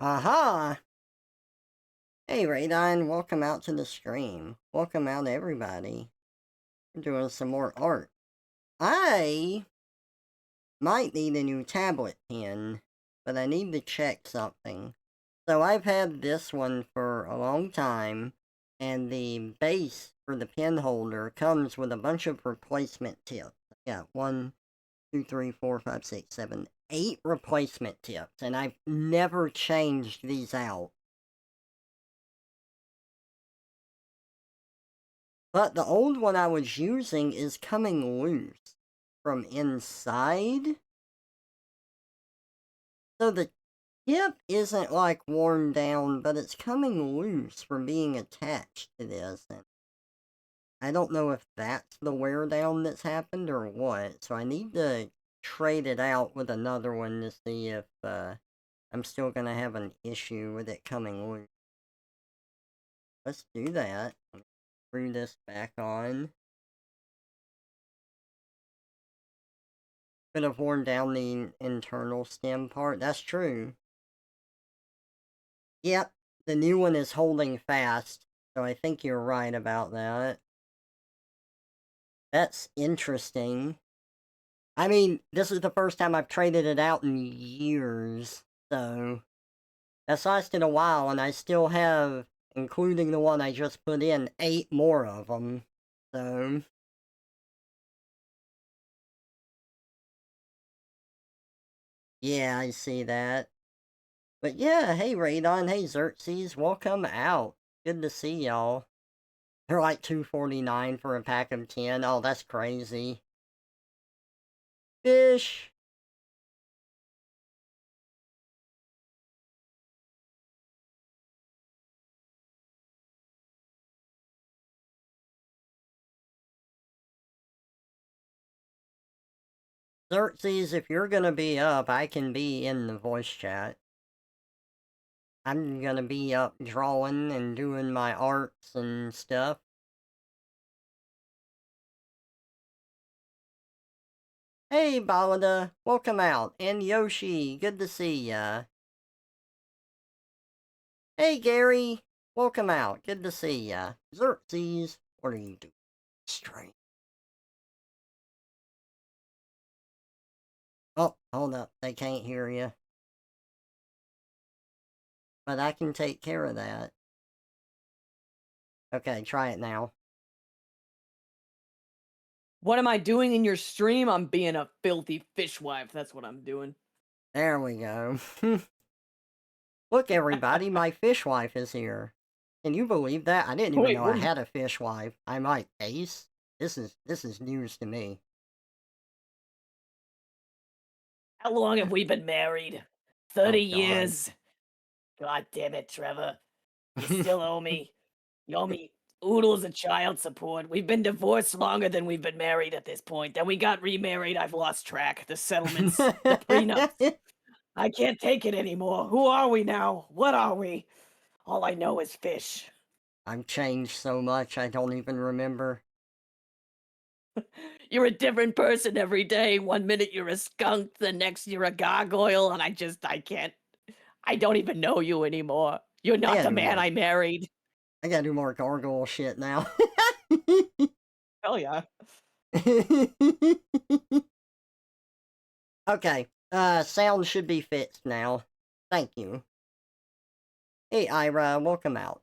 Aha! Hey Radon, welcome out to the stream. Welcome out everybody. We're doing some more art. I might need a new tablet pen, but I need to check something. So I've had this one for a long time, and the base for the pen holder comes with a bunch of replacement tips. I got 1, 2, 3, 4, 5, 6, 7, 8 replacement tips, and I've never changed these out. But the old one I was using is coming loose from inside. So the tip isn't like worn down, but it's coming loose from being attached to this. And I don't know if that's the wear down that's happened or what. So I need to trade it out with another one to see if I'm still going to have an issue with it coming loose. Let's do that. Screw this back on. Could have worn down the internal stem part. That's true. Yep, the new one is holding fast, so I think you're right about that. That's interesting. I mean, this is the first time I've traded it out in years, so that's lasted a while, and I still have, including the one I just put in, 8 more of them, so... Yeah, I see that. But yeah, hey Radon, hey Xerxes, welcome out. Good to see y'all. They're like $2.49 for a pack of 10. Oh, that's crazy. Fish! Xerxes, if you're gonna be up, I can be in the voice chat. I'm gonna be up drawing and doing my arts and stuff. Hey, Balada, welcome out. And Yoshi, good to see ya. Hey, Gary, welcome out. Good to see ya. Xerxes, what are you doing? Straight. Oh, hold up, they can't hear you. But I can take care of that. Okay, try it now. What am I doing in your stream? I'm being a filthy fishwife. That's what I'm doing. There we go. Look, everybody, my fishwife is here. Can you believe that? I didn't even Wait, know what I are you... had a fishwife. I'm like, Ace? This is news to me. How long have we been married? 30 Oh, God. years. God damn it, Trevor. You still owe me. You owe me oodles of child support. We've been divorced longer than we've been married at this point. Then we got remarried. I've lost track. The settlements, the prenups. I can't take it anymore. Who are we now? What are we? All I know is fish. I've changed so much, I don't even remember. You're a different person every day. One minute you're a skunk, the next you're a gargoyle, and I can't. I don't even know you anymore. You're I not gotta the do man more. I married. I gotta do more gargoyle shit now. Hell yeah. Okay, sound should be fixed now. Thank you. Hey, Ira, welcome out.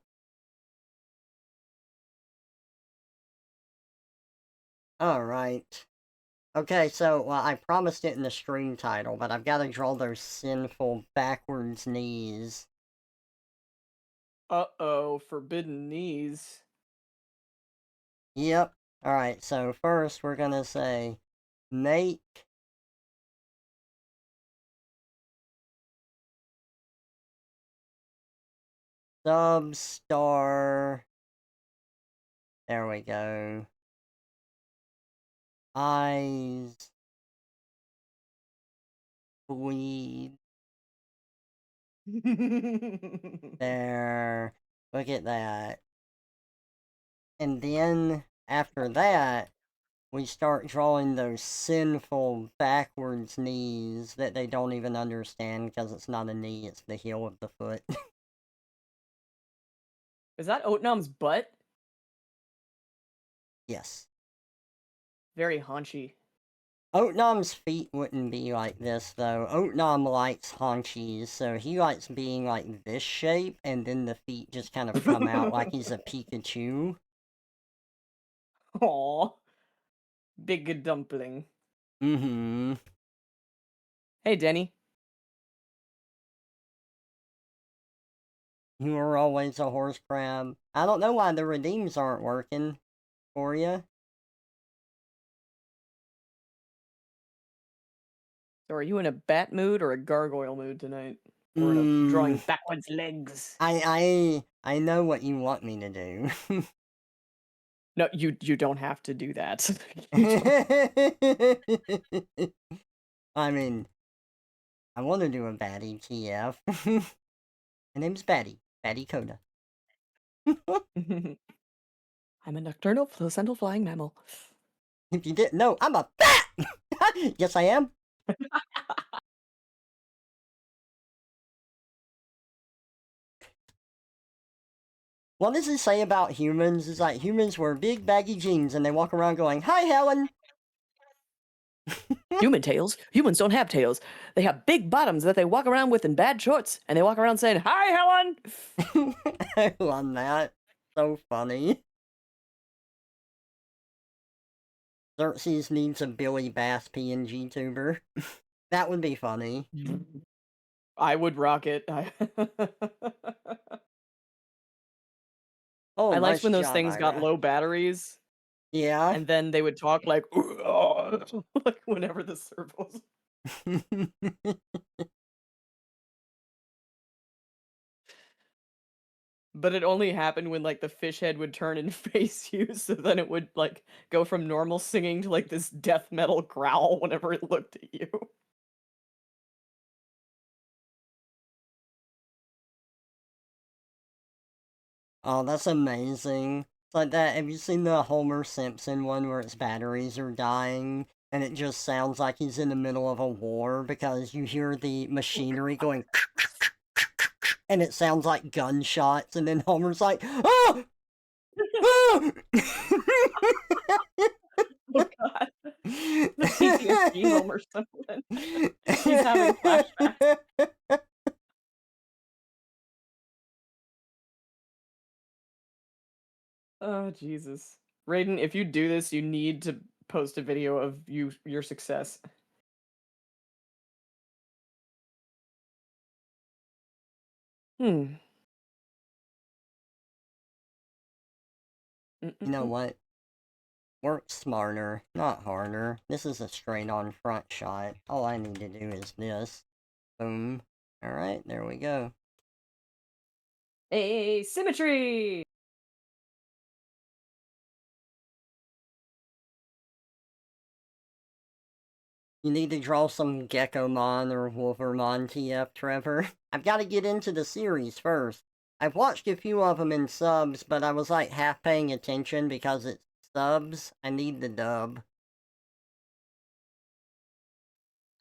Alright. Okay, so, well, I promised it in the stream title, but I've got to draw those sinful backwards knees. Uh-oh, forbidden knees. Yep. Alright, so first we're gonna say, make substar. There we go. Eyes bleed. There. Look at that. And then, after that, we start drawing those sinful backwards knees that they don't even understand because it's not a knee, it's the heel of the foot. Is that Oatnom's butt? Yes. Very haunchy. Oatnom's feet wouldn't be like this, though. Oatnom likes haunchies, so he likes being like this shape, and then the feet just kind of come out like he's a Pikachu. Aw. Big dumpling. Mm-hmm. Hey, Denny. You were always a horse crab. I don't know why the redeems aren't working for you. So are you in a bat mood or a gargoyle mood tonight? Or in a Mm, drawing backwards legs? I know what you want me to do. No, you don't have to do that. I mean, I want to do a baddie TF. My name's Batty. Batty Coda. I'm a nocturnal placental flying mammal. If you didn't know, I'm a bat! Yes, I am. What does it say about humans? It's like humans wear big baggy jeans and they walk around going, "Hi, Helen." Human tails? Humans don't have tails. They have big bottoms that they walk around with in bad shorts, and they walk around saying, "Hi, Helen!" I love that. So funny. Xerxes needs a Billy Bass PNG tuber. That would be funny. I would rock it. Oh, I liked nice when those job, things got Ira. low batteries, Yeah. and then they would talk like, like whenever the servos. But it only happened when like the fish head would turn and face you, so then it would like go from normal singing to like this death metal growl whenever it looked at you. Oh, that's amazing. It's like that. Have you seen the Homer Simpson one where its batteries are dying and it just sounds like he's in the middle of a war because you hear the machinery going and it sounds like gunshots and then Homer's like, "Oh! Oh!" Oh god. The PTSD Homer Simpson. He's having flashbacks. Oh Jesus. Raiden, if you do this, you need to post a video of your success. Hmm. You know Mm-mm-mm. what? Work smarter, not harder. This is a straight on front shot. All I need to do is this. Boom. Alright, there we go. Asymmetry! You need to draw some Geckomon or Wolvermon TF, Trevor. I've got to get into the series first. I've watched a few of them in subs, but I was like half paying attention because it's subs. I need the dub.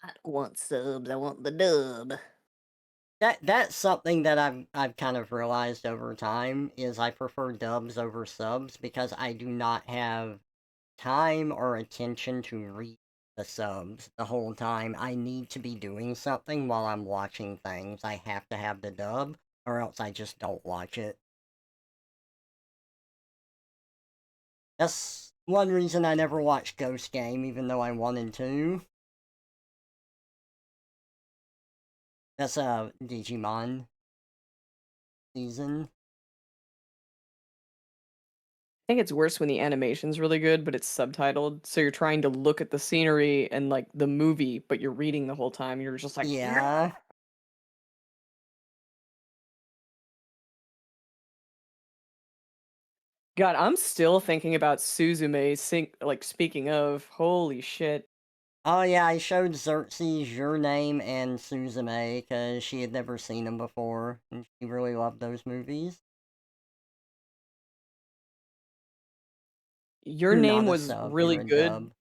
I don't want subs, I want the dub. That's something that I've kind of realized over time is I prefer dubs over subs because I do not have time or attention to read the subs the whole time. I need to be doing something while I'm watching things. I have to have the dub, or else I just don't watch it. That's one reason I never watched Ghost Game, even though I wanted to. That's a Digimon season. I think it's worse when the animation's really good, but it's subtitled, so you're trying to look at the scenery and like the movie, but you're reading the whole time. You're just like, Yeah. God, I'm still thinking about Suzume. Like speaking of, holy shit. Oh yeah, I showed Xerxes Your Name and Suzume because she had never seen them before, and she really loved those movies. Your You're name not a was sub, you're really a good.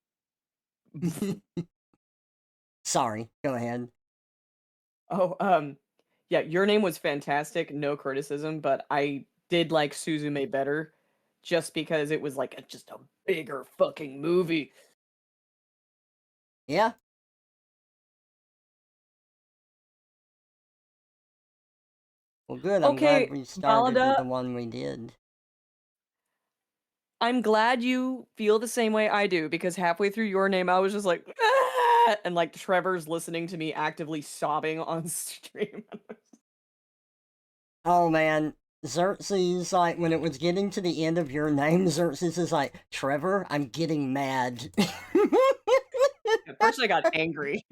dub. Sorry, go ahead. Oh, yeah, your name was fantastic, no criticism, but I did like Suzume better just because it was like just a bigger fucking movie. Yeah, well, good. I'm glad Okay, we started with Balada, the one we did. I'm glad you feel the same way I do because halfway through your name, I was just like, "Ah!" And like Trevor's listening to me actively sobbing on stream. Oh man, Xerxes, like, when it was getting to the end of your name, Xerxes is like, Trevor, I'm getting mad. At first, I got angry.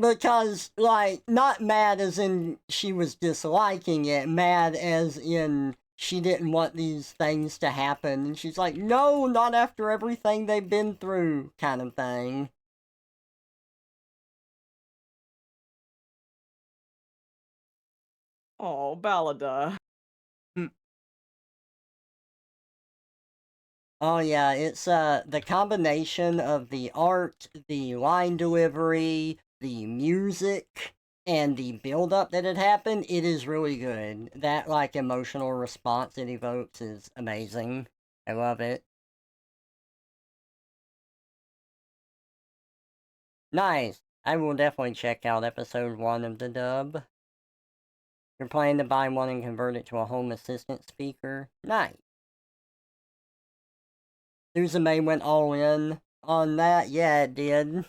Because, like, not mad as in she was disliking it, mad as in she didn't want these things to happen. And she's like, no, not after everything they've been through, kind of thing. Oh, Balada. Hmm. Oh yeah, it's the combination of the art, the line delivery, the music, and the build up that had happened, it is really good. That like emotional response it evokes is amazing. I love it. Nice. I will definitely check out episode 1 of the dub. You're planning to buy one and convert it to a home assistant speaker? Nice. Suzume went all in on that? Yeah, it did.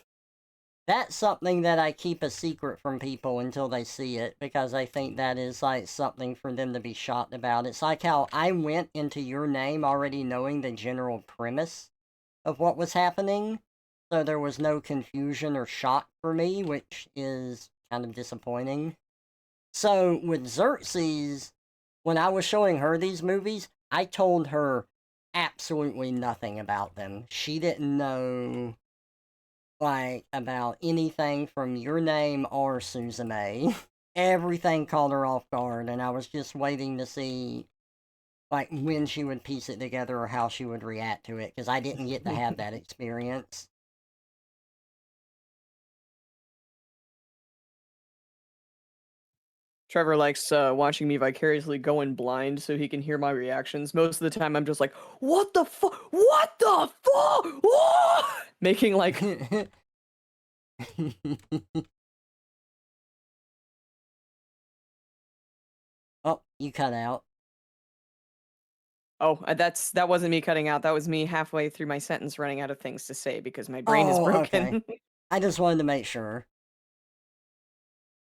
That's something that I keep a secret from people until they see it, because I think that is like something for them to be shocked about. It's like how I went into your name already knowing the general premise of what was happening, so there was no confusion or shock for me, which is kind of disappointing. So with Xerxes, when I was showing her these movies, I told her absolutely nothing about them. She didn't know like about anything from your name or Suzume. Everything caught her off guard, and I was just waiting to see like when she would piece it together or how she would react to it, because I didn't get to have that experience. Trevor likes watching me vicariously going blind so he can hear my reactions. Most of the time, I'm just like, "What the fuck? What the fuck?" Making like, Oh, you cut out. "Oh, that wasn't me cutting out. That was me halfway through my sentence, running out of things to say because my brain is Oh, okay. broken." I just wanted to make sure.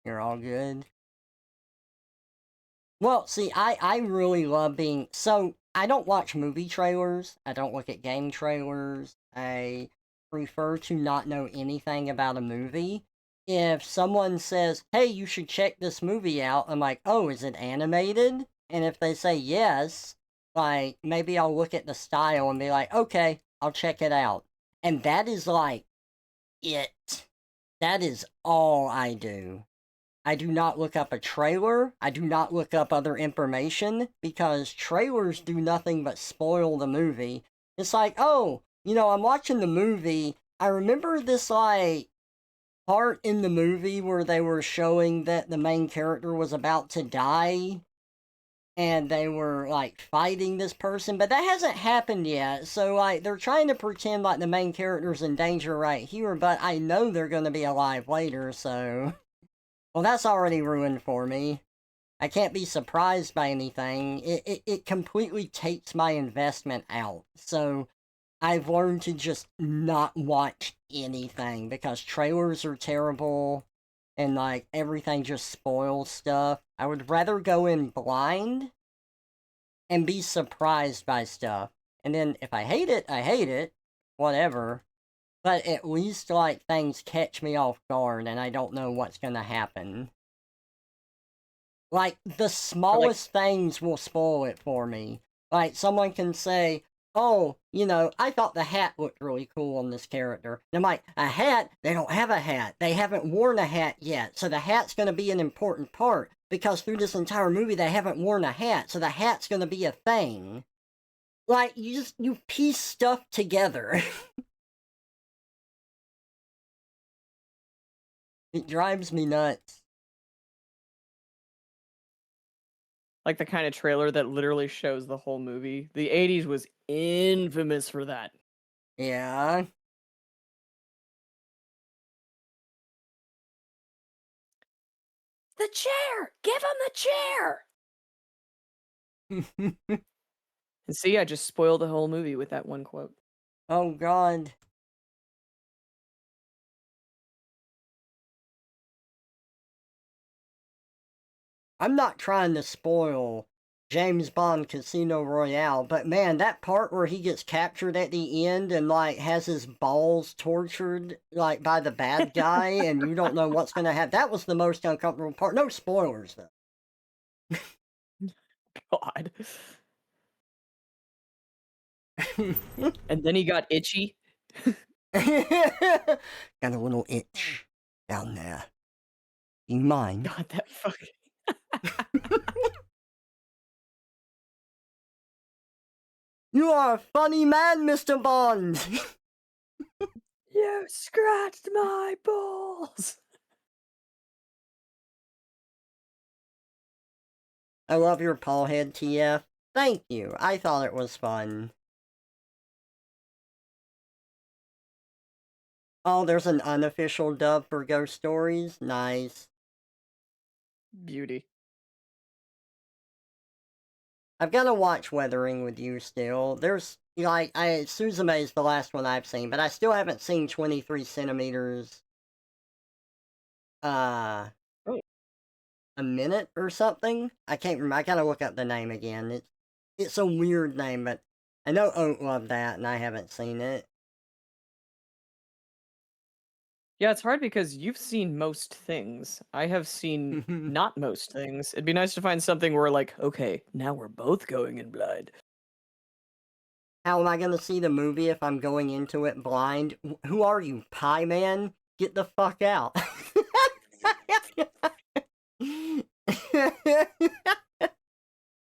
You're all good. Well, see, I really love being so I don't watch movie trailers. I don't look at game trailers. I prefer to not know anything about a movie. If someone says, "Hey, you should check this movie out," I'm like, "Oh, is it animated?" And if they say yes, like maybe I'll look at the style and be like, "Okay, I'll check it out." And that is like it. That is all I do. I do not look up a trailer. I do not look up other information because trailers do nothing but spoil the movie. It's like, oh, I'm watching the movie. I remember this, like, part in the movie where they were showing that the main character was about to die and they were, like, fighting this person, but that hasn't happened yet. So, like, they're trying to pretend like the main character's in danger right here, but I know they're going to be alive later, so. Well, that's already ruined for me. I can't be surprised by anything. It completely takes my investment out. So I've learned to just not watch anything because trailers are terrible and like everything just spoils stuff. I would rather go in blind and be surprised by stuff. And then if I hate it, I hate it. Whatever. But at least like things catch me off guard and I don't know what's gonna happen. Like, the Or like, smallest things will spoil it for me. Like, someone can say, oh, I thought the hat looked really cool on this character. And I'm like, a hat? They don't have a hat. They haven't worn a hat yet. So the hat's going to be an important part. Because through this entire movie, they haven't worn a hat. So the hat's going to be a thing. Like, you piece stuff together. It drives me nuts. Like the kind of trailer that literally shows the whole movie. The 80s was infamous for that. Yeah. The chair! Give him the chair! And see, I just spoiled the whole movie with that one quote. Oh, God. I'm not trying to spoil James Bond Casino Royale, but man, that part where he gets captured at the end and like has his balls tortured like by the bad guy and you don't know what's gonna happen. That was the most uncomfortable part. No spoilers God. though. And then he got itchy. Got a little itch down there. You mind? God, that fucking. You are a funny man, Mr. Bond. You scratched my balls! I love your Paul head, TF. Thank you. I thought it was fun. Oh, there's an unofficial dub for Ghost Stories? Nice. Beauty. I've got to watch Weathering with you still. There's, like, Suzume is the last one I've seen, but I still haven't seen 23 centimeters, uh, Oh. a minute or something. I can't remember. I gotta look up the name again. It's a weird name, but I know Oat loved that, and I haven't seen it. Yeah, it's hard because you've seen most things. I have seen not most things. It'd be nice to find something where, like, okay, now we're both going in blind. How am I gonna see the movie if I'm going into it blind? Who are you, Pie Man? Get the fuck out.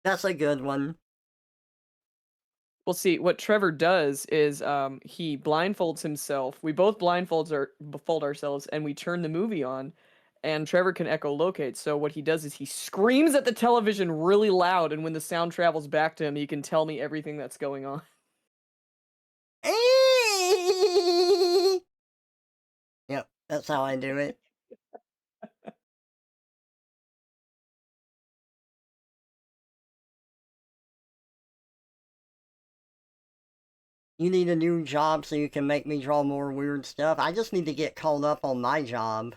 That's a good one. Well, see, what Trevor does is he blindfolds himself. We both fold ourselves, and we turn the movie on, and Trevor can echolocate. So what he does is he screams at the television really loud, and when the sound travels back to him, he can tell me everything that's going on. Yep, that's how I do it. You need a new job so you can make me draw more weird stuff. I just need to get called up on my job.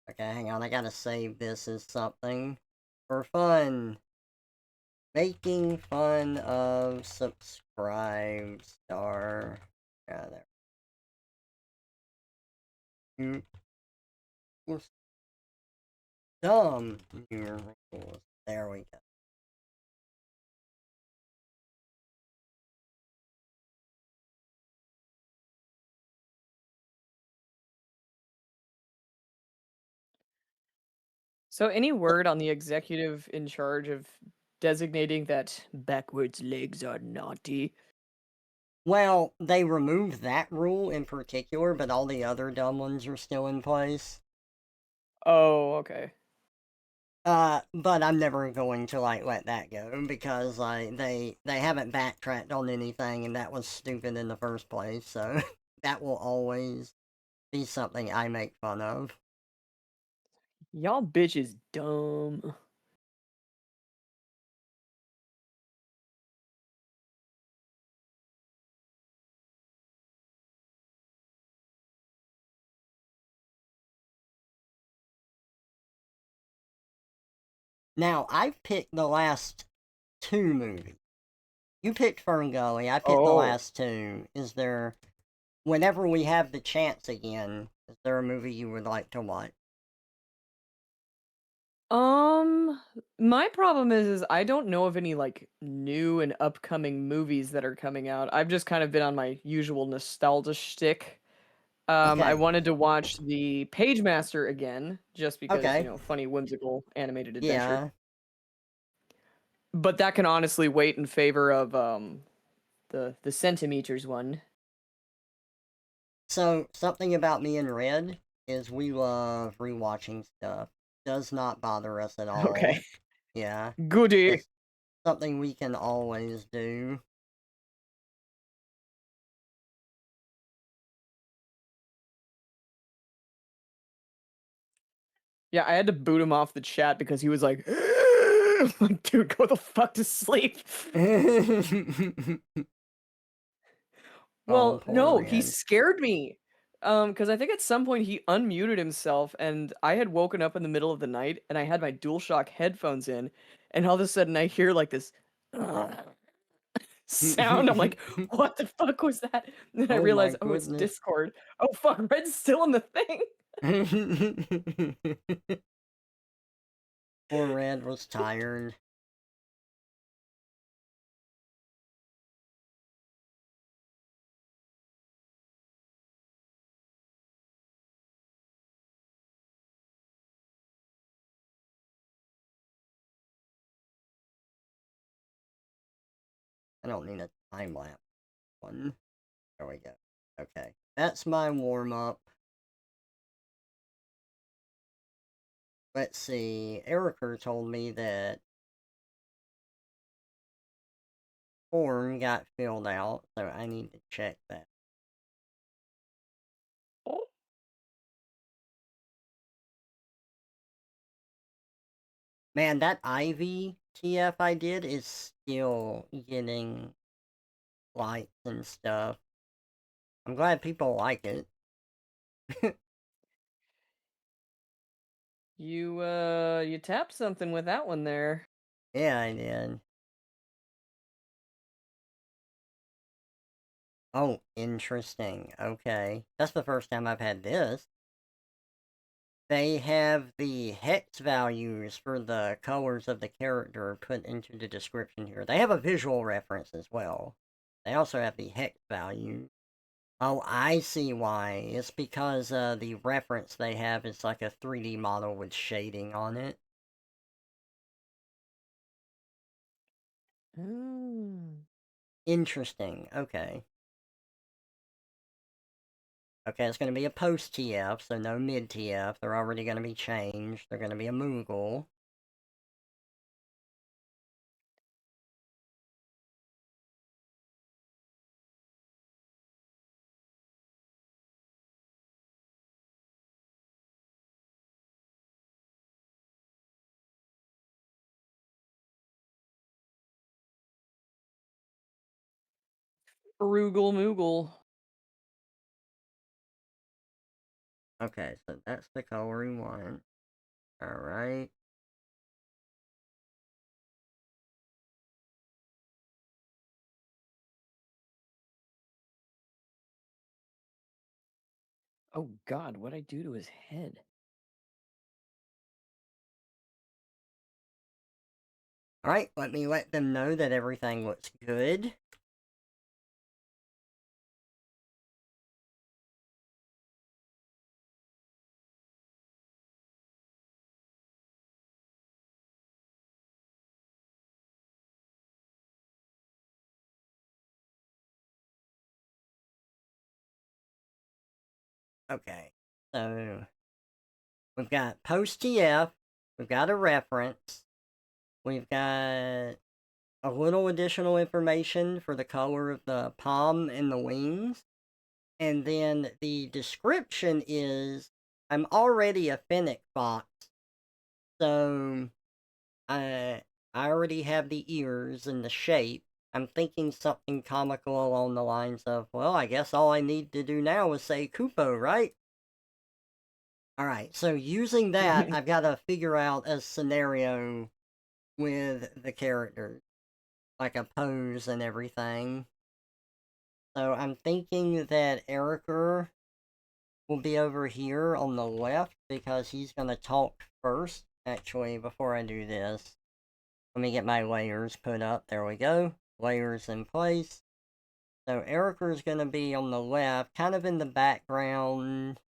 Okay, hang on. I gotta save this as something for fun. Making fun of subscribe star. Yeah, there. You dumb new rules. There we go. So, any word on the executive in charge of designating that backwards legs are naughty? Well, they removed that rule in particular, but all the other dumb ones are still in place. Oh, okay. But I'm never going to like let that go because like they haven't backtracked on anything, and that was stupid in the first place. So that will always be something I make fun of. Y'all bitches dumb. Now I've picked the last two movies. You picked Ferngully. I picked the Oh. last two. Is there, whenever we have the chance again, is there a movie you would like to watch? Um, my problem is I don't know of any like new and upcoming movies that are coming out. I've just kind of been on my usual nostalgia shtick. I Okay. wanted to watch the Page Master again, just because, Okay. funny, whimsical, animated adventure. Yeah. But that can honestly wait in favor of the Centimeters one. So, something about me and Red is we love rewatching stuff. Does not bother us at Okay. all. Yeah. Goody. It's something we can always do. Yeah, I had to boot him off the chat because he was like, like, dude, go the fuck to sleep. Oh, Well, poor no, he Red. scared me. Because I think at some point he unmuted himself, and I had woken up in the middle of the night, and I had my DualShock headphones in, and all of a sudden I hear like this sound. I'm like, what the fuck was that? And then I Oh my realized, oh, it's goodness. Discord. Oh fuck, Red's still in the thing. Poor Red was tired. I don't need a time lapse one. There we go. Okay. That's my warm up. Let's see. Erica told me that form got filled out, so I need to check that. Man, that Ivy TF I did is still getting likes and stuff. I'm glad people like it. You tapped something with that one there. Yeah, I did. Oh, interesting. Okay. That's the first time I've had this. They have the hex values for the colors of the character put into the description here. They have a visual reference as well. They also have the hex value. Oh, I see why. It's because the reference they have is like a 3D model with shading on it. Mm. Interesting. Okay. Okay, it's going to be a post TF, so no mid TF. They're already going to be changed. They're going to be a Moogle. Frugal Moogle. Okay, so that's the color we want. Alright. Oh god, what'd I do to his head? Alright, let me let them know that everything looks good. Okay, so we've got post TF, we've got a reference, we've got a little additional information for the color of the palm and the wings, and then the description is I'm already a Fennec Fox, so I already have the ears and the shape. I'm thinking something comical along the lines of, well, I guess all I need to do now is say Kupo, right? Alright, so using that, I've got to figure out a scenario with the characters, like a pose and everything. So I'm thinking that Erica will be over here on the left because he's going to talk first. Actually, before I do this, let me get my layers put up. There we go. Layers in place. So Erica's gonna be on the left, kind of in the background,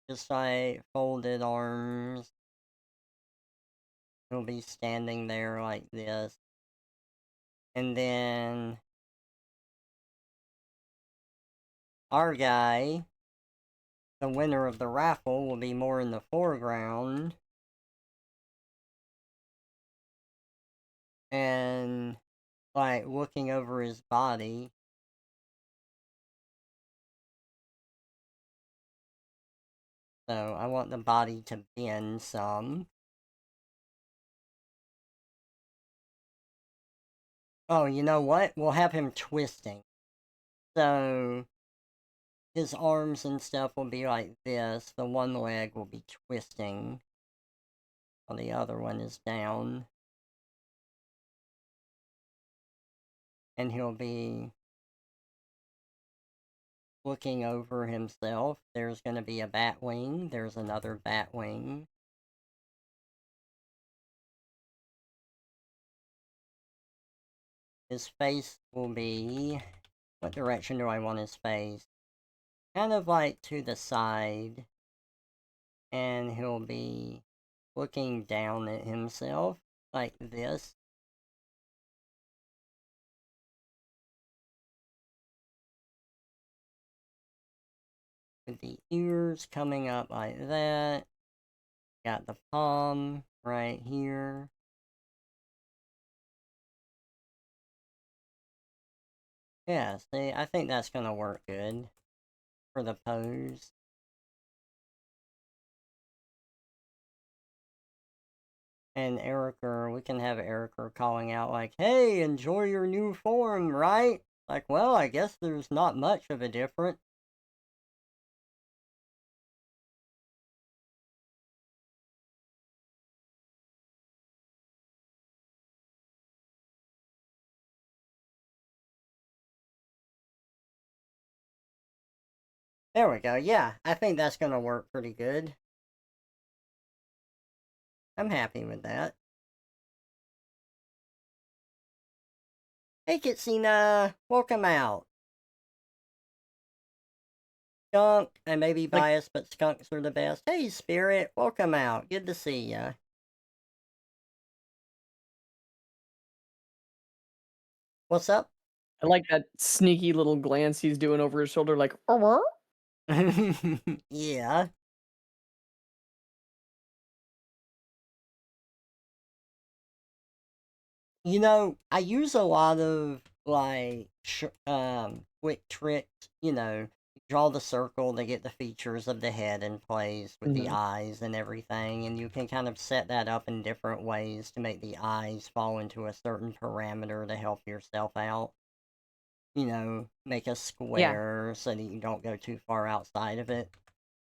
just like folded arms. He'll be standing there like this. And then our guy, the winner of the raffle, will be more in the foreground. And like looking over his body. So I want the body to bend some. Oh, you know what? We'll have him twisting. So his arms and stuff will be like this. The one leg will be twisting while the other one is down. And he'll be looking over himself. There's going to be a bat wing. There's another bat wing. His face will be... What direction do I want his face? Kind of like to the side. And he'll be looking down at himself like this. With the ears coming up like that. Got the palm right here. Yeah, see, I think that's gonna work good for the pose. And Erica, we can have Erica calling out like, hey, enjoy your new form, right? Like, well, I guess there's not much of a difference. There we go. Yeah, I think that's gonna work pretty good. I'm happy with that. Hey, Kitsina, welcome out. Skunk, I may be Like, biased, but skunks are the best. Hey, Spirit, welcome out. Good to see ya. What's up? I like that sneaky little glance he's doing over his shoulder, like, Yeah. You know, I use a lot of like quick tricks, draw the circle to get the features of the head in place with the Mhm. eyes and everything, and you can kind of set that up in different ways to make the eyes fall into a certain parameter to help yourself out. Make a Yeah. square so that you don't go too far outside of it.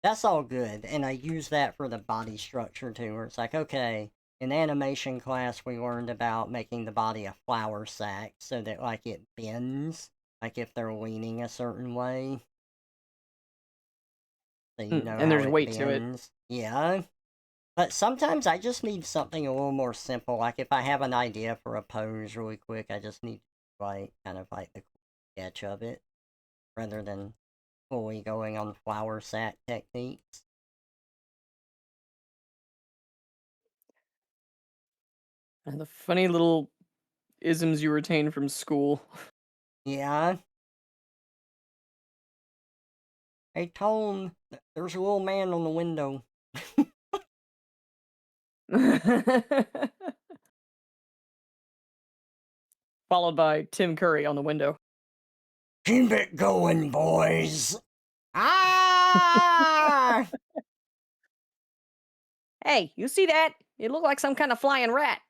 That's all good, and I use that for the body structure too, where it's like, okay, in animation class we learned about making the body a flour sack so that, like, it bends, like if they're leaning a certain way, so you know And how there's it weight to it. bends. Yeah. But sometimes I just need something a little more simple, like if I have an idea for a pose really quick, I just need, like, kind of like the sketch of it, rather than fully going on flour sack techniques. And the funny little isms you retain from school. Yeah. Hey, Tone, there's a little man on the window. Followed by Tim Curry on the window. Keep it going, boys. Ah! Hey, you see that? It looked like some kind of flying rat.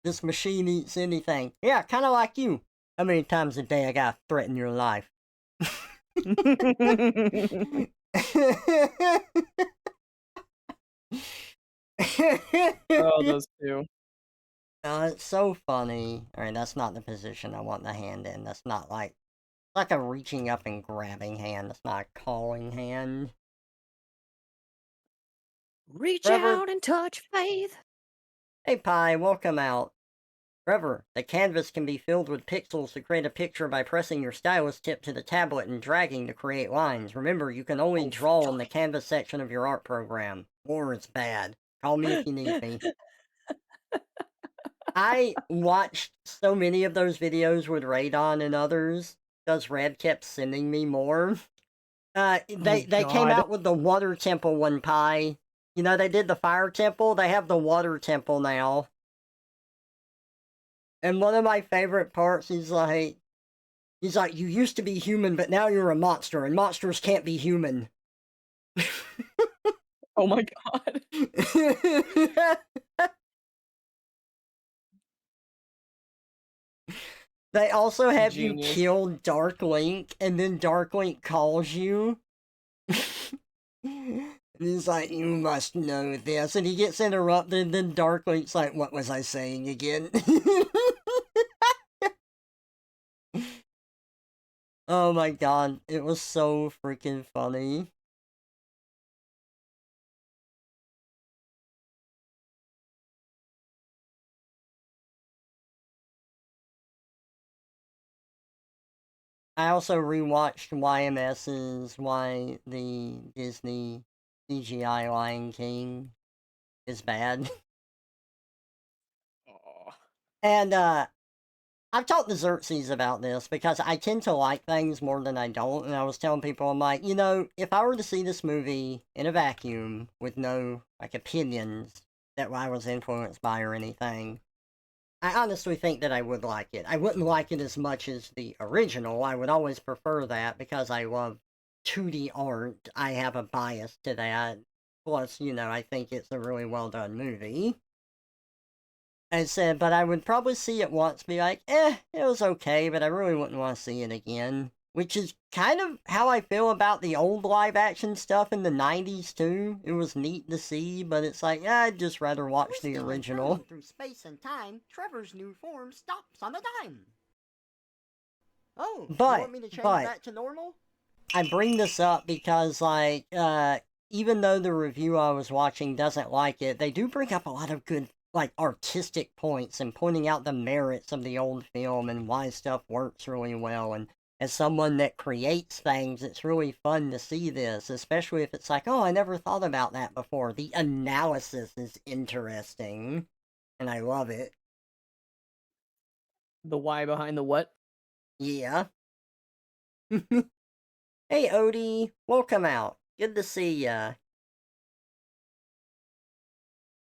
This machine eats anything. Yeah, kind of like you. How many times a day I gotta threaten your life? Oh, those two. It's so funny. Alright, that's not the position I want the hand in. That's not like a reaching up and grabbing hand. That's not a calling hand. Reach Trevor, out and touch faith. hey Pi, welcome out. Trevor, the canvas can be filled with pixels to create a picture by pressing your stylus tip to the tablet and dragging to create lines. Remember, you can only Oh, draw on fuck. the canvas section of your art program. Or it's bad. Call me if you need me. I watched so many of those videos with Radon and others because Red kept sending me more. Oh, They came God. out with the water temple one pie. You know, they did the fire temple. They have the water temple now. And one of my favorite parts is he's like, you used to be human, but now you're a monster, and monsters can't be human. Oh my god. They also have you Genius. kill Dark Link, and then Dark Link calls you. And he's like, you must know this. And he gets interrupted, and then Dark Link's like, what was I saying again? Oh my god, it was so freaking funny. I also rewatched YMS's Why the Disney CGI Lion King is bad. Aw. And I've talked to Xerxes about this because I tend to like things more than I don't. And I was telling people, I'm like, you know, if I were to see this movie in a vacuum with no like opinions that I was influenced by or anything, I honestly think that I would like it. I wouldn't like it as much as the original. I would always prefer that because I love 2D art. I have a bias to that. Plus, you know, I think it's a really well done movie. I said, but I would probably see it once, be like, it was okay, but I really wouldn't want to see it again. Which is kind of how I feel about the old live action stuff in the 90s, too. It was neat to see, but it's like, I'd just rather watch the original. Through space and time, Trevor's new form stops on a dime. Oh, you want me to change that to normal? I bring this up because, like, even though the review I was watching doesn't like it, they do bring up a lot of good, like, artistic points and pointing out the merits of the old film and why stuff works really well. And as someone that creates things, it's really fun to see this, especially if it's like, oh, I never thought about that before. The analysis is interesting, and I love it. The why behind the what? Yeah. Hey, Odie, welcome out. Good to see ya.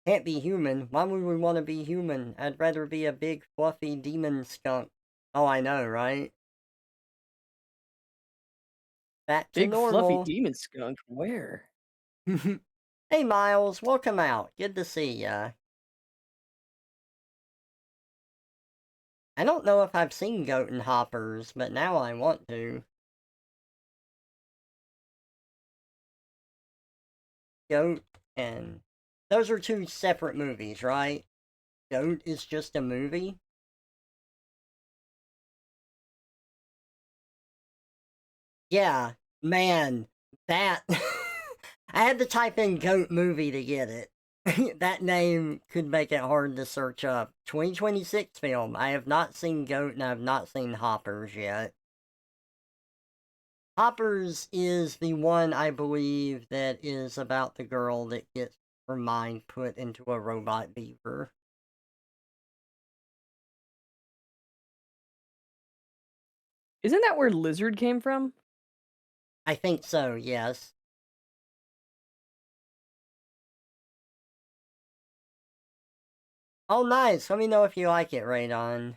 Can't be human. Why would we want to be human? I'd rather be a big, fluffy demon skunk. Oh, I know, right? Back to Big fluffy normal. demon skunk? Where? Hey, Miles, welcome out. Good to see ya. I don't know if I've seen Goat and Hoppers, but now I want to. Goat and... Those are two separate movies, right? Goat is just a movie? Yeah, man, that... I had to type in Goat movie to get it. That name could make it hard to search up. 2026 film. I have not seen Goat and I have not seen Hoppers yet. Hoppers is the one I believe that is about the girl that gets her mind put into a robot beaver. Isn't that where Lizard came from? I think so, yes. Oh, nice. Let me know if you like it, Radon.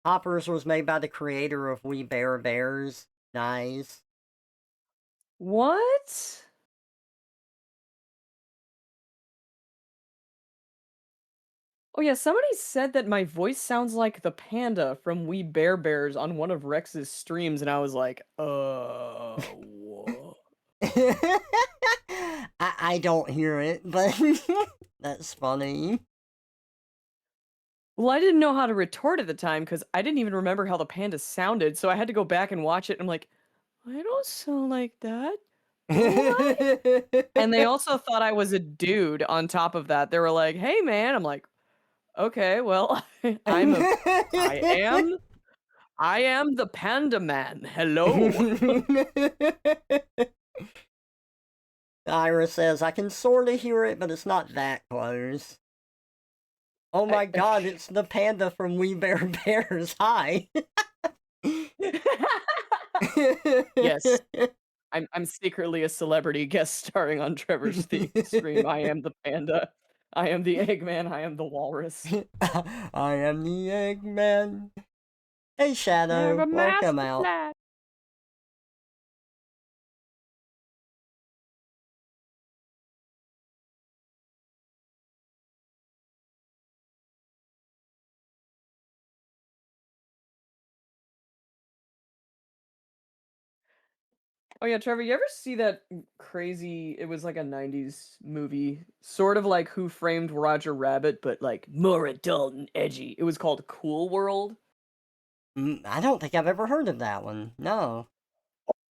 Hoppers was made by the creator of We Bare Bears. Nice. What? Oh yeah, somebody said that my voice sounds like the panda from We Bare Bears on one of Rex's streams, and I was like, what? I don't hear it, but that's funny. Well, I didn't know how to retort at the time because I didn't even remember how the panda sounded, so I had to go back and watch it. And I'm like, I don't sound like that, do I? And they also thought I was a dude on top of that. They were like, hey man. I'm like, Okay, well, I'm a I am I am the Panda Man. Hello. Ira says, I can sort of hear it, but it's not that close. Oh I my god, it's the panda from We Bare Bears. Hi. Yes, I'm secretly a celebrity guest starring on Trevor's theme stream. I am the panda. I am the Eggman. I am the walrus. I am the Eggman. Hey, I have Shadow. a Welcome master out. plan. Oh yeah, Trevor, you ever see that crazy it was like a 90s movie, sort of like Who Framed Roger Rabbit, but like more adult and edgy. It was called Cool World. I don't think I've ever heard of that one. No.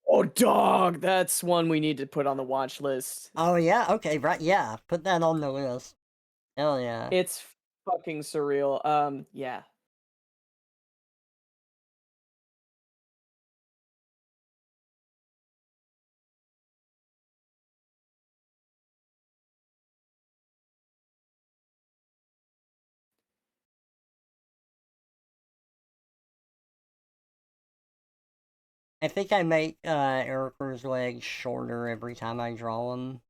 Oh dog, that's one we need to put on the watch list. Oh, yeah? Okay, right. Yeah. Put that on the list. Hell yeah. It's fucking surreal. Yeah. I think I make Erica's legs shorter every time I draw them.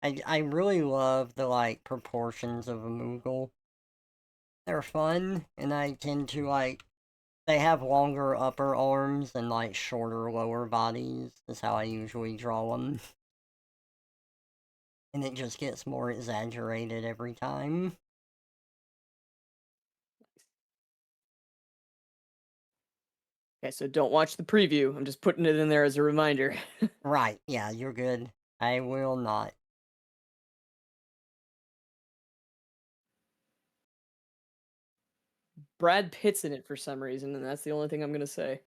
I really love the, like, proportions of a Moogle. They're fun, and I tend to, like, they have longer upper arms and, like, shorter lower bodies. That's how I usually draw them. And it just gets more exaggerated every time. Okay, so don't watch the preview. I'm just putting it in there as a reminder. Right, yeah, you're good. I will not. Brad Pitt's in it for some reason, and that's the only thing I'm gonna say.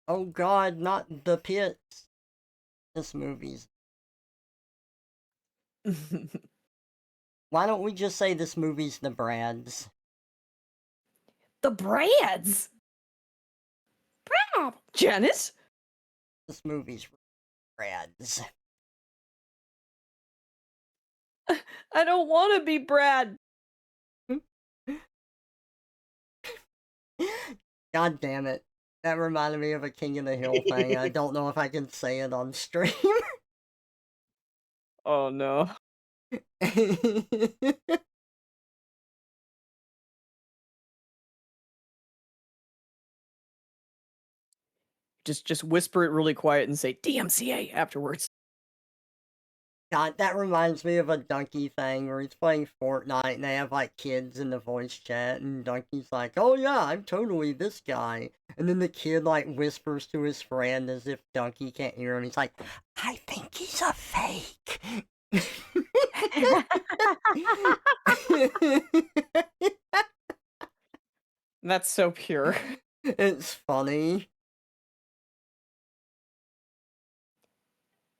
Oh god, not the pits. This movie's. Why don't we just say this movie's the Brads? The Brads! Brad! Janice? This movie's Brads. I don't want to be Brad. God damn it. That reminded me of a King of the Hill thing. I don't know if I can say it on stream. Oh no. Just whisper it really quiet and say DMCA afterwards. God, that reminds me of a Donkey thing where he's playing Fortnite and they have like kids in the voice chat and Donkey's like, oh yeah, I'm totally this guy. And then the kid like whispers to his friend as if Donkey can't hear him. He's like, I think he's a fake. That's so pure. It's funny.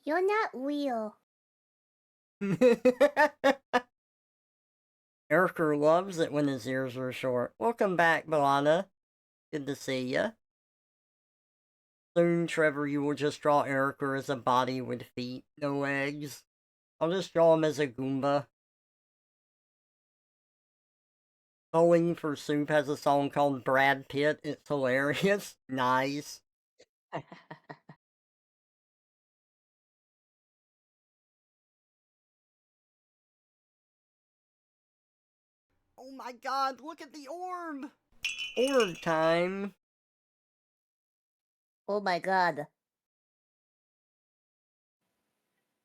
You're not real. Erica loves it when his ears are short. Welcome back, Milana. Good to see ya. Soon, Trevor, you will just draw Erica as a body with feet, no legs. I'll just draw him as a Goomba. Bowling for Soup has a song called Brad Pitt. It's hilarious. Nice. Oh my god, look at the orb! Orb time. Oh my god.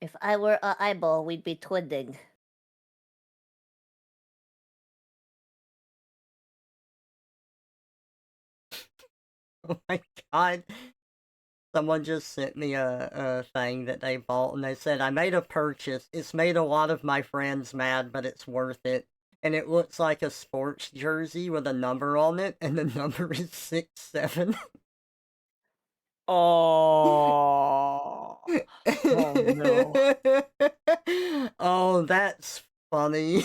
If I were a eyeball, we'd be twinning. Oh my god. Someone just sent me a thing that they bought and they said, I made a purchase. It's made a lot of my friends mad, but it's worth it. And it looks like a sports jersey with a number on it, and the number is 67. Oh. Oh no. Oh, that's funny.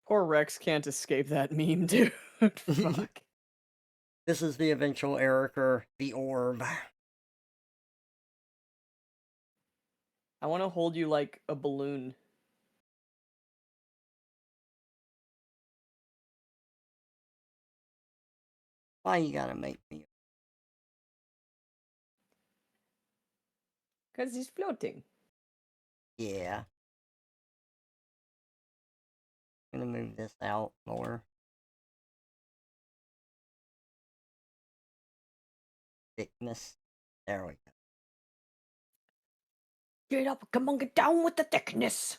Poor Rex can't escape that meme, dude. Fuck. This is the eventual Ericer, the orb. I want to hold you like a balloon. Why you gotta make me? Because he's floating. Yeah. I'm gonna move this out more. Thickness. There we go. Get up, come on, get down with the thickness.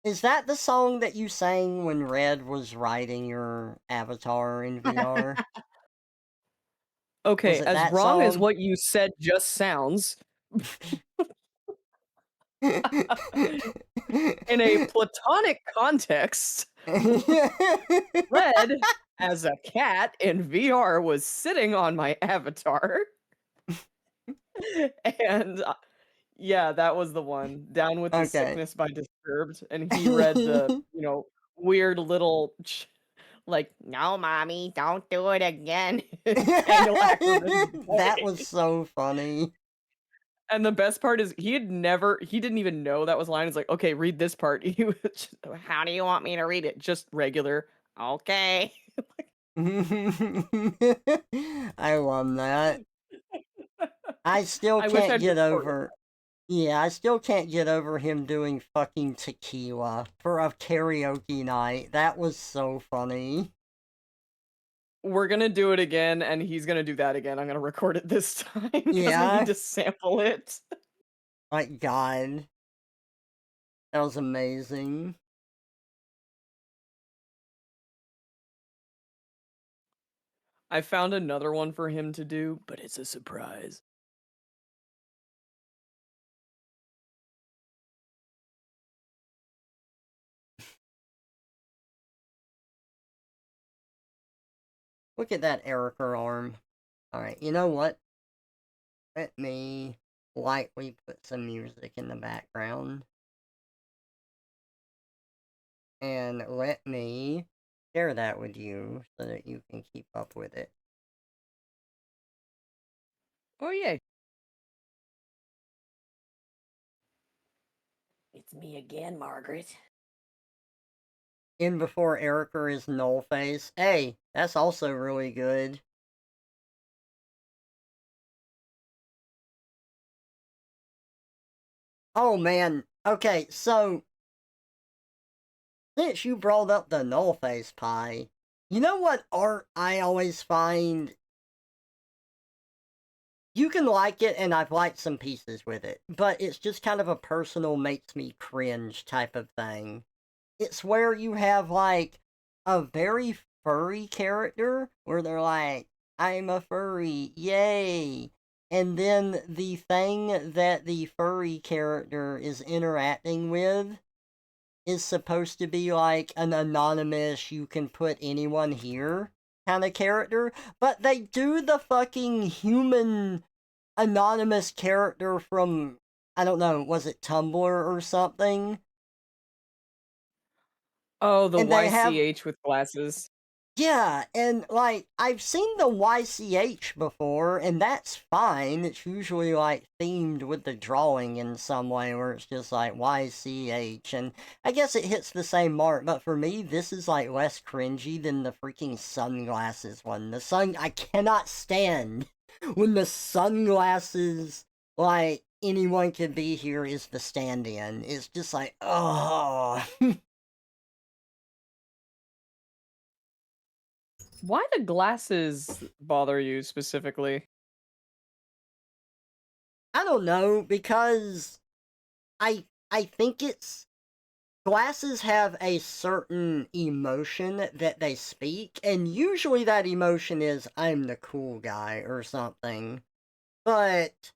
Is that the song that you sang when Red was riding your avatar in VR? Okay, Was it as that wrong as song? what you said just sounds, in a platonic context, Red, as a cat in VR, was sitting on my avatar. And yeah, that was the one. Down with the Okay. Sickness by Disturbed. And he read the, weird little, like, no, mommy, don't do it again. Daniel Ackerman's That voice. was so funny. And the best part is he didn't even know that was a line. It's like, okay, read this part. He was just, how do you want me to read it? Just regular. Okay. I love that. I still I wish can't I'd get recorded over. Yeah, I still can't get over him doing fucking tequila for a karaoke night. That was so funny. We're gonna do it again, and he's gonna do that again. I'm gonna record it this time because we Yeah. need to sample it. My God. That was amazing. I found another one for him to do, but it's a surprise. Look at that Ericer arm. Alright, you know what? Let me lightly put some music in the background. And let me share that with you so that you can keep up with it. Oh, yeah. It's me again, Margaret. In Before Ericer is Nullface. Hey, that's also really good. Oh man, okay, so since you brought up the Nullface pie, you know what art I always find? You can like it, and I've liked some pieces with it, but it's just kind of a personal makes me cringe type of thing. It's where you have, like, a very furry character, where they're like, I'm a furry, yay! And then the thing that the furry character is interacting with is supposed to be like an anonymous, you can put anyone here kind of character, but they do the fucking human anonymous character from, I don't know, was it Tumblr or something? Oh, the And they have, YCH with glasses. yeah, and like, I've seen the YCH before, and that's fine. It's usually like themed with the drawing in some way, where it's just like YCH, and I guess it hits the same mark, but for me, this is like less cringy than the freaking sunglasses one. I cannot stand when the sunglasses, like, anyone could be here is the stand-in. It's just like, oh. Why the glasses bother you specifically? I don't know, because I think it's glasses have a certain emotion that they speak, and usually that emotion is I'm the cool guy or something. But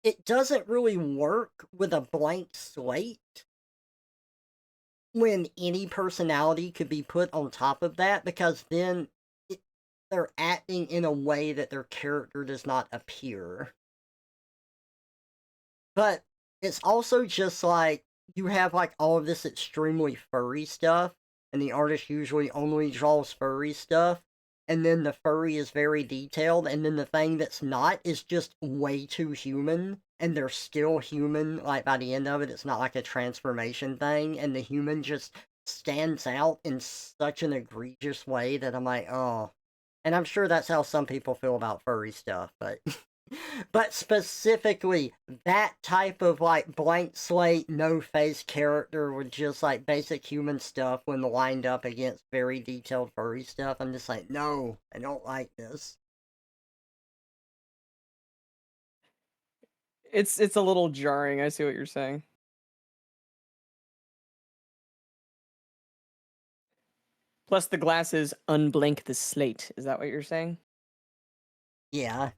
it doesn't really work with a blank slate when any personality could be put on top of that, because then they're acting in a way that their character does not appear. But it's also just like you have like all of this extremely furry stuff, and the artist usually only draws furry stuff, and then the furry is very detailed, and then the thing that's not is just way too human, and they're still human. Like by the end of it, it's not like a transformation thing, and the human just stands out in such an egregious way that I'm like, oh. And I'm sure that's how some people feel about furry stuff, but but specifically that type of like blank slate, no face character with just like basic human stuff when lined up against very detailed furry stuff, I'm just like, no, I don't like this. It's a little jarring. I see what you're saying. Plus, the glasses unblink the slate. Is that what you're saying? Yeah.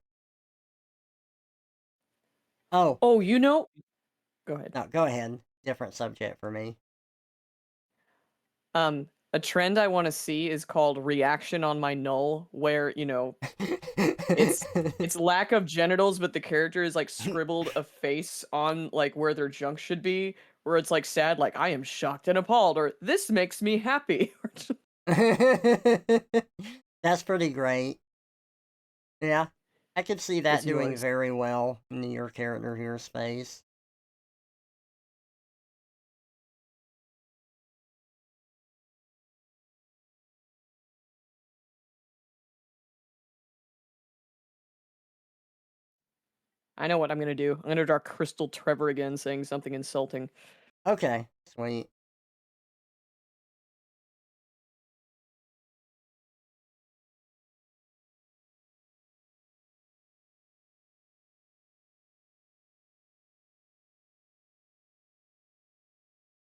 Oh, Oh, you know. Go ahead. no, go ahead. Different subject for me. A trend I want to see is called reaction on my null, where it's lack of genitals, but the character is like scribbled a face on like where their junk should be, where it's like sad, like I am shocked and appalled, or this makes me happy. That's pretty great. Yeah, I could see that What's doing yours? very well in your character here space. I know what I'm gonna do. I'm gonna draw Crystal Trevor again, saying something insulting. Okay, sweet.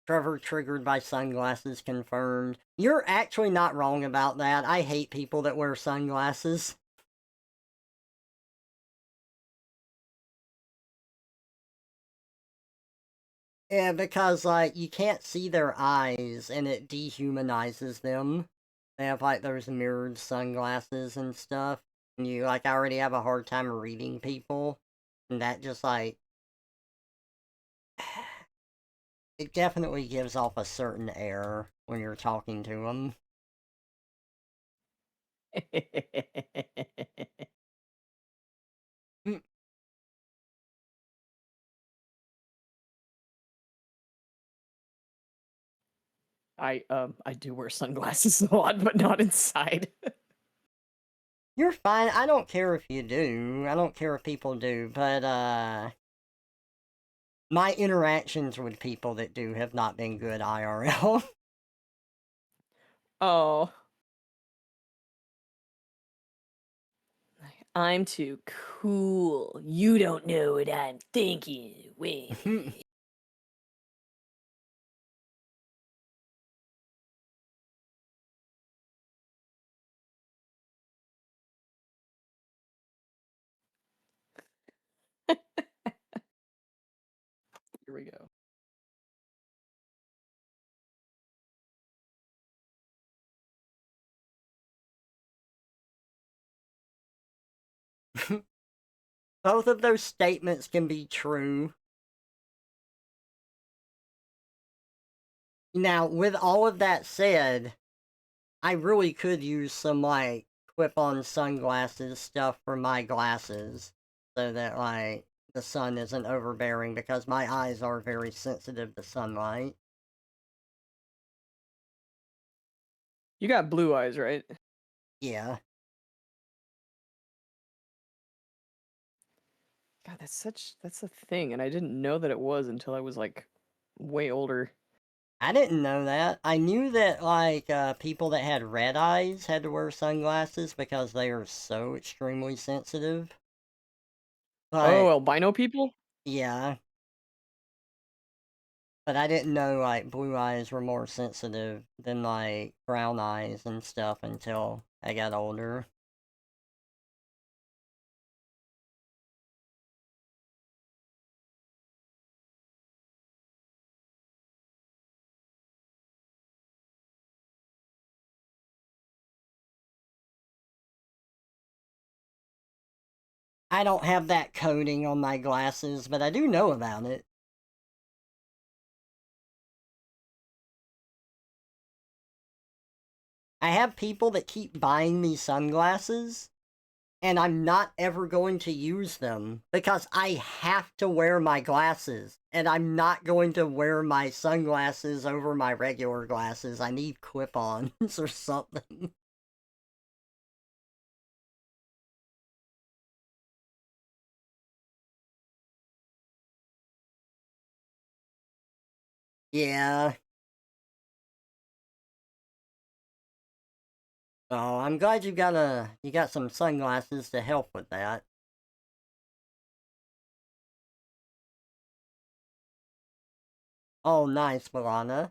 Trevor triggered by sunglasses confirmed. You're actually not wrong about that. I hate people that wear sunglasses. Yeah, because, like, you can't see their eyes, and it dehumanizes them. They have, like, those mirrored sunglasses and stuff. And you, like, already have a hard time reading people. And that just, like... It definitely gives off a certain air when you're talking to them. Mm. I do wear sunglasses a lot, but not inside. You're fine. I don't care if you do. I don't care if people do, but, my interactions with people that do have not been good IRL. Oh. I'm too cool. You don't know what I'm thinking. Wait. Here we go. Both of those statements can be true. Now, with all of that said, I really could use some, like, clip-on sunglasses stuff for my glasses so that, like, the sun isn't overbearing because my eyes are very sensitive to sunlight. You got blue eyes, right? Yeah. God, that's a thing, and I didn't know that it was until I was like way older. I didn't know that. I knew that, like, people that had red eyes had to wear sunglasses because they are so extremely sensitive. Oh, But, albino people? yeah. But I didn't know, like, blue eyes were more sensitive than, like, brown eyes and stuff until I got older. I don't have that coating on my glasses, but I do know about it. I have people that keep buying me sunglasses, and I'm not ever going to use them because I have to wear my glasses, and I'm not going to wear my sunglasses over my regular glasses. I need clip-ons or something. Yeah. Oh, I'm glad you got some sunglasses to help with that. Oh, nice, Milana.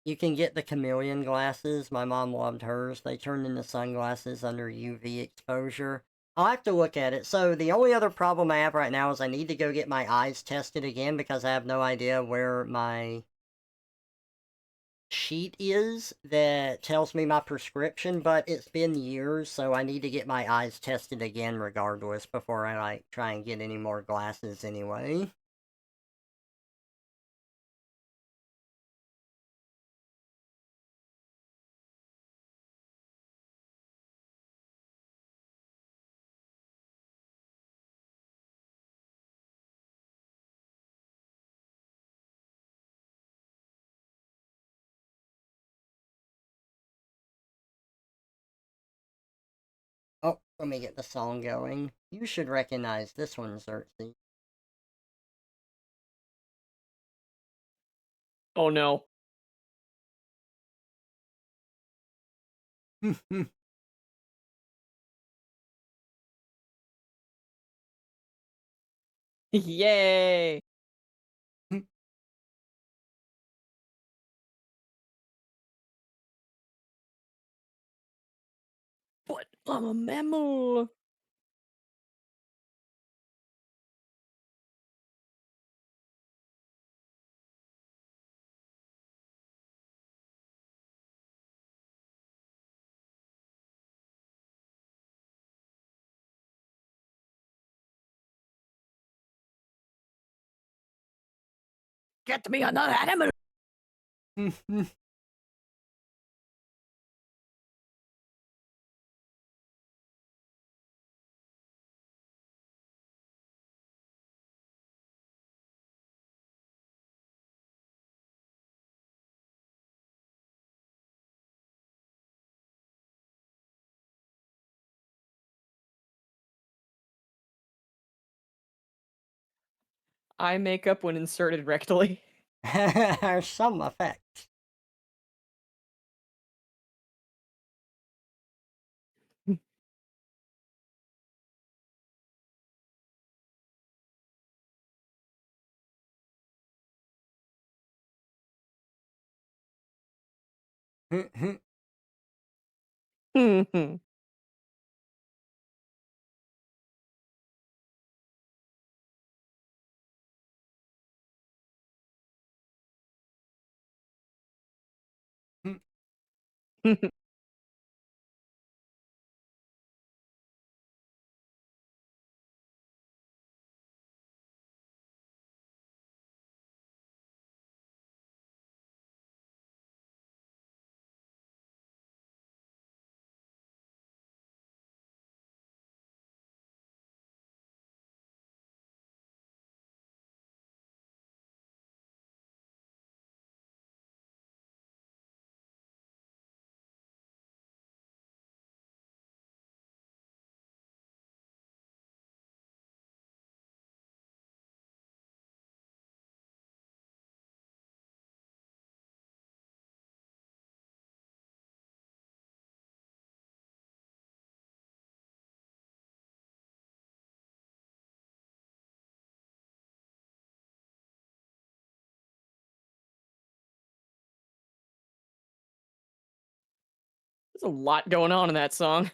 You can get the chameleon glasses. My mom loved hers. They turn into sunglasses under UV exposure. I'll have to look at it. So the only other problem I have right now is I need to go get my eyes tested again because I have no idea where my sheet is that tells me my prescription, but it's been years, so I need to get my eyes tested again regardless before I try and get any more glasses anyway. Oh, let me get the song going. You should recognize this one, Xerxes. Oh no. Yay. But I'm a mammal. Get me another animal. Eye makeup when inserted rectally. There's some effects. There's a lot going on in that song.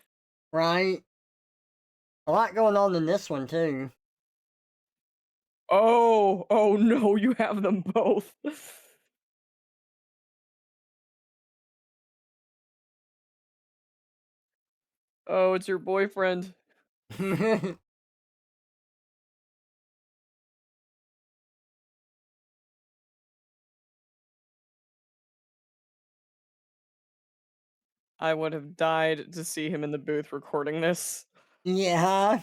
Right? A lot going on in this one, too. Oh no, you have them both. Oh, it's your boyfriend. I would have died to see him in the booth recording this. Yeah.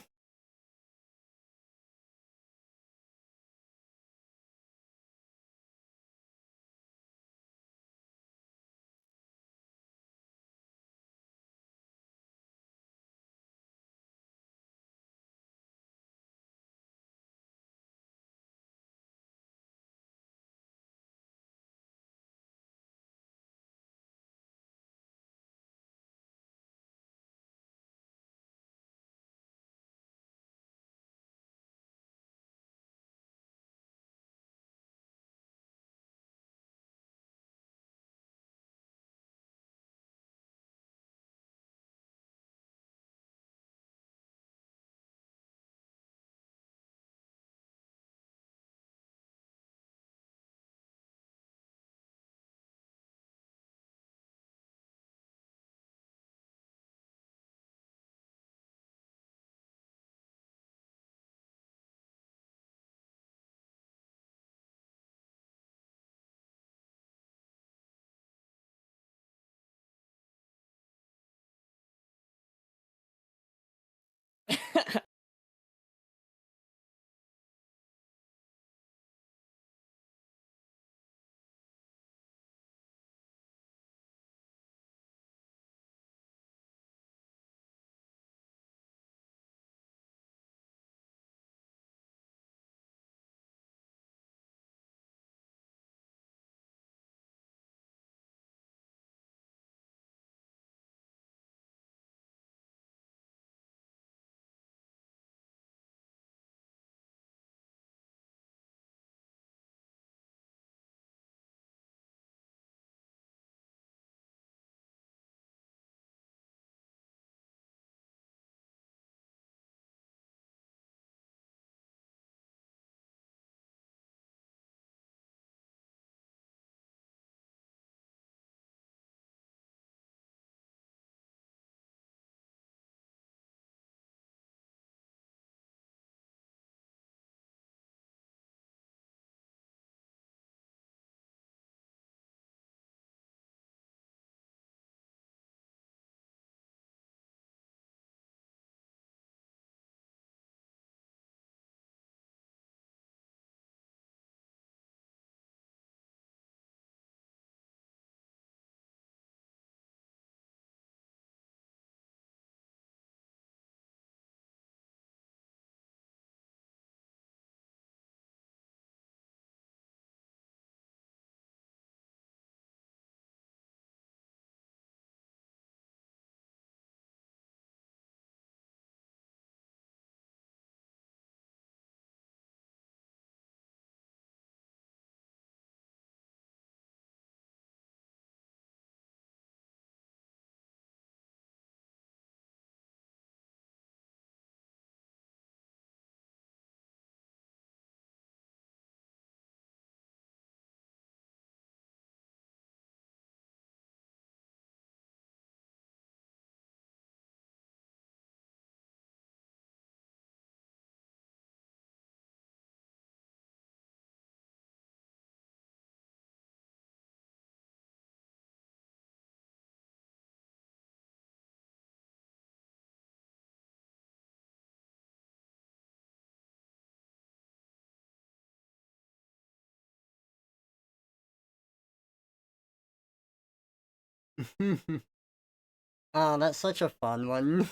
Oh, that's such a fun one.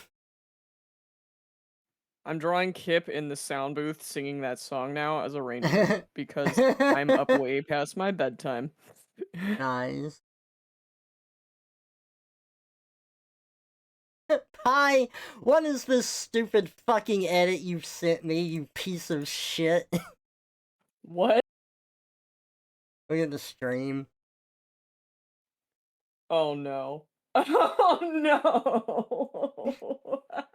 I'm drawing Kip in the sound booth singing that song now as a reindeer because I'm up way past my bedtime. Nice. Hi, what is this stupid fucking edit you've sent me, you piece of shit? What? Look at the stream. Oh no. Oh no.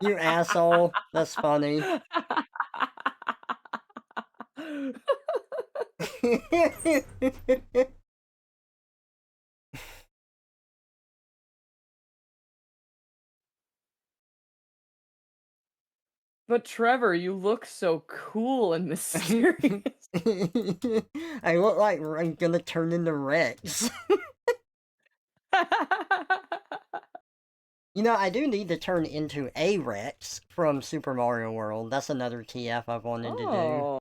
You asshole. That's funny. But Trevor, you look so cool and mysterious. I look like I'm gonna turn into Rex. You know, I do need to turn into a Rex from Super Mario World. That's another TF I've wanted to do. Oh.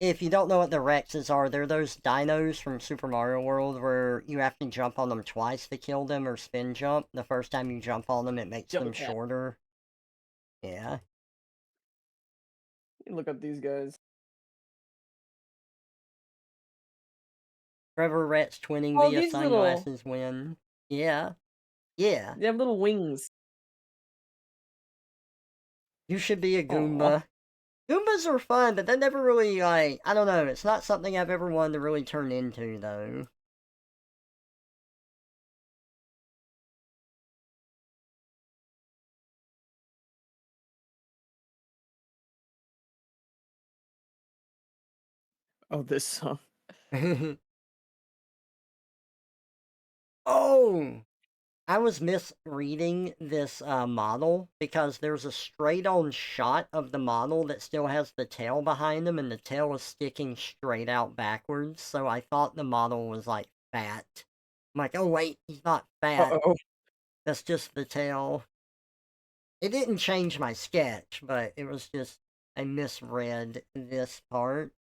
If you don't know what the Rexes are, they're those dinos from Super Mario World where you have to jump on them twice to kill them or spin jump. The first time you jump on them, it makes Double them tap. shorter. Yeah. Look up these guys. Trevor Rex twinning Oh, via these little. sunglasses win. Yeah. Yeah. They have little wings. You should be a Aw. Goomba. Goombas are fun, but they never really, like, I don't know, it's not something I've ever wanted to really turn into, though. Oh, this song. Oh! I was misreading this model because there's a straight-on shot of the model that still has the tail behind him, and the tail is sticking straight out backwards, so I thought the model was, like, fat. I'm like, oh wait, he's not fat. Uh-oh. That's just the tail. It didn't change my sketch, but it was just, I misread this part.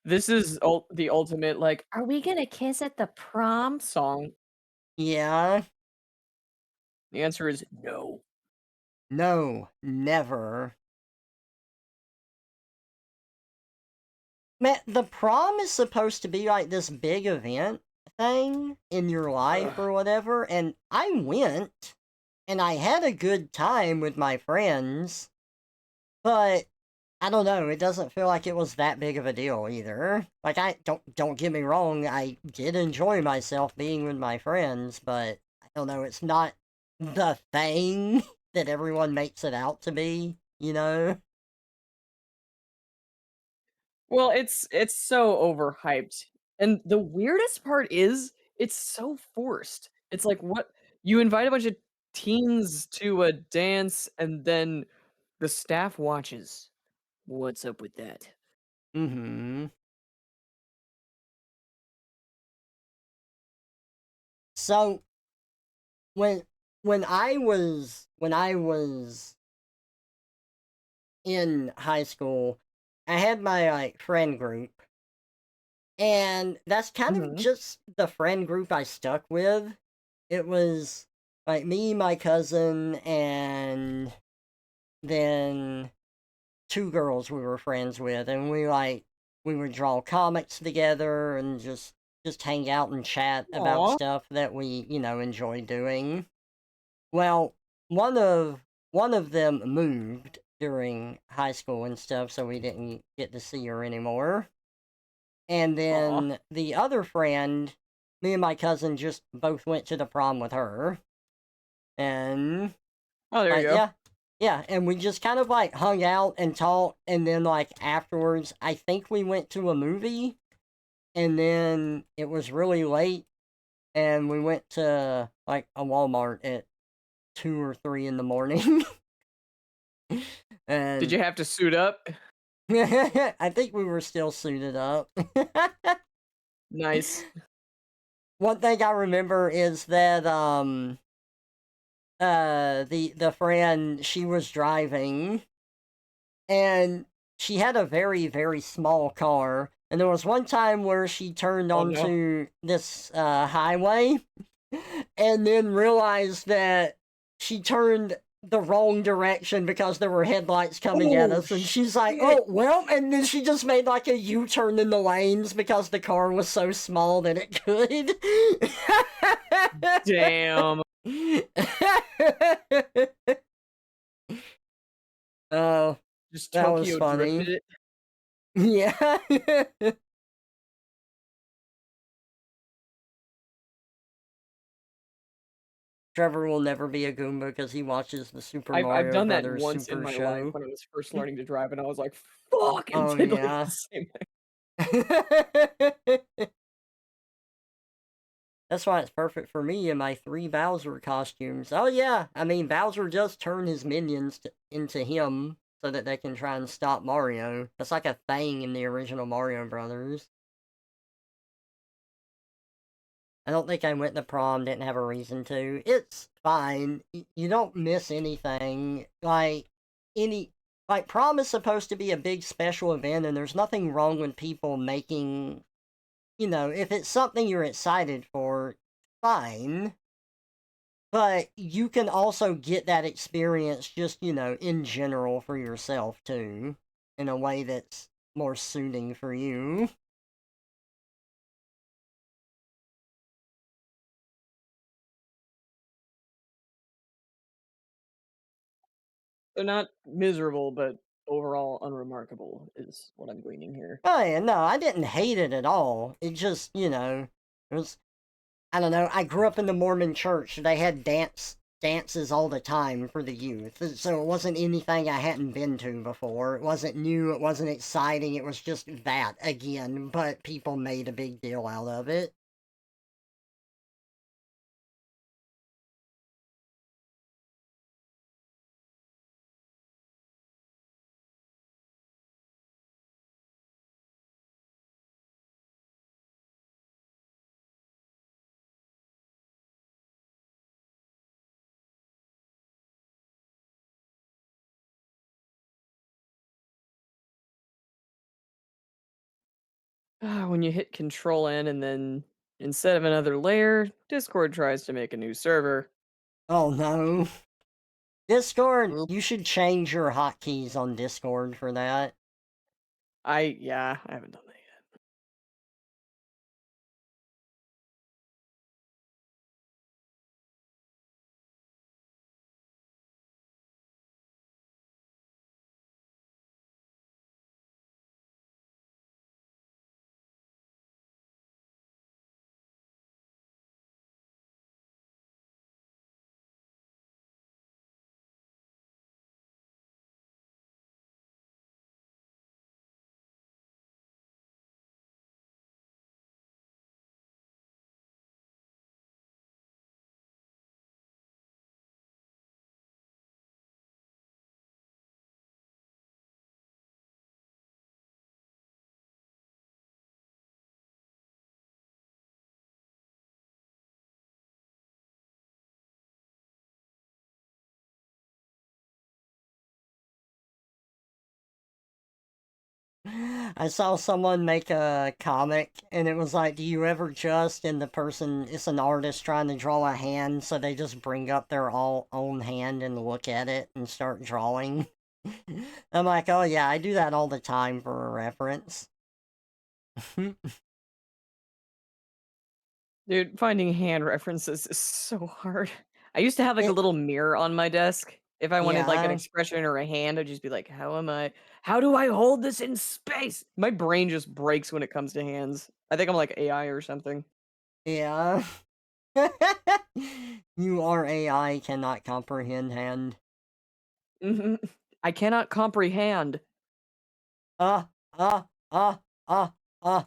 This is the ultimate, like, "Are we gonna kiss at the prom?" song. Yeah. The answer is no. No, never. Man, the prom is supposed to be like this big event thing in your life Ugh. or whatever, and I went, and I had a good time with my friends, but I don't know, it doesn't feel like it was that big of a deal either. Like, I don't get me wrong, I did enjoy myself being with my friends, but I don't know, it's not the thing that everyone makes it out to be, you know? Well, it's so overhyped, and the weirdest part is, it's so forced. It's like, what you invite a bunch of teens to a dance, and then the staff watches. What's up with that? Mm-hmm. So when when I was in high school, I had my like friend group, and that's kind of Mhm. just the friend group I stuck with. It was like me, my cousin, and then two girls we were friends with, and we would draw comics together and just hang out and chat about Aw. stuff that we, you know, enjoy doing. Well, one of one of them moved during high school and stuff, so we didn't get to see her anymore. And Aw. then the other friend, me and my cousin just both went to the prom with her. And Oh, there you go. yeah. Yeah, and we just kind of like hung out and talked, and then like afterwards, I think we went to a movie, and then it was really late, and we went to like a Walmart at 2 or 3 in the morning. Did And you have to suit up? I think we were still suited up. Nice. One thing I remember is that the friend, she was driving, and she had a very very small car, and there was one time where she turned Oh, no. onto this highway and then realized that she turned the wrong direction because there were headlights coming at Oh, us, and she's like, shit. oh well, and then she just made like a U-turn in the lanes because the car was so small that it could. Damn. Oh, Just that was Tokyo funny. drifted it. Yeah. Trevor will never be a Goomba because he watches the Super I've Mario done that Brothers once in Super my life Show. when I was first learning to drive, and I was like, "Fuck!" and Oh, did like yeah. the same thing. That's why it's perfect for me and my 3 Bowser costumes. Oh, yeah. I mean, Bowser does turn his minions into him so that they can try and stop Mario. That's like a thing in the original Mario Brothers. I don't think I went to prom, didn't have a reason to. It's fine. You don't miss anything. Like, prom is supposed to be a big special event, and there's nothing wrong with people making, if it's something you're excited for, fine. But you can also get that experience just, in general for yourself, too. In a way that's more suiting for you. They're not miserable, but overall unremarkable is what I'm gleaning here. Oh, yeah, no, I didn't hate it at all. It just, it was, I don't know, I grew up in the Mormon church. They had dances all the time for the youth. So it wasn't anything I hadn't been to before. It wasn't new, it wasn't exciting, it was just that again, but people made a big deal out of it. When you hit Control N and then instead of another layer, Discord tries to make a new server. Oh no. Discord, Oop. you should change your hotkeys on Discord for that. I haven't done that yet. I saw someone make a comic, and it was like, do you ever just, and the person, it's an artist trying to draw a hand, so they just bring up their own hand and look at it and start drawing. I'm like, oh yeah, I do that all the time for a reference. Dude, finding hand references is so hard. I used to have like a It, little mirror on my desk. If I wanted like an yeah, expression or a hand, I'd just be like, how do I hold this in space? My brain just breaks when it comes to hands. I think I'm like AI or something. yeah. You are AI, cannot comprehend hand. I cannot comprehend. Uh, uh, uh, uh, uh.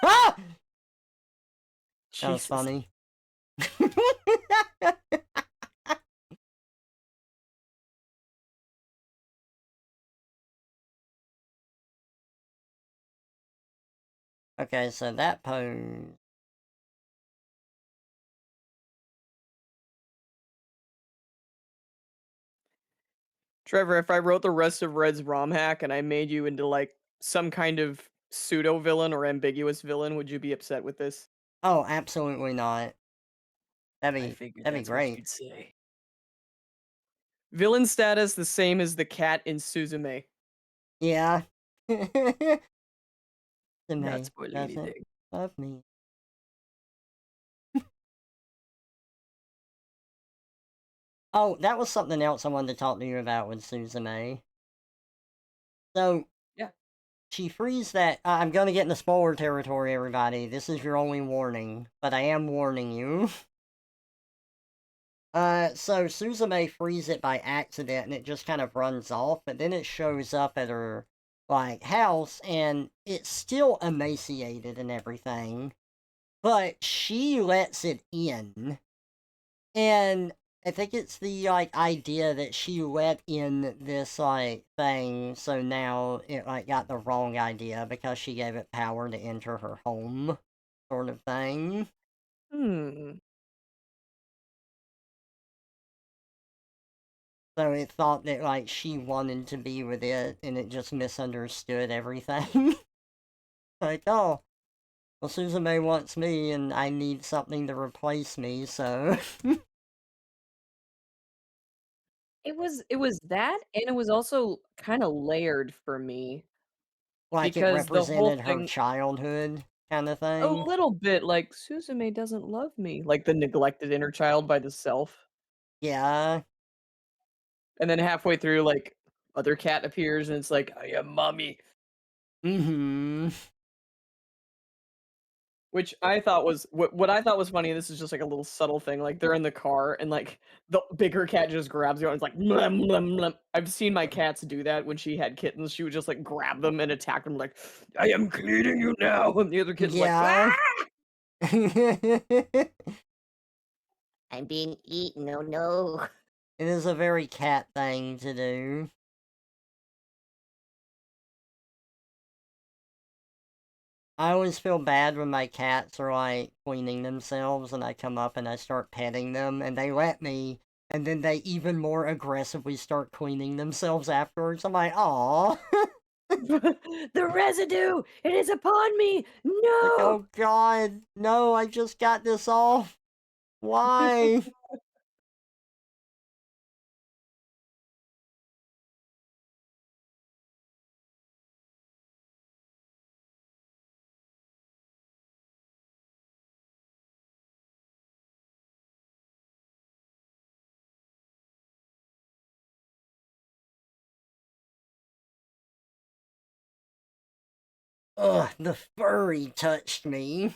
Ah! That was Jesus. funny. Okay, so that pose. Trevor, if I wrote the rest of Red's ROM hack and I made you into like some kind of pseudo villain or ambiguous villain, would you be upset with this? Oh, absolutely not. I figured That'd be that's what great. you'd say. Villain status the same as the cat in Suzume. Yeah. The Not May spoiling doesn't anything. love me. Oh, that was something else I wanted to talk to you about with Suzume. So, Yeah. she frees that. I'm gonna get into spoiler territory, everybody. This is your only warning, but I am warning you. So Suzume frees it by accident, and it just kind of runs off. But then it shows up at her like house, and it's still emaciated and everything. But she lets it in, and I think it's the like idea that she let in this like thing, so now it like got the wrong idea because she gave it power to enter her home, sort of thing. Hmm. So it thought that like she wanted to be with it, and it just misunderstood everything. Like, oh, well, Suzume wants me, and I need something to replace me, so It was that, and it was also kinda layered for me like it because the whole represented her thing childhood kind of a thing. little bit like, "Suzume doesn't love me," like the neglected inner child by the self, Yeah. and then halfway through, like, other cat appears and it's like, "I am mommy," Mm-hmm. which I thought was what I thought was funny, and this is just, like, a little subtle thing, like, they're in the car and, like, the bigger cat just grabs you and it's like, "Blem, blem, blem." I've seen my cats do that when she had kittens, she would just, like, grab them and attack them like, "I am cleaning you now," and the other kitten's like, Yeah. "Ah!" It I'm being eaten. Oh no. is a very cat thing to do. I always feel bad when my cats are like cleaning themselves and I come up and I start petting them and they let me, and then they even more aggressively start cleaning themselves afterwards. I'm like, aw. The residue! It is upon me! Like, No! oh god, no, I just got this off. Why? Ugh, the furry touched me.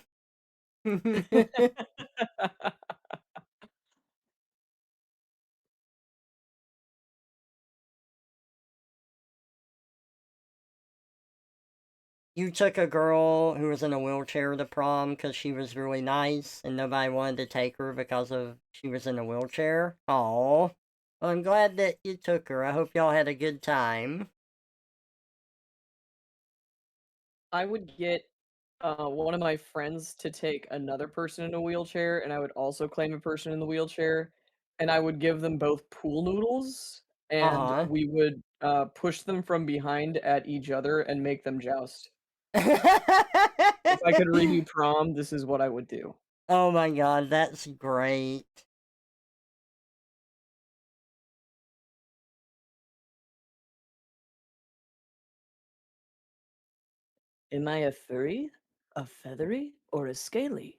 You took a girl who was in a wheelchair to prom because she was really nice and nobody wanted to take her because of she was in a wheelchair? Aw. Well, I'm glad that you took her. I hope y'all had a good time. I would get one of my friends to take another person in a wheelchair, and I would also claim a person in the wheelchair, and I would give them both pool noodles, and Uh we would push them from behind at each other and make them joust. If I could huh. redo prom, this is what I would do. Oh my god, that's great. Am I a furry, a feathery, or a scaly?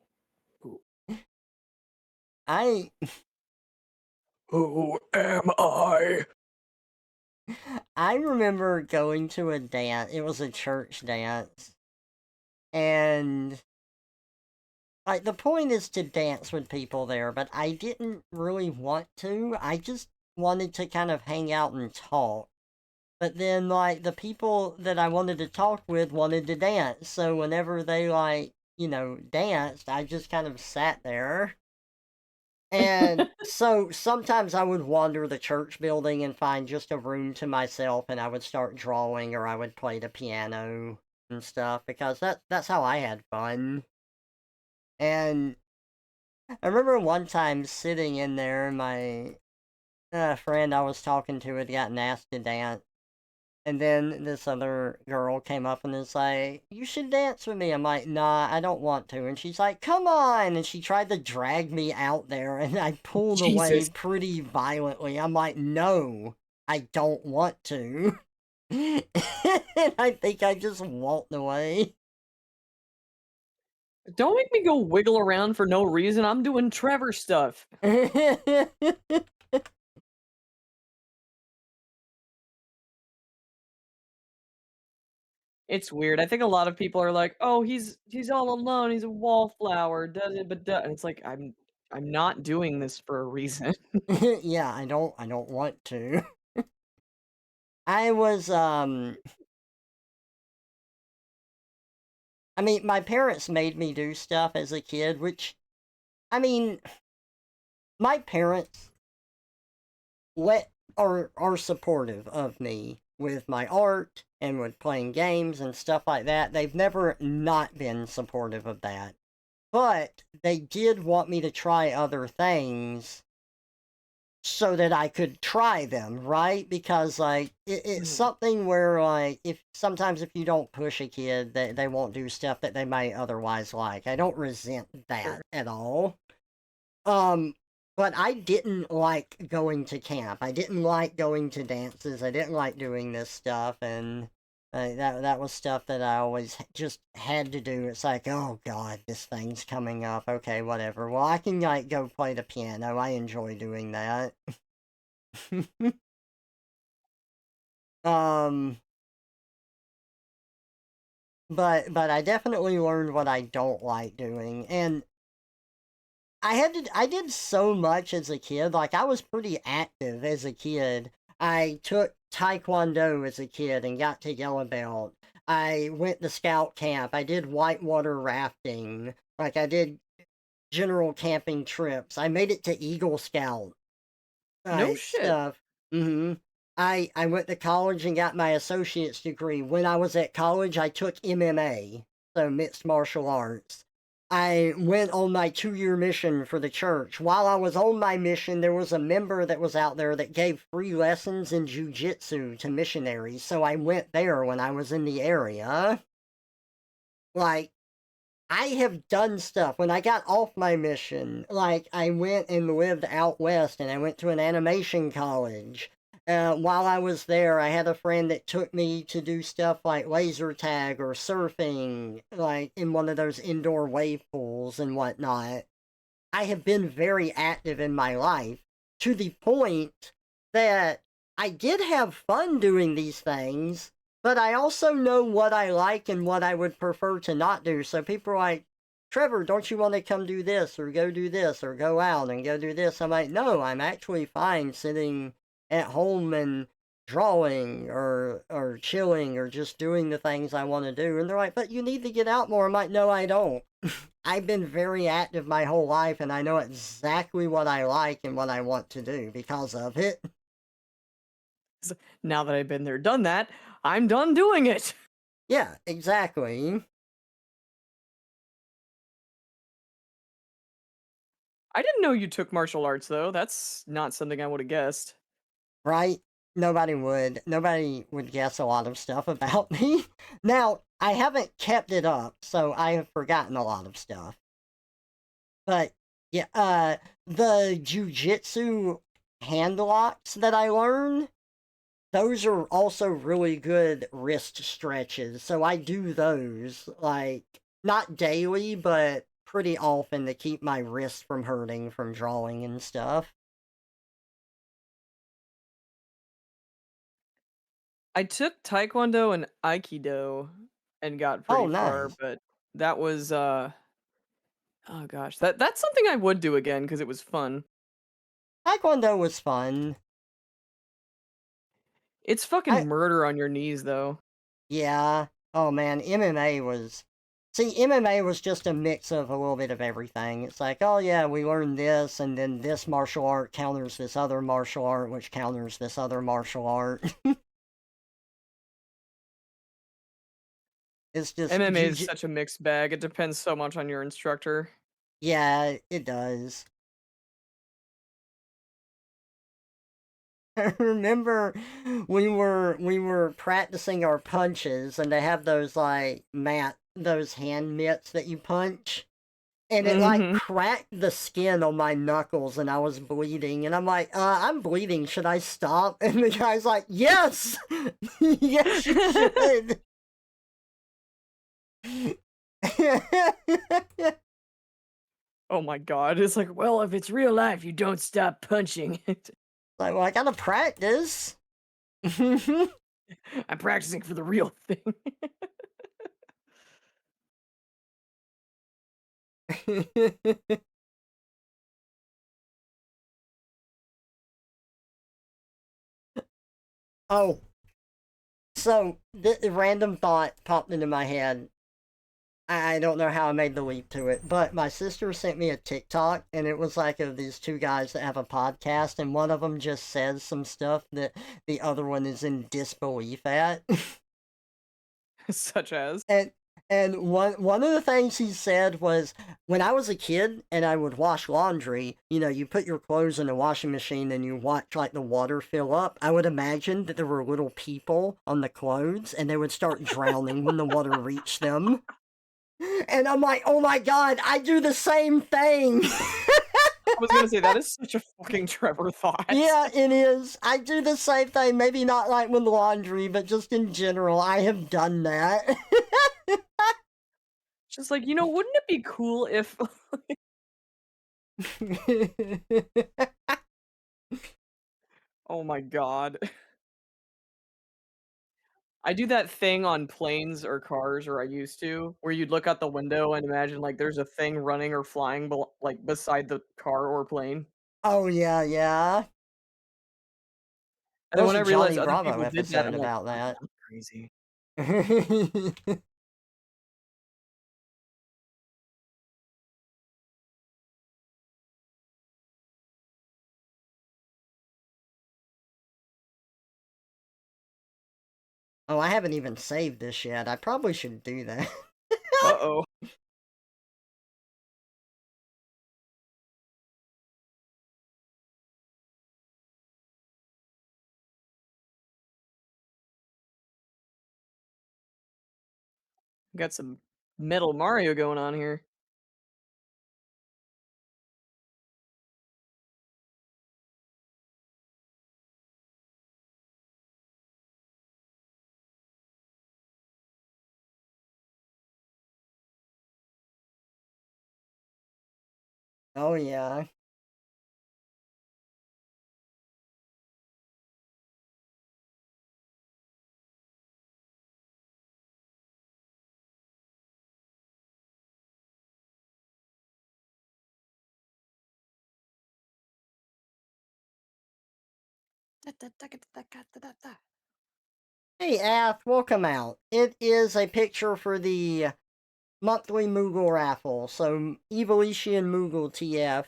Who, I who am I? I remember going to a dance. It was a church dance. And like the point is to dance with people there, but I didn't really want to. I just wanted to kind of hang out and talk. But then like the people that I wanted to talk with wanted to dance. So whenever they like, danced, I just kind of sat there. And so sometimes I would wander the church building and find just a room to myself and I would start drawing or I would play the piano and stuff because that's how I had fun. And I remember one time sitting in there, my friend I was talking to had gotten asked to dance. And then this other girl came up and was like, "You should dance with me." I'm like, "Nah, I don't want to." And she's like, "Come on." And she tried to drag me out there and I pulled away Jesus. pretty violently. I'm like, "No, I don't want to." And I think I just walked away. Don't make me go wiggle around for no reason. I'm doing Trevor stuff. It's weird. I think a lot of people are like, "Oh, he's all alone. He's a wallflower." Da da ba da. And it's like I'm not doing this for a reason. Yeah, I don't want to. I was I mean, my parents made me do stuff as a kid, which I mean, my parents let are supportive of me with my art and with playing games and stuff like that. They've never not been supportive of that. But they did want me to try other things so that I could try them, right? Because like it's Mhm. something where like if sometimes if you don't push a kid, they won't do stuff that they might otherwise like. I don't resent Sure. that at all. Um, but I didn't like going to camp. I didn't like going to dances. I didn't like doing this stuff, and that was stuff that I always just had to do. It's like, oh God, this thing's coming up. Okay, whatever. Well, I can like go play the piano. I enjoy doing that. um, but I definitely learned what I don't like doing, and I did so much as a kid. Like I was pretty active as a kid. I took taekwondo as a kid and got to yellow belt. I went to scout camp. I did whitewater rafting. Like I did general camping trips. I made it to Eagle Scout No shit. stuff. hmm I went to college and got my associate's degree. When I was at college, I took MMA, so mixed martial arts. I went on my 2-year mission for the church. While I was on my mission, there was a member that was out there that gave free lessons in jujitsu to missionaries. So I went there when I was in the area. Like, I have done stuff when I got off my mission. Like, I went and lived out west and I went to an animation college. While I was there, I had a friend that took me to do stuff like laser tag or surfing, like in one of those indoor wave pools and whatnot. I have been very active in my life to the point that I did have fun doing these things, but I also know what I like and what I would prefer to not do. So people are like, Trevor, don't you want to come do this or go do this or go out and go do this? I'm like, no, I'm actually fine sitting at home and drawing or chilling or just doing the things I want to do. And they're like, but you need to get out more. I'm like, no, I don't. I've been very active my whole life and I know exactly what I like and what I want to do because of it. Now that I've been there, done that, I'm done doing it. Yeah, exactly. I didn't know you took martial arts though. That's not something I would have guessed. Right? Nobody would. Nobody would guess a lot of stuff about me. Now, I haven't kept it up, so I have forgotten a lot of stuff. But yeah, the jujitsu hand locks that I learned, those are also really good wrist stretches. So I do those like not daily, but pretty often to keep my wrist from hurting from drawing and stuff. I took taekwondo and aikido and got Oh, pretty far, nice. but that was oh gosh, that's something I would do again because it was fun. Taekwondo was fun. It's fucking I murder on your knees though. Yeah. Oh man, MMA was. See, MMA was just a mix of a little bit of everything. It's like, oh yeah, we learned this, and then this martial art counters this other martial art, which counters this other martial art. It's just MMA is juju. such a mixed bag. It depends so much on your instructor. Yeah, it does. I remember we were practicing our punches, and they have those like those hand mitts that you punch. And it like Mhm. cracked the skin on my knuckles and I was bleeding and I'm like, I'm bleeding, should I stop? And the guy's like, yes. Yes, you should. Oh my god. It's like, Well, if it's real life, you don't stop punching. Like, well, I gotta practice. I'm practicing for the real thing. Oh, so the random thought popped into my head. I don't know how I made the leap to it, but my sister sent me a TikTok, and it was like of these two guys that have a podcast, and one of them just says some stuff that the other one is in disbelief at. Such as. and one of the things he said was, when I was a kid and I would wash laundry, you put your clothes in the washing machine and you watch like the water fill up. I would imagine that there were little people on the clothes and they would start drowning when the water reached them. And I'm like, oh my god, I do the same thing. I was gonna say, that is such a fucking Trevor thought. Yeah, it is. I do the same thing. Maybe not like with laundry, but just in general, I have done that. Just like, wouldn't it be cool if oh my god. I do that thing on planes or cars, or I used to, where you'd look out the window and imagine, like, there's a thing running or flying like, beside the car or plane. Oh, yeah, yeah. And then There's when a I Johnny realized other Bravo people did that, episode I'm like, about "Oh, that. I'm crazy." Oh, I haven't even saved this yet. I probably should do that. Uh-oh. Got some Metal Mario going on here. Oh, yeah. Hey, Ath, welcome out. It is a picture for the monthly Moogle raffle, so Evolution Moogle TF.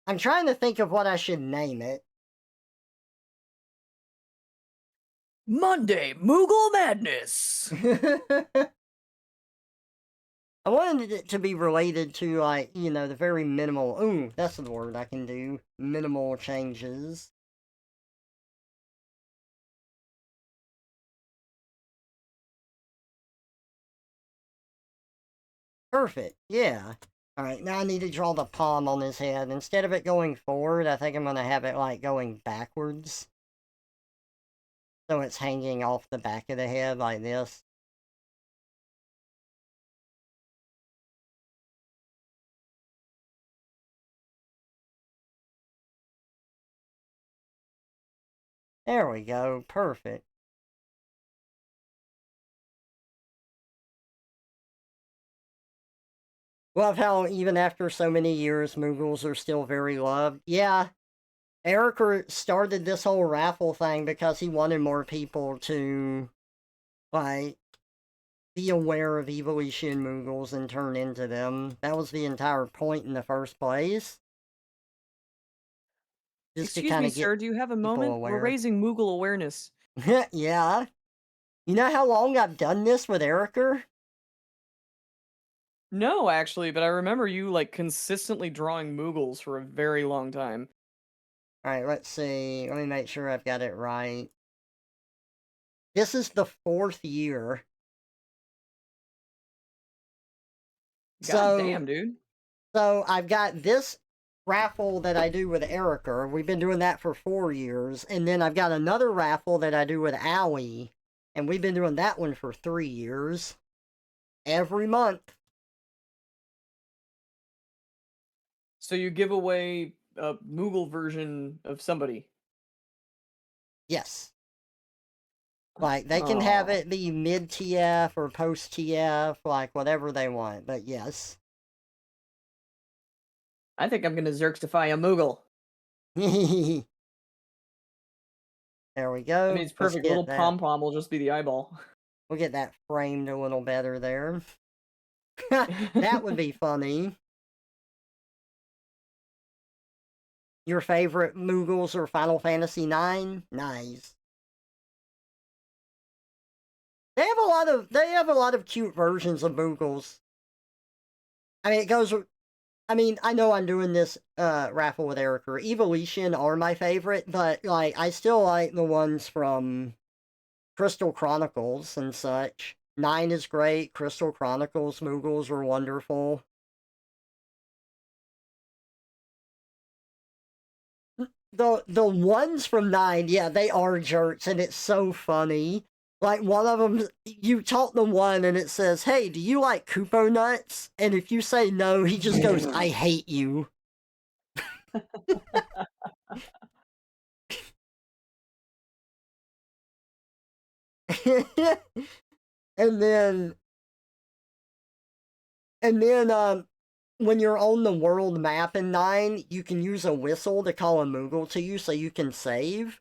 I'm trying to think of what I should name it. Monday, Moogle Madness. I wanted it to be related to, like, the very minimal. Ooh, that's the word I can do. Minimal changes. Perfect, yeah. Alright, now I need to draw the palm on his head. Instead of it going forward, I think I'm gonna have it, like, going backwards. So it's hanging off the back of the head like this. There we go, perfect. Love how even after so many years, Moogles are still very loved. Yeah, Eric started this whole raffle thing because he wanted more people to, like, be aware of Evolution Moogles and turn into them. That was the entire point in the first place. Just to Excuse kind me, of get sir, do you have a people moment? We're aware. raising Moogle awareness. Yeah. You know how long I've done this with Ericer? No, actually, but I remember you, like, consistently drawing Moogles for a very long time. Alright, let's see. Let me make sure I've got it right. This is the 4th year. God damn, dude. So I've got this raffle that I do with Erica. We've been doing that for 4 years. And then I've got another raffle that I do with Allie. And we've been doing that one for 3 years. Every month. So you give away a Moogle version of somebody. Yes. Like, they can have Oh, it be mid TF or post TF, like, whatever they want. But yes. I think I'm gonna Xerxify a Moogle. There we I go. mean, it's Let's perfect. get Little that. pom pom will just be the eyeball. We'll get that framed a little better there. That would be funny. Your favorite Moogles or Final Fantasy IX? Nice. They have a lot of cute versions of Moogles. I mean, it goes. I mean, I know I'm doing this raffle with Erica. Evolution are my favorite, but like I still like the ones from Crystal Chronicles and such. 9 is great. Crystal Chronicles Moogles are wonderful. The ones from 9, yeah, they are jerks, and it's so funny. Like, one of them, you talk to one, and it says, "Hey, do you like Koopo nuts?" And if you say no, he just goes, "I hate you." and then, and then, when you're on the world map in 9, you can use a whistle to call a Moogle to you so you can save.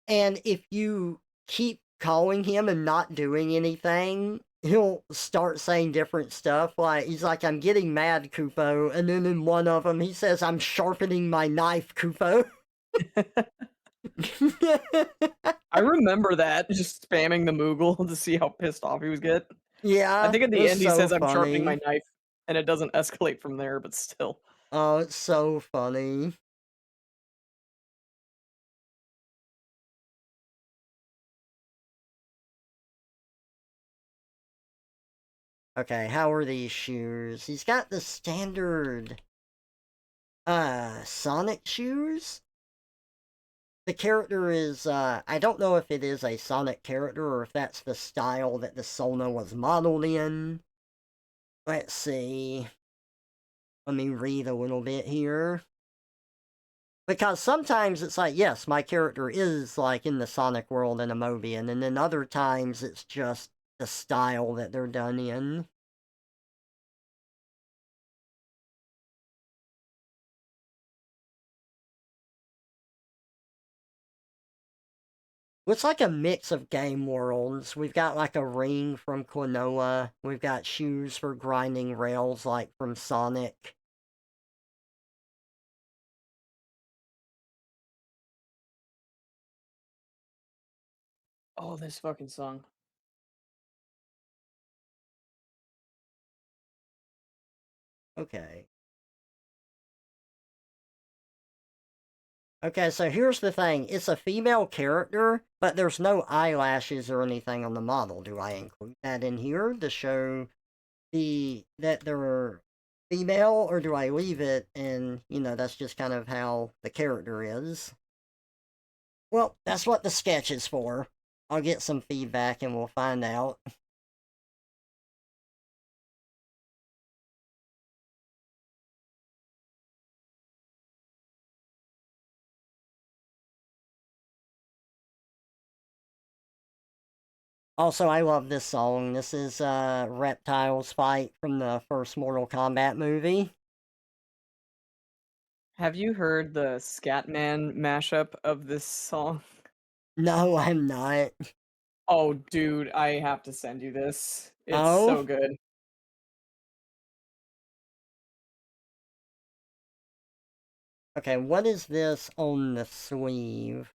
And if you keep calling him and not doing anything, he'll start saying different stuff. Like, he's like, "I'm getting mad, Kupo." And then in one of them, he says, "I'm sharpening my knife, Kupo." I remember that, just spamming the Moogle to see how pissed off he was get. I Yeah, think at it the was end he so says, "I'm sharpening my funny. knife," and it doesn't escalate from there, but still. Oh, it's so funny. Okay, how are these shoes? He's got the standard, Sonic shoes? The character is, I don't know if it is a Sonic character or if that's the style that the Sona was modeled in. Let's see. Let me read a little bit here. Because sometimes it's like, yes, my character is like in the Sonic world in Amobian, and then other times it's just the style that they're done in. Looks like a mix of game worlds. We've got like a ring from Klonoa. We've got shoes for grinding rails like from Sonic. Oh, this fucking song. Okay. Okay, so here's the thing. It's a female character, but there's no eyelashes or anything on the model. Do I include that in here to show that they're female, or do I leave it and, that's just kind of how the character is? Well, that's what the sketch is for. I'll get some feedback and we'll find out. Also, I love this song. This is Reptile's Fight from the first Mortal Kombat movie. Have you heard the Scatman mashup of this song? No, I'm not. Oh, dude, I have to send you this. It's Oh? so good. Okay, what is this on the sleeve?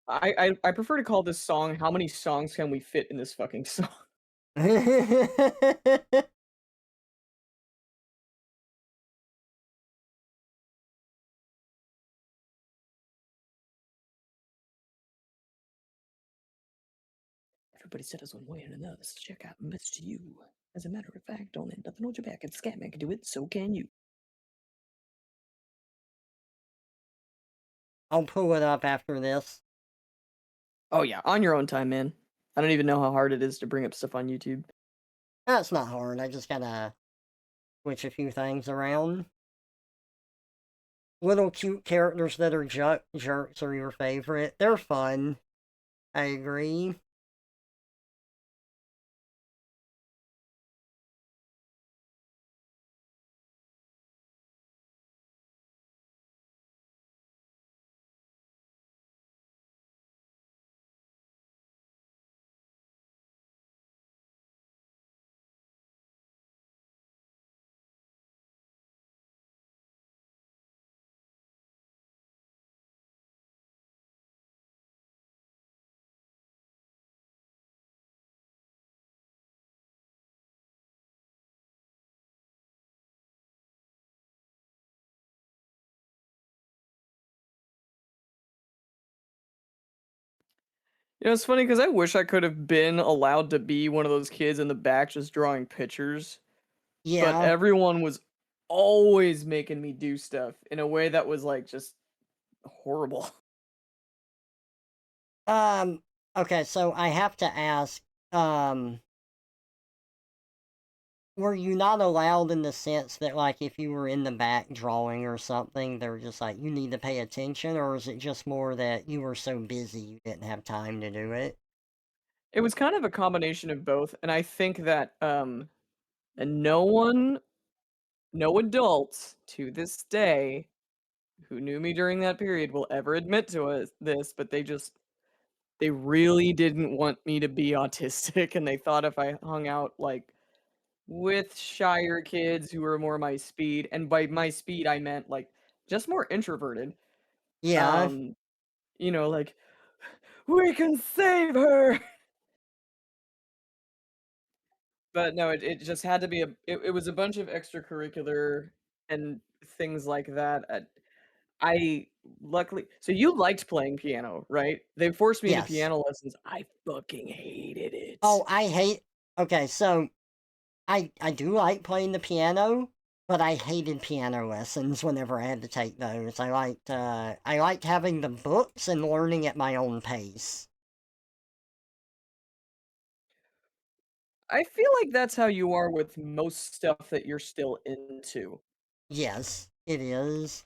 I prefer to call this song "How Many Songs Can We Fit in This Fucking Song?" Everybody said us one way and another. So check out my message to you. As a matter of fact, don't let nothing hold you back. If the Scatman can do it, so can you. I'll pull it up after this. Oh yeah, on your own time, man. I don't even know how hard it is to bring up stuff on YouTube. That's not hard. I just gotta switch a few things around. Little cute characters that are jerks are your favorite. They're fun. I agree. You know, it's funny because I wish I could have been allowed to be one of those kids in the back just drawing pictures, but Yeah. everyone was always making me do stuff in a way that was like just horrible. Okay, so I have to ask, were you not allowed in the sense that, like, if you were in the back drawing or something, they were just like, you need to pay attention, or is it just more that you were so busy you didn't have time to do it? It was kind of a combination of both, and I think that and no adults to this day who knew me during that period will ever admit to us this, but they really didn't want me to be autistic, and they thought if I hung out like with shyer kids who were more my speed, and by my speed I meant like just more introverted. Yeah, Um, you know, like we can save her. But no, it just had to be it was a bunch of extracurricular and things like that. I luckily so you liked playing piano, right? They forced me into yes. piano lessons. I fucking hated Oh, it. I hate. Okay, so I do like playing the piano, but I hated piano lessons whenever I had to take those. I liked having the books and learning at my own pace. I feel like that's how you are with most stuff that you're still into. Yes, it is.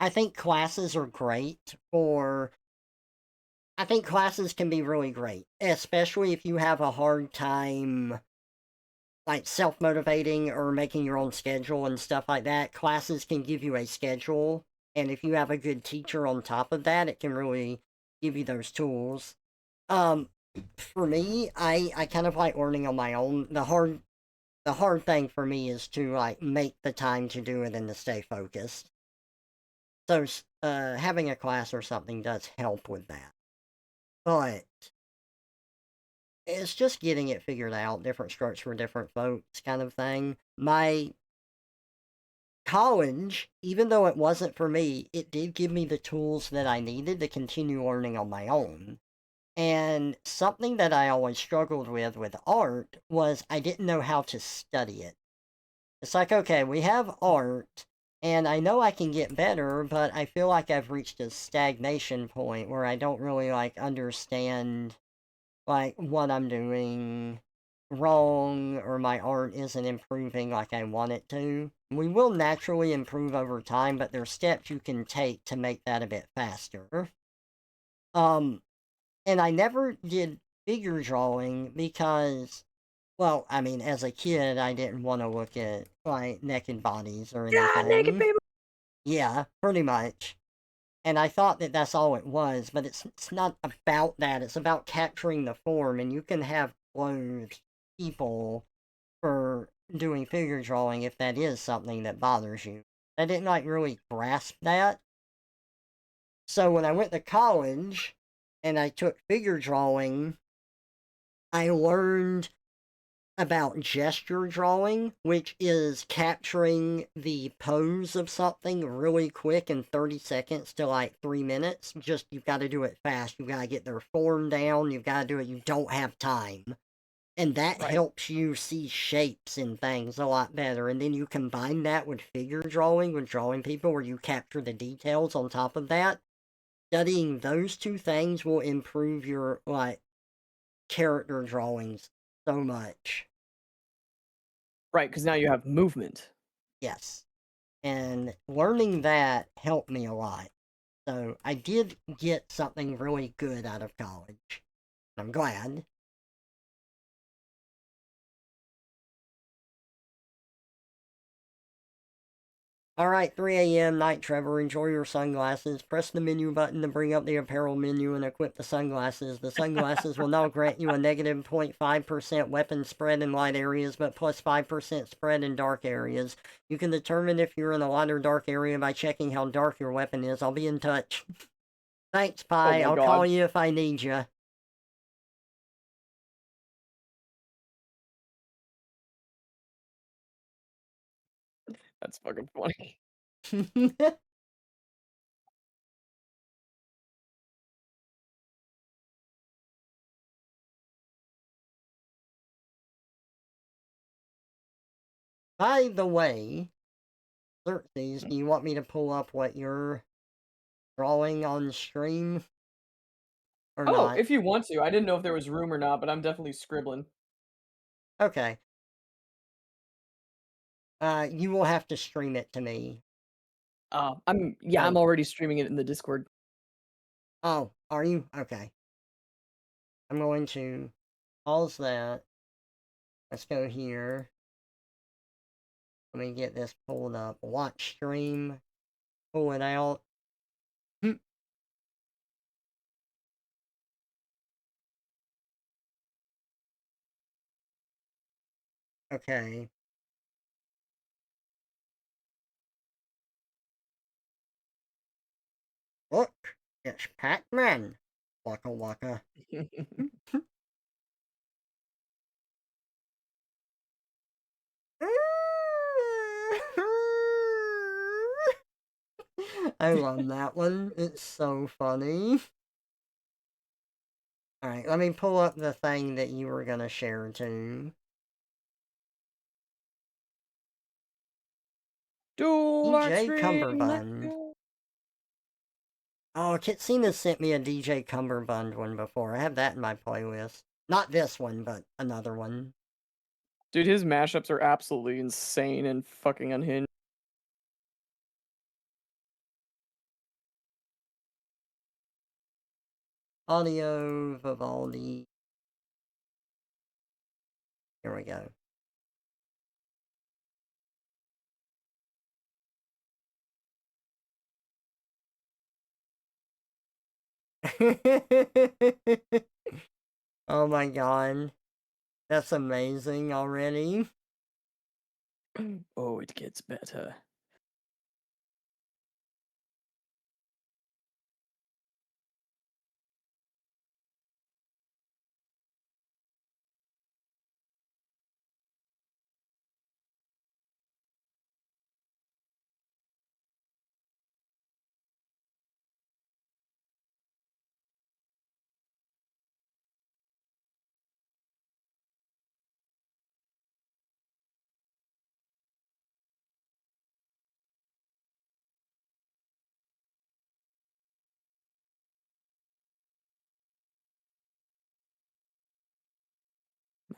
I think classes are great for. I think classes can be really great, especially if you have a hard time like self motivating or making your own schedule and stuff like that. Classes can give you a schedule, and if you have a good teacher on top of that, it can really give you those tools. Um, for me, I kind of like learning on my own. The hard thing for me is to like make the time to do it and to stay focused. So having a class or something does help with that, but it's just getting it figured out. Different strokes for different folks, kind of thing. My college, even though it wasn't for me, it did give me the tools that I needed to continue learning on my own. And something that I always struggled with art was I didn't know how to study it. It's like, okay, we have art, and I know I can get better, but I feel like I've reached a stagnation point where I don't really like understand like what I'm doing wrong or my art isn't improving like I want it to. We will naturally improve over time, but there's steps you can take to make that a bit faster. Um, and I never did figure drawing because, well, I mean, as a kid, I didn't want to look at like naked bodies or Yeah, naked anything. baby. Yeah, pretty much. And I thought that that's all it was, but it's not about that. It's about capturing the form, and you can have clothed people for doing figure drawing if that is something that bothers you. I didn't like really grasp that. So when I went to college and I took figure drawing, I learned about gesture drawing, which is capturing the pose of something really quick in 30 seconds to like 3 minutes. Just, you've got to do it fast. You've got to get their form down. You've got to do it. You don't have time. And that Right. helps you see shapes and things a lot better. And then you combine that with figure drawing, with drawing people, where you capture the details on top of that. Studying those two things will improve your, like, character drawings so much. Right, because now you have movement. Yes. And learning that helped me a lot. So I did get something really good out of college. I'm glad. Alright, 3 a.m. Night Trevor, enjoy your sunglasses. Press the menu button to bring up the apparel menu and equip the sunglasses. The sunglasses will now grant you a negative 0.5% weapon spread in light areas, but plus 5% spread in dark areas. You can determine if you're in a light or dark area by checking how dark your weapon is. I'll be in touch. Thanks, Oh Pi. my I'll god. call you if I need you. That's fucking funny. By the way, Xerxes, do you want me to pull up what you're drawing on stream? Or Oh, not? if you want to. I didn't know if there was room or not, but I'm definitely scribbling. Okay. You will have to stream it to me. I'm Oh. already streaming it in the Discord. Oh, are you? Okay. I'm going to pause that. Let's go here. Let me get this pulled up. Watch stream. Pull it out. Okay. Look, it's Pac-Man. Waka waka. I love that one. It's so funny. Alright, let me pull up the thing that you were gonna share too. Dual DJ Extreme, let's Cumberbund. go. Oh, Kitsina sent me a DJ Cumberbund one before. I have that in my playlist. Not this one, but another one. Dude, his mashups are absolutely insane and fucking unhinged. Audio Vivaldi. Here we go. Oh my god. That's amazing already. Oh, it gets better.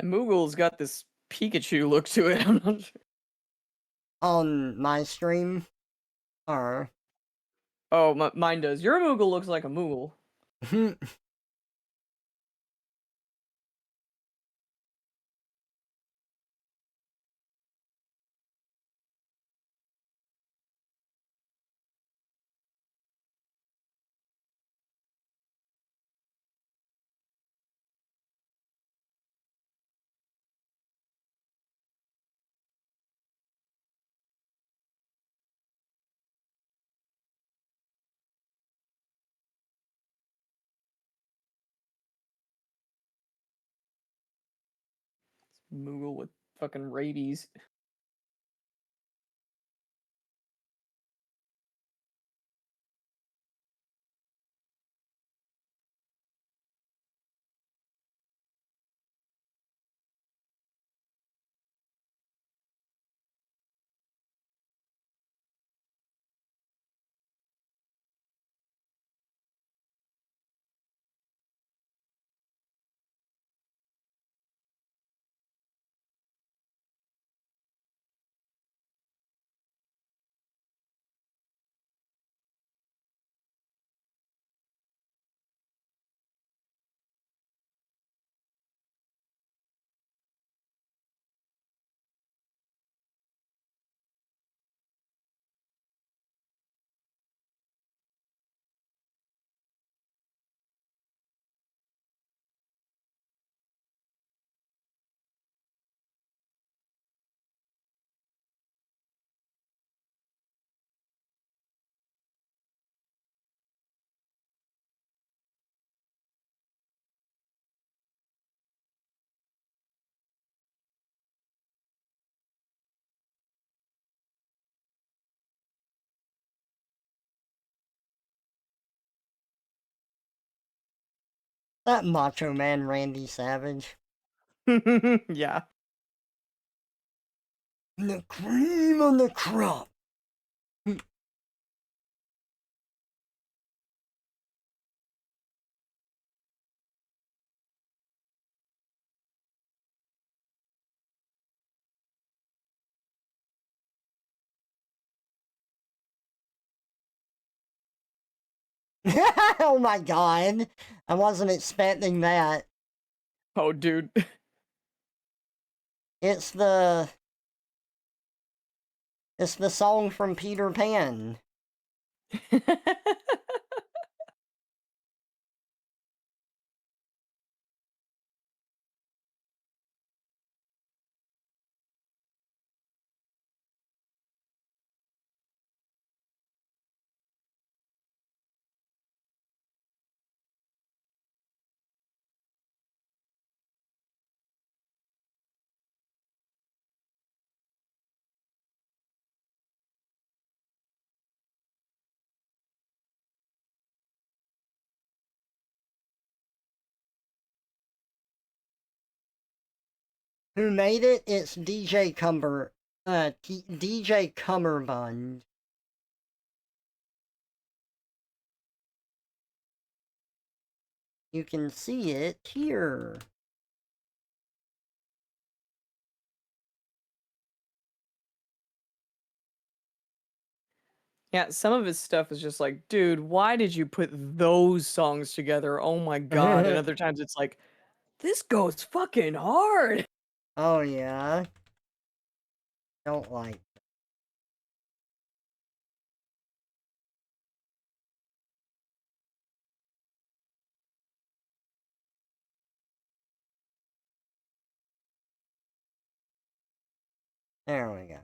My Moogle's got this Pikachu look to it. I'm not sure. On my stream? Or... Oh, mine does. Your Moogle looks like a Moogle. Moogle with fucking rabies. That Macho Man Randy Savage. Yeah. The cream on the crop. Oh my god. I wasn't expecting that. Oh, dude. It's the song from Peter Pan. Who made it? It's DJ DJ Cummerbund. You can see it here. Yeah, some of his stuff is just like, dude, why did you put those songs together? Oh my god. And other times it's like, this goes fucking hard. Oh yeah. Don't like. There we go.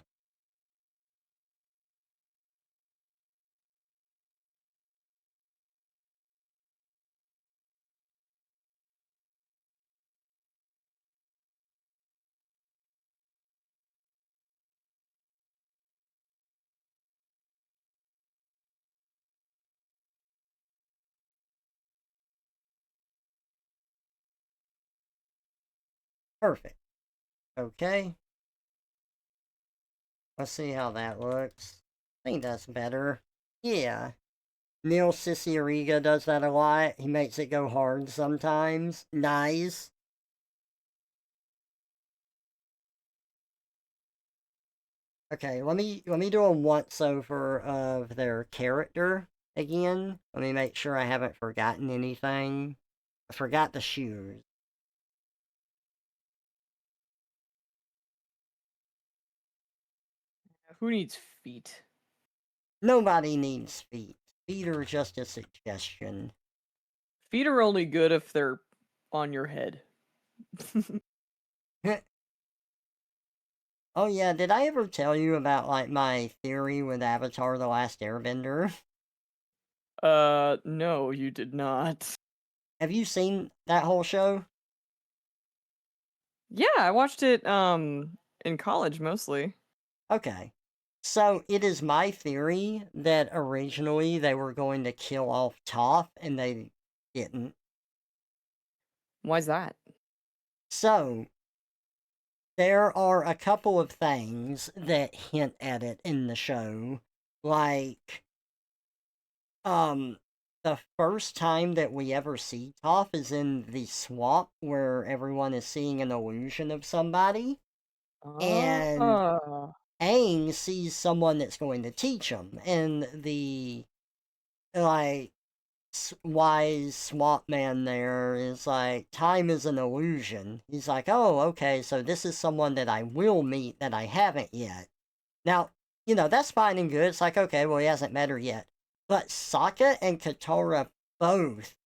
Perfect. Okay. Let's see how that looks. I think that's better. Yeah. Neil Cicierega does that a lot. He makes it go hard sometimes. Nice. Okay, let me do a once over of their character again. Let me make sure I haven't forgotten anything. I forgot the shoes. Who needs feet? Nobody needs feet. Feet are just a suggestion. Feet are only good if they're on your head. Oh yeah, did I ever tell you about like my theory with Avatar: The Last Airbender? No, you did not. Have you seen that whole show? Yeah, I watched it in college mostly. Okay. So it is my theory that originally they were going to kill off Toph and they didn't. Why's that? So there are a couple of things that hint at it in the show. Like, the first time that we ever see Toph is in the swamp where everyone is seeing an illusion of somebody. And Oh. Aang sees someone that's going to teach him. And the, like, wise swamp man there is like, time is an illusion. He's like, oh, okay, so this is someone that I will meet that I haven't yet. Now, that's fine and good. It's like, okay, well, he hasn't met her yet. But Sokka and Katara both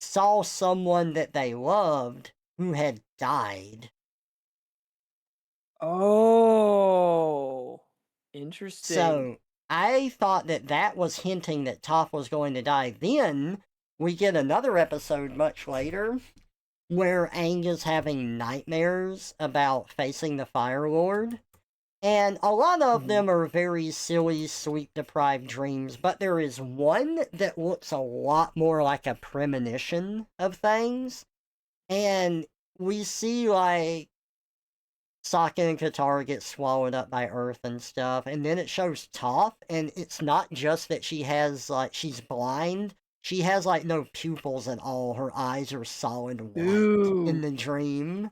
saw someone that they loved who had died. Oh. Interesting. So I thought that that was hinting that Toph was going to die. Then we get another episode much later where Aang is having nightmares about facing the Fire Lord. And a lot of them are very silly, sleep-deprived dreams, but there is one that looks a lot more like a premonition of things. And we see, like, Sokka and Katara get swallowed up by Earth and stuff, and then it shows Toph, and it's not just that she has, like, she's blind. She has, like, no pupils at all. Her eyes are solid white in Ooh. the dream.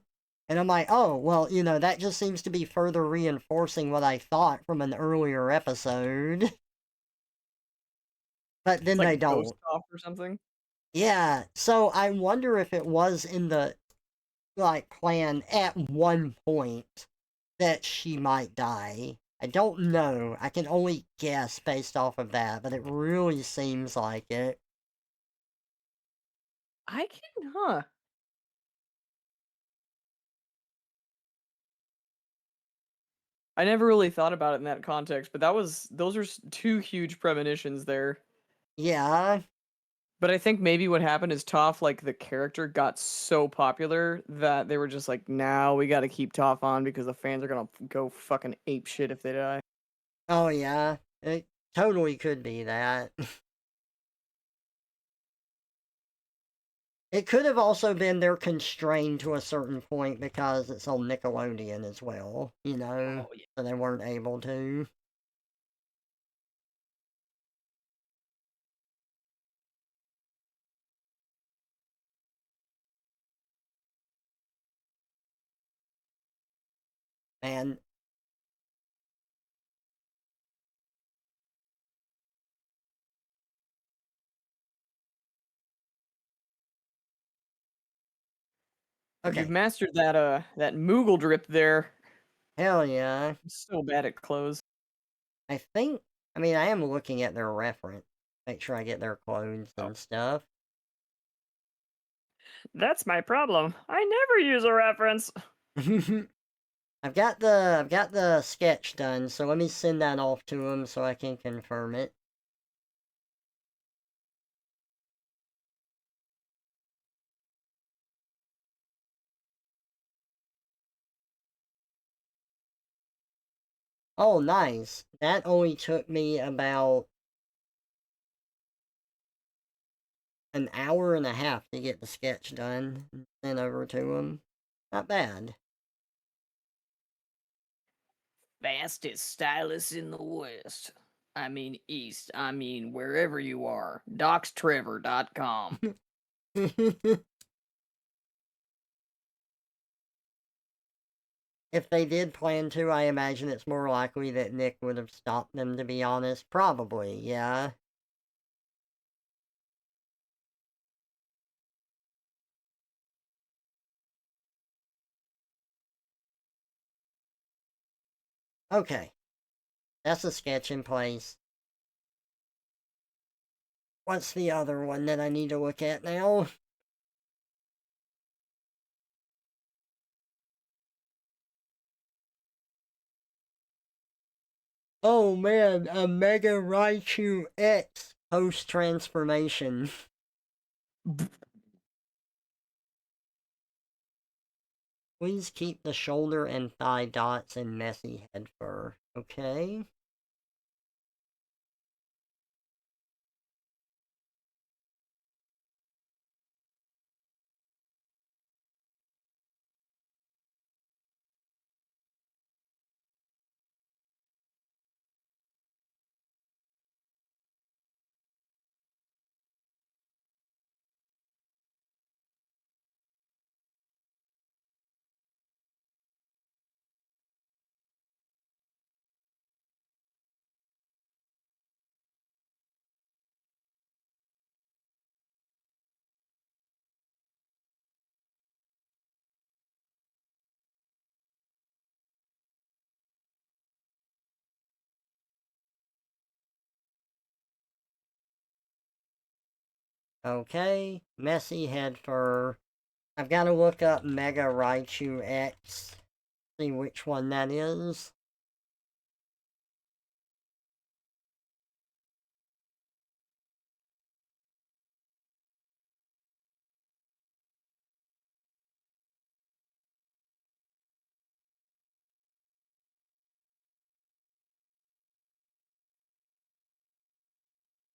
And I'm like, oh, well, that just seems to be further reinforcing what I thought from an earlier episode. But then It's they like Ghost don't. Off or something. Yeah, so I wonder if it was in the, like, plan at one point that she might die. I don't know. I can only guess based off of that, but it really seems like it. Huh. I never really thought about it in that context, but those are two huge premonitions there. Yeah. But I think maybe what happened is Toph, like the character, got so popular that they were just like, "Now we got to keep Toph on because the fans are gonna go fucking ape shit if they die." Oh, yeah. It totally could be that. It could have also been they're constrained to a certain point because it's on Nickelodeon as well, Oh, yeah. so they weren't able to. And You've okay, mastered that Moogle drip there. hell yeah. I'm so bad at clothes. I think, I mean, I am looking at their reference. Make sure I get their clothes Oh. and stuff. That's my problem. I never use a reference. I've got the sketch done, so let me send that off to him so I can confirm it. Oh, nice. That only took me about an hour and a half to get the sketch done and sent over to him. Not bad. Fastest stylist in the West. I mean East. I mean wherever you are. DocsTrevor.com. If they did plan to, I imagine it's more likely that Nick would have stopped them, to be honest. Probably, yeah. Okay. That's a sketch in place. What's the other one that I need to look at now? Oh man, a Mega Raichu X post-transformation. Please keep the shoulder and thigh dots in messy head fur. Okay. Okay, messy head fur. I've got to look up Mega Raichu X, see which one that is.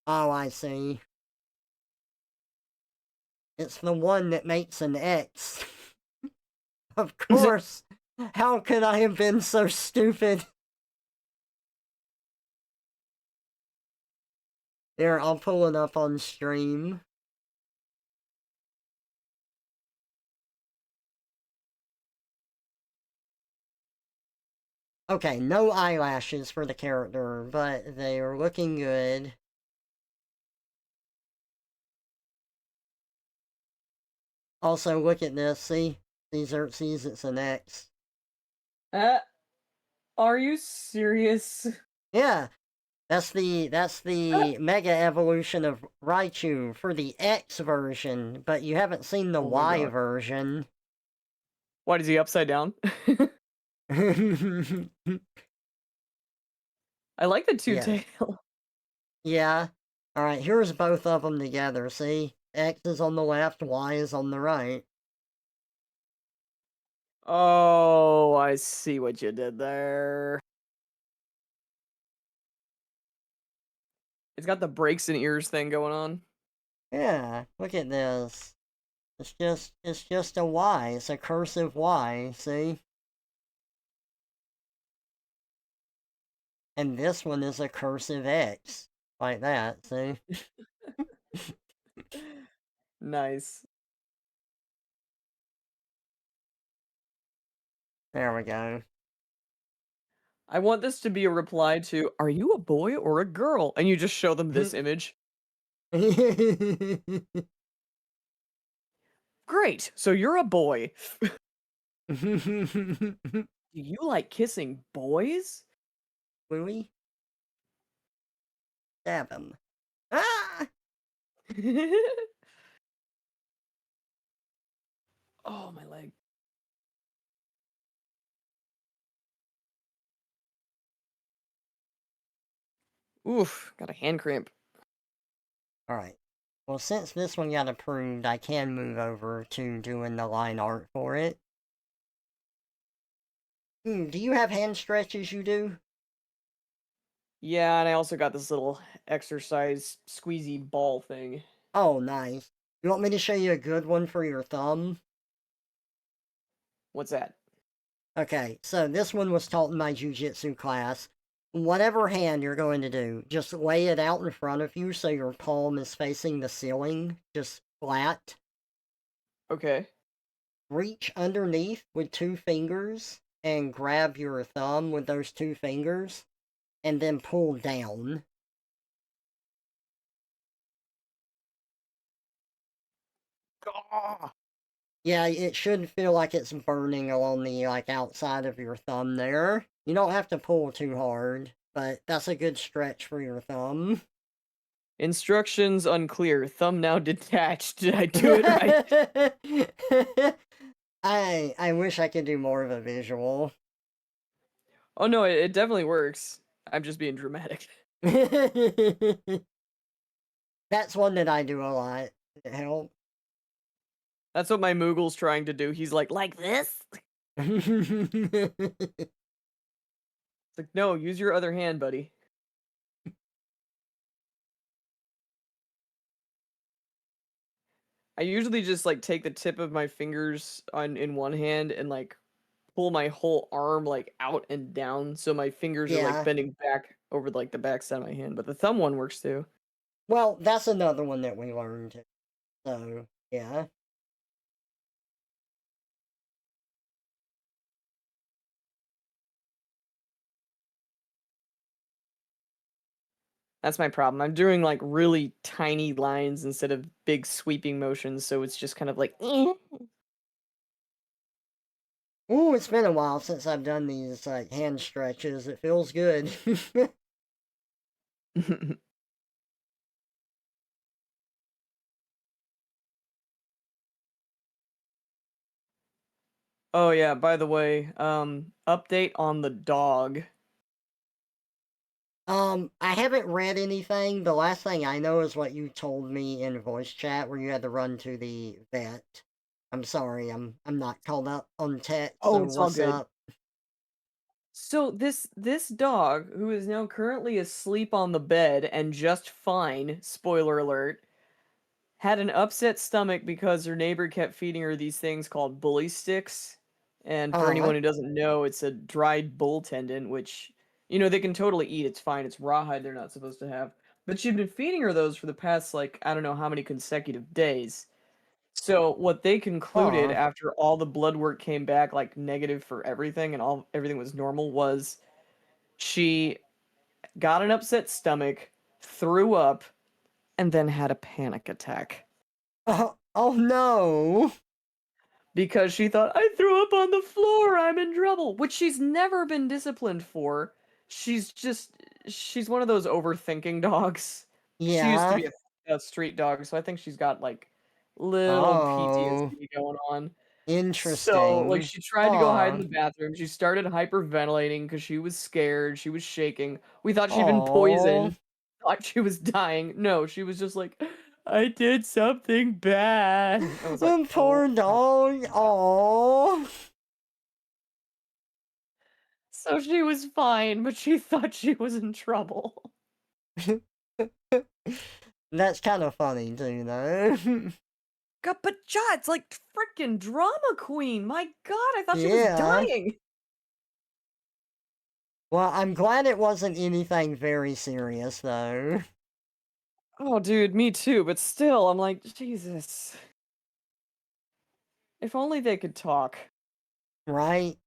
Oh, I see. It's the one that makes an X. Of course. How could I have been so stupid? Here, I'll pull it up on stream. Okay, no eyelashes for the character, but they are looking good. Also, look at this, see? Xerxes, it's an X. Are you serious? Yeah, that's the Mega Evolution of Raichu for the X version, but you haven't seen the Oh my Y God. version. What, is he upside down? I like the two Yeah. tail. Yeah. Alright, here's both of them together, see? X is on the left, Y is on the right. Oh, I see what you did there. It's got the brakes and ears thing going on. Yeah, look at this. It's just a Y. It's a cursive Y, see? And this one is a cursive X. Like that, see? Nice. There we go. I want this to be a reply to, "Are you a boy or a girl?" And you just show them this image. Great, so you're a boy. Do you like kissing boys? Louis? Stab him. Ah! Oh, my leg. Oof, got a hand cramp. Alright. Well, since this one got approved, I can move over to doing the line art for it. Do you have hand stretches you do? Yeah, and I also got this little exercise squeezy ball thing. Oh, nice. You want me to show you a good one for your thumb? What's that? Okay, so this one was taught in my jujitsu class. Whatever hand you're going to do, just lay it out in front of you so your palm is facing the ceiling, just flat. Okay. Reach underneath with 2 fingers and grab your thumb with those 2 fingers, and then pull down. Ah! Yeah, it should feel like it's burning along the, outside of your thumb there. You don't have to pull too hard, but that's a good stretch for your thumb. Instructions unclear. Thumb now detached. Did I do it right? I wish I could do more of a visual. Oh no, it definitely works. I'm just being dramatic. That's one that I do a lot. It helps. That's what my Moogle's trying to do. He's like this? It's like, no, use your other hand, buddy. I usually just like take the tip of my fingers on in one hand and like pull my whole arm like out and down so my fingers are like Yeah. bending back over like the back side of my hand. But the thumb one works too. Well, that's another one that we learned. So, yeah. That's my problem. I'm doing like really tiny lines instead of big sweeping motions, so it's just kind of like Ooh, it's been a while since I've done these like hand stretches. It feels good. Oh yeah, by the way, update on the dog. I haven't read anything. The last thing I know is what you told me in voice chat where you had to run to the vet. I'm sorry, I'm not called up on text, Oh, so it's all what's good. up? So this dog, who is now currently asleep on the bed and just fine, spoiler alert, had an upset stomach because her neighbor kept feeding her these things called bully sticks. And for Uh-huh. anyone who doesn't know, it's a dried bull tendon, which, you know, they can totally eat. It's fine. It's rawhide they're not supposed to have. But she'd been feeding her those for the past, like, I don't know how many consecutive days. So what they concluded Aw. after all the blood work came back, like, negative for everything and everything was normal, was she got an upset stomach, threw up, and then had a panic attack. Oh no! Because she thought, I threw up on the floor, I'm in trouble, which she's never been disciplined for. She's one of those overthinking dogs. She used to Yeah. be a street dog, so I think she's got like little Oh. PTSD going on. So, like, Interesting. she tried to go hide in Aw. the bathroom. She started hyperventilating because she was scared. She was shaking. We thought she'd been Aw. poisoned. Thought she was dying. No, she was just like, I did something bad. I was like, oh. Poor dog. Aw. So she was fine, but she thought she was in trouble. That's kind of funny too, though. God, but Ja, it's like freaking drama queen. My God, I thought she was Yeah. dying. Well, I'm glad it wasn't anything very serious, though. Oh, dude, me too. But still, I'm like, Jesus. If only they could talk. Right?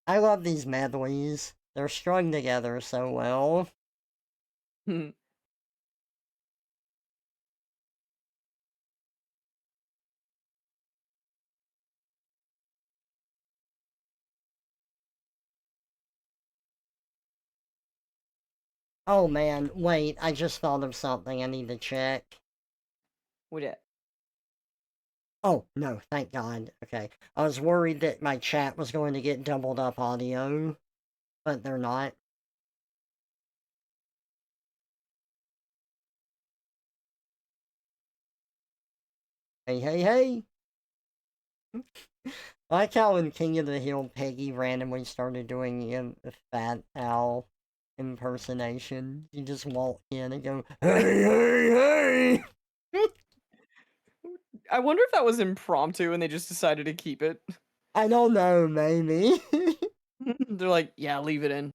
I love these medleys. They're strung together so well. Oh man, wait, I just thought of something I need to check. What it? Oh, no, thank God. Okay. I was worried that my chat was going to get doubled up audio, but they're not. Hey, hey, hey! I like how in King of the Hill, Peggy randomly started doing a Fat Owl impersonation. You just walk in and go, hey, hey, hey! I wonder if that was impromptu and they just decided to keep it. I don't know, maybe. They're like, yeah, leave it in.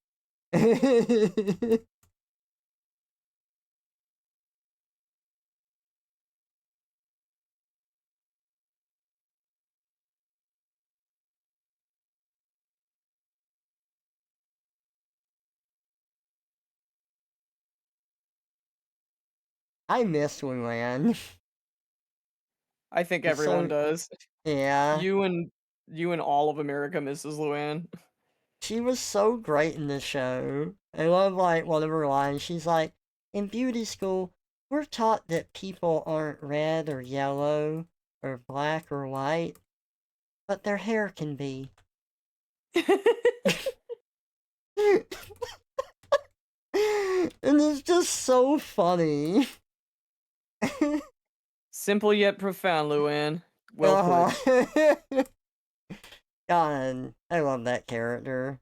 I miss Luann. I think It's everyone so does. yeah. You and all of America misses Luann. She was so great in the show. I love like one of her lines. She's like, in beauty school, we're taught that people aren't red or yellow or black or white, but their hair can be. And it's just so funny. Simple yet profound, Luann. Well put. Uh-huh. God, I love that character.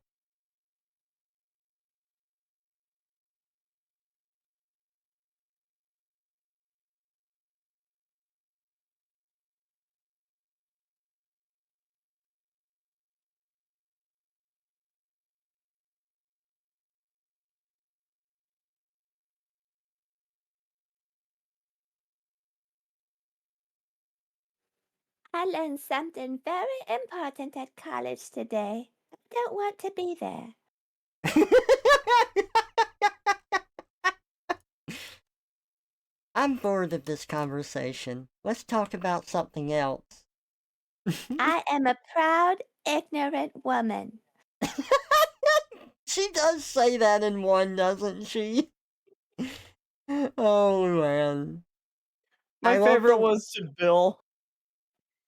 I learned something very important at college today. I don't want to be there. I'm bored of this conversation. Let's talk about something else. I am a proud, ignorant woman. She does say that in one, doesn't she? Oh man. My I love favorite the was to Bill.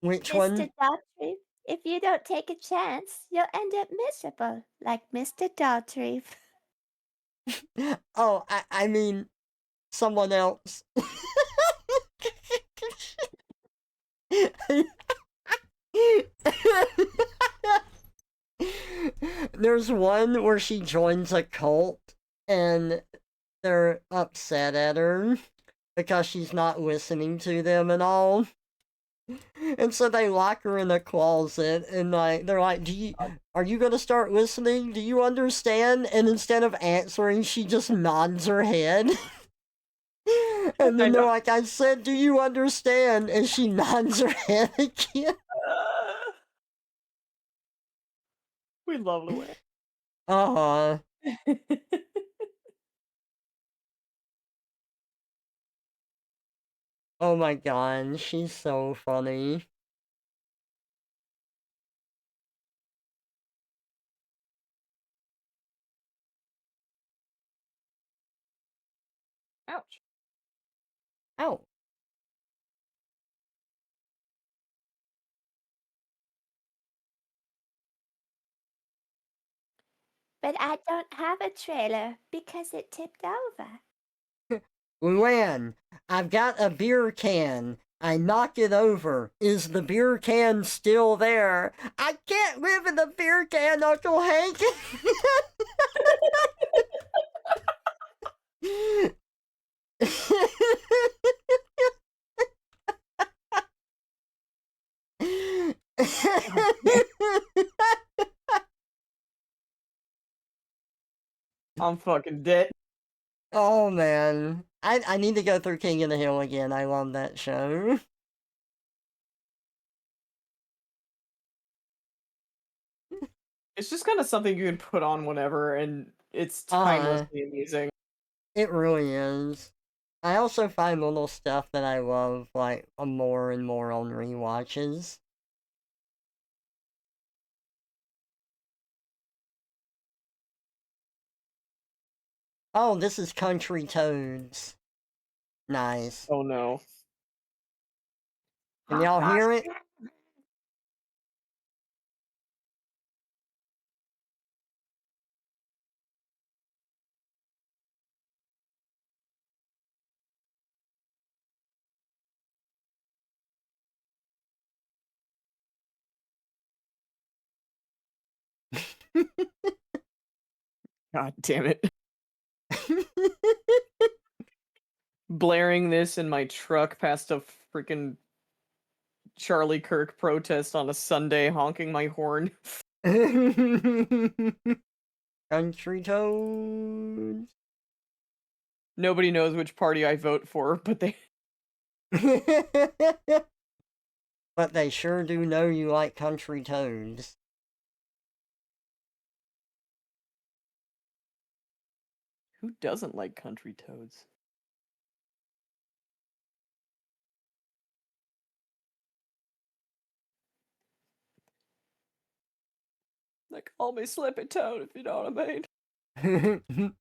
which Mr. one? Daltrey, if you don't take a chance, you'll end up miserable, like Mr. Daltrey. Oh, I mean someone else. There's one where she joins a cult and they're upset at her because she's not listening to them and all. And so they lock her in a closet and like they're like, are you gonna start listening? Do you understand? And instead of answering, she just nods her head. And I then they're know. like, I said, do you understand? And she nods her head again. We love Luann. Uh-huh. Oh my god, she's so funny. Ouch. Oh. But I don't have a trailer because it tipped over. Luann, I've got a beer can. I knock it over. Is the beer can still there? I can't live in the beer can, Uncle Hank. I'm fucking dead. Oh man. I need to go through King of the Hill again. I love that show. It's just kind of something you can put on whenever, and it's Uh, timelessly amusing. it really is. I also find little stuff that I love, like, more and more on rewatches. Oh, this is Country Toads. Nice. Oh no. Can y'all hear it? God damn it. Blaring this in my truck past a freaking Charlie Kirk protest on a Sunday, honking my horn. Country Toads. Nobody knows which party I vote for, but they. But they sure do know you like Country Toads. Who doesn't like country toads? They call me Slippy Toad, if you know what I mean.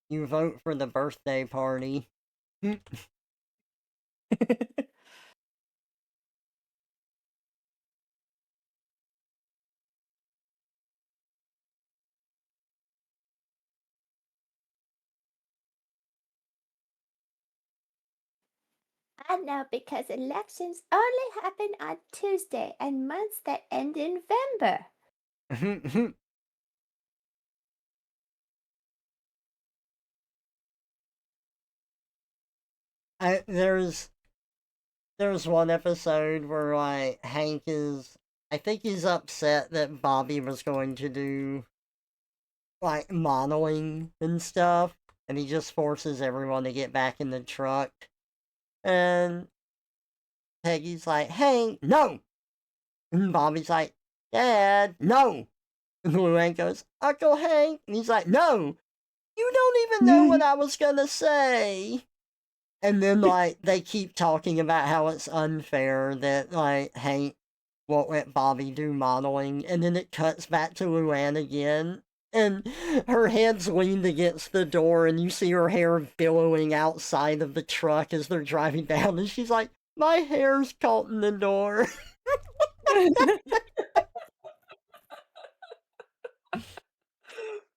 You vote for the birthday party. I know, because elections only happen on Tuesday and months that end in November. There's one episode where like Hank is, I think he's upset that Bobby was going to do like modeling and stuff, and he just forces everyone to get back in the truck. And Peggy's like, Hank, no! And Bobby's like, Dad, no! And Luann goes, Uncle Hank! And he's like, no! You don't even know what I was gonna say! And then, like, they keep talking about how it's unfair that, like, Hank won't let Bobby do modeling, and then it cuts back to Luann again, and her head's leaned against the door, and you see her hair billowing outside of the truck as they're driving down, and she's like, my hair's caught in the door.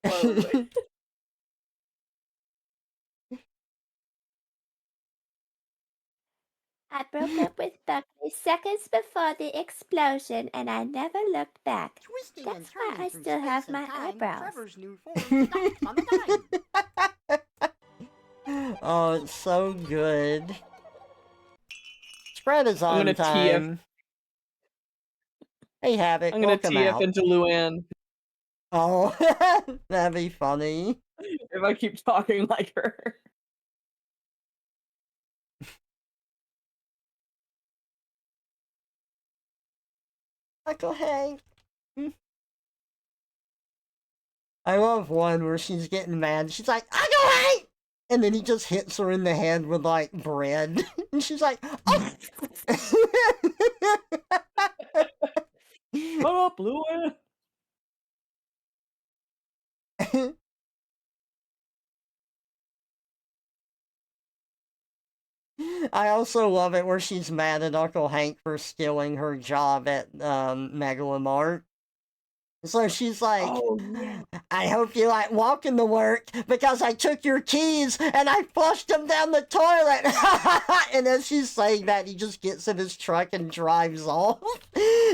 Probably. I broke up with Buckley seconds before the explosion, and I never looked back. Twisting That's why I still have my eyebrows. Trevor's new form stops on a dime. Oh, it's so good. Spread is I'm on gonna time. Hey, Havoc, I'm gonna welcome TF out. into Luann Oh, that'd be funny. if I keep talking like her. Uncle Hank. I love one where she's getting mad. She's like, Uncle Hank! And then he just hits her in the head with, like, bread. And she's like, oh! Shut up, Luann! I also love it where she's mad at Uncle Hank for stealing her job at Megalomart. So she's like, Oh, yeah. I hope you like walking to work because I took your keys and I flushed them down the toilet. And as she's saying that, he just gets in his truck and drives off.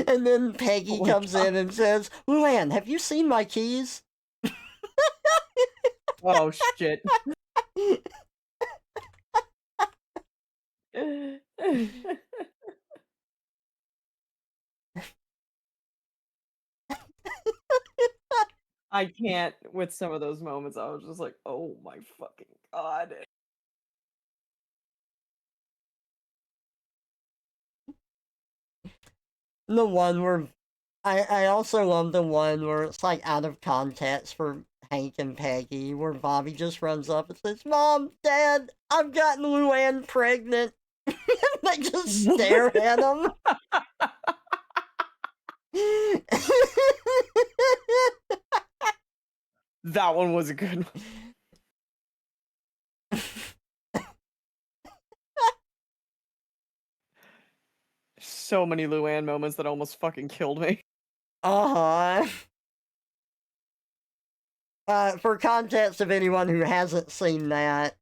And then Peggy Oh my comes God. in and says, Luann, have you seen my keys? Oh, shit. I can't with some of those moments. I was just like, oh my fucking god. The one where I also love the one where it's like out of context for Hank and Peggy, where Bobby just runs up and says, Mom, Dad, I've gotten Luann pregnant. They just stare at him. That one was a good one. So many Luann moments that almost fucking killed me. Uh-huh. For context of anyone who hasn't seen that,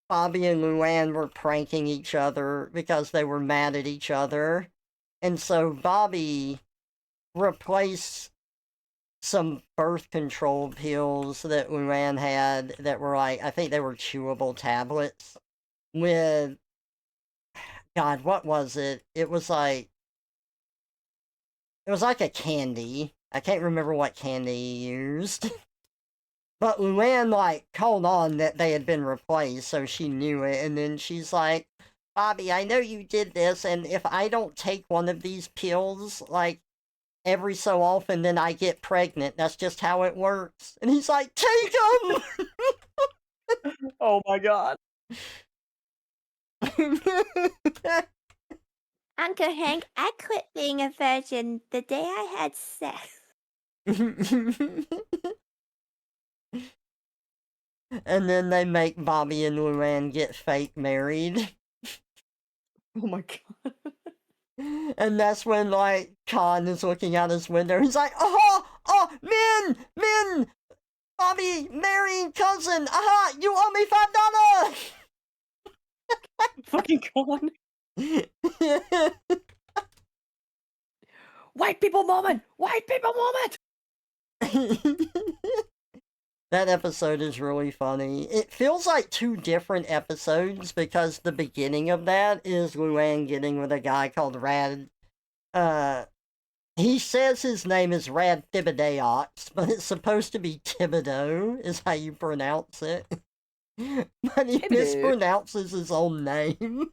Bobby and Luann were pranking each other because they were mad at each other. And so Bobby replaced some birth control pills that Luann had that were like, I think they were chewable tablets with, God, what was it? It was like a candy. I can't remember what candy he used. But Luann, like, called on that they had been replaced, so she knew it, and then she's like, Bobby, I know you did this, and if I don't take one of these pills, like, every so often then I get pregnant. That's just how it works. And he's like, take him! Oh my god. Uncle Hank, I quit being a virgin the day I had sex. And then they make Bobby and Luann get fake married. Oh my god. And that's when, like, Khan is looking out his window. He's like, oh, men, Bobby, marrying cousin, aha, you owe me Fucking con. $5. White people moment! White people moment! That episode is really funny. It feels like two different episodes because the beginning of that is Luann getting with a guy called Rad. He says his name is Rad Thibodeaux, but it's supposed to be Thibodeau, is how you pronounce it. But he Thibodeau. mispronounces his own name.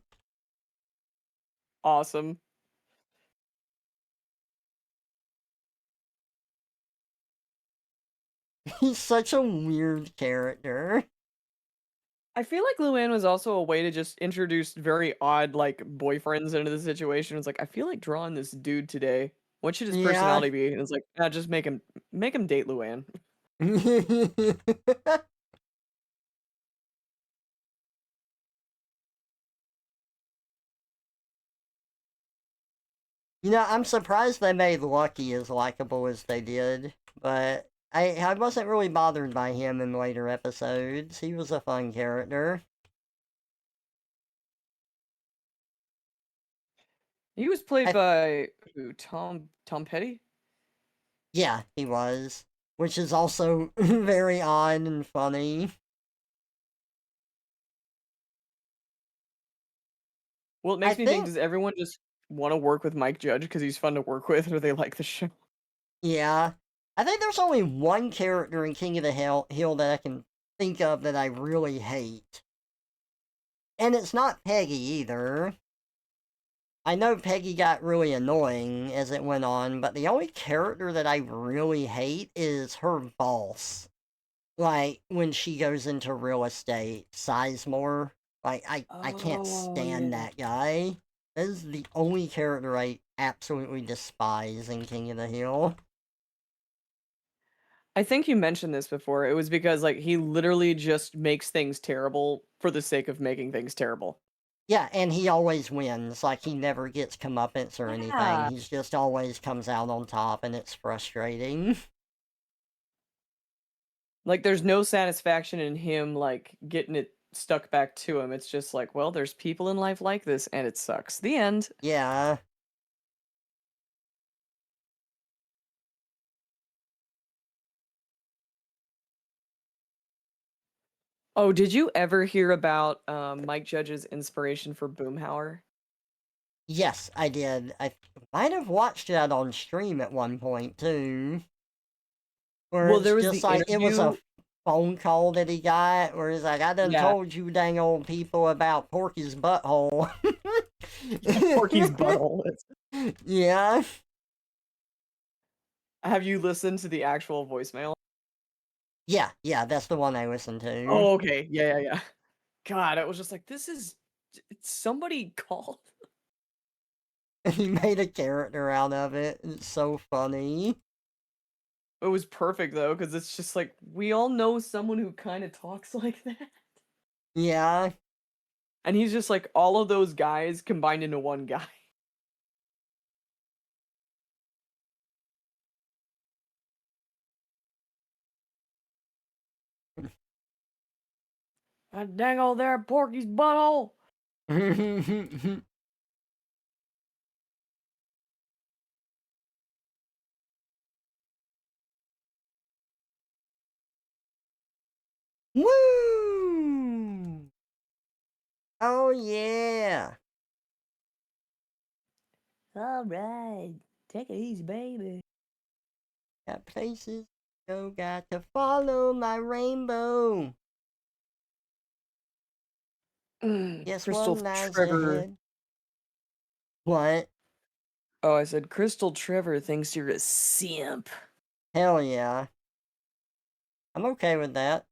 Awesome. He's such a weird character. I feel like Luann was also a way to just introduce very odd, like, boyfriends into the situation. It's like, I feel like drawing this dude today. What should his Yeah. personality be? And it's like, just make him date Luann. You know, I'm surprised they made Lucky as likable as they did, but I wasn't really bothered by him in later episodes. He was a fun character. He was played by who? Tom Petty? Yeah, he was. Which is also very odd and funny. Well, it makes I me think, think- does everyone just want to work with Mike Judge because he's fun to work with, or they like the show? Yeah. I think there's only one character in King of the Hill that I can think of that I really hate. And it's not Peggy either. I know Peggy got really annoying as it went on, but the only character that I really hate is her boss. Like, when she goes into real estate, Sizemore. Like, I can't stand that guy. That is the only character I absolutely despise in King of the Hill. I think you mentioned this before. It was because, like, he literally just makes things terrible for the sake of making things terrible. Yeah, and he always wins. Like, he never gets comeuppance or anything. Yeah. He's just always comes out on top, and it's frustrating. Like, there's no satisfaction in him, like, getting it stuck back to him. It's just like, well, there's people in life like this, and it sucks. The end. Yeah. Oh, did you ever hear about Mike Judge's inspiration for Boomhauer? Yes, I did. I might have watched that on stream at one point, too. Where Well, it's there was just the like, it was a interview- phone call that he got, where he's like, I done Yeah. told you dang old people about Porky's butthole. Porky's butthole. Yeah. Have you listened to the actual voicemail? Yeah, that's the one I listened to. Oh, okay. Yeah. God, it was just like, this is... Somebody called? He made a character out of it. It's so funny. It was perfect, though, because it's just like, we all know someone who kind of talks like that. Yeah. And he's just like, all of those guys combined into one guy. God dang old there, Porky's butthole! Woo! Oh, yeah. Alright. Take it easy, baby. Got places to go, got to follow my rainbow. Guess Crystal what lies Trevor. ahead? What? Oh, I said Crystal Trevor thinks you're a simp. Hell yeah. I'm okay with that.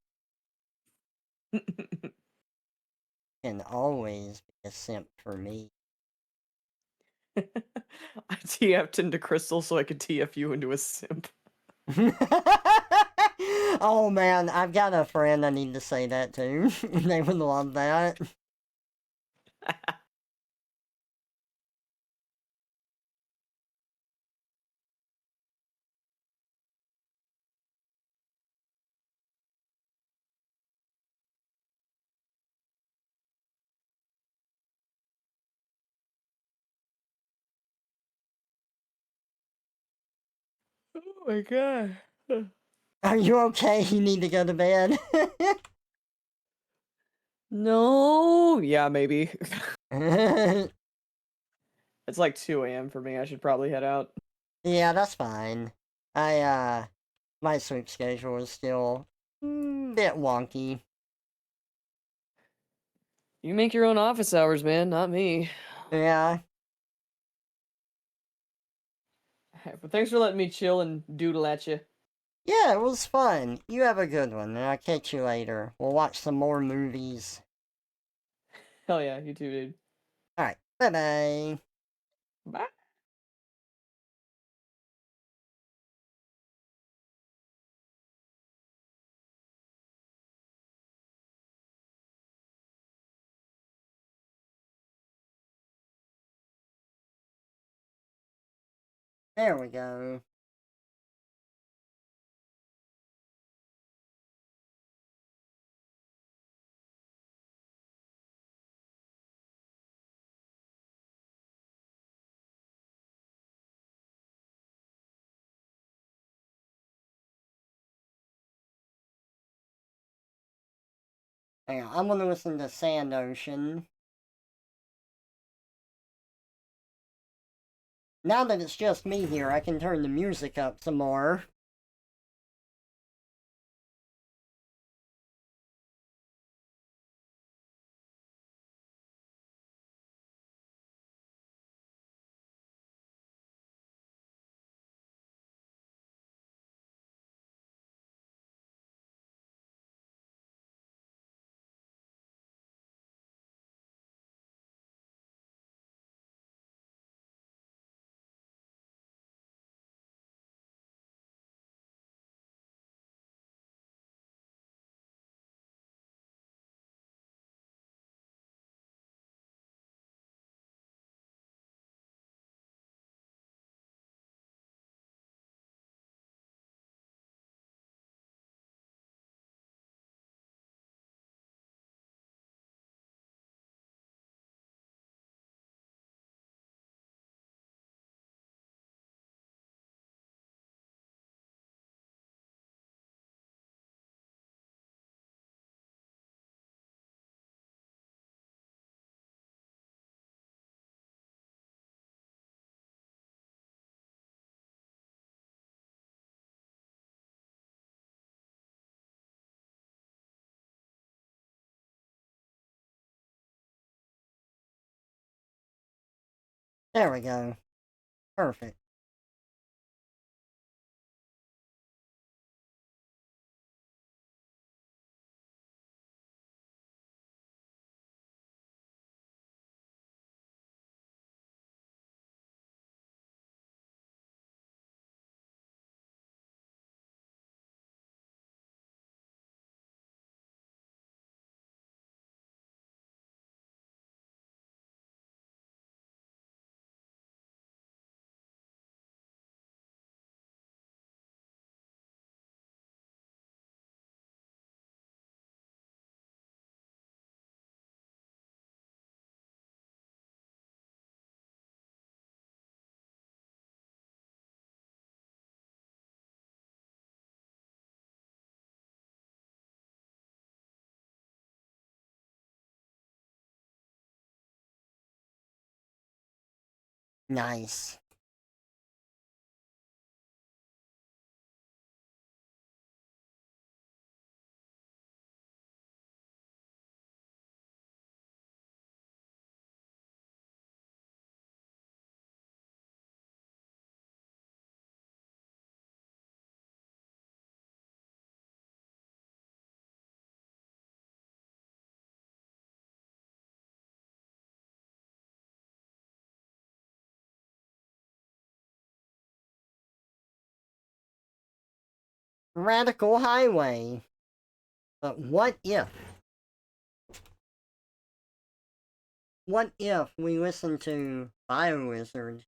Can always be a simp for me. I TF'd into Crystal so I could TF you into a simp. Oh man, I've got a friend I need to say that to. They would love that. Oh my god. Are you okay? You need to go to bed. No. Yeah, maybe. It's like 2 a.m. for me. I should probably head out. Yeah, that's fine. My sleep schedule is still a bit wonky. You make your own office hours, man, not me. Yeah. But thanks for letting me chill and doodle at you. Yeah, it was fun. You have a good one, and I'll catch you later. We'll watch some more movies. Hell yeah, you too, dude. Alright, bye-bye. Bye. There we go. Hang on, I'm gonna listen to Sand Ocean. Now that it's just me here, I can turn the music up some more. There we go. Perfect. Nice. radical highway. But what if? What if we listen to BioWizard?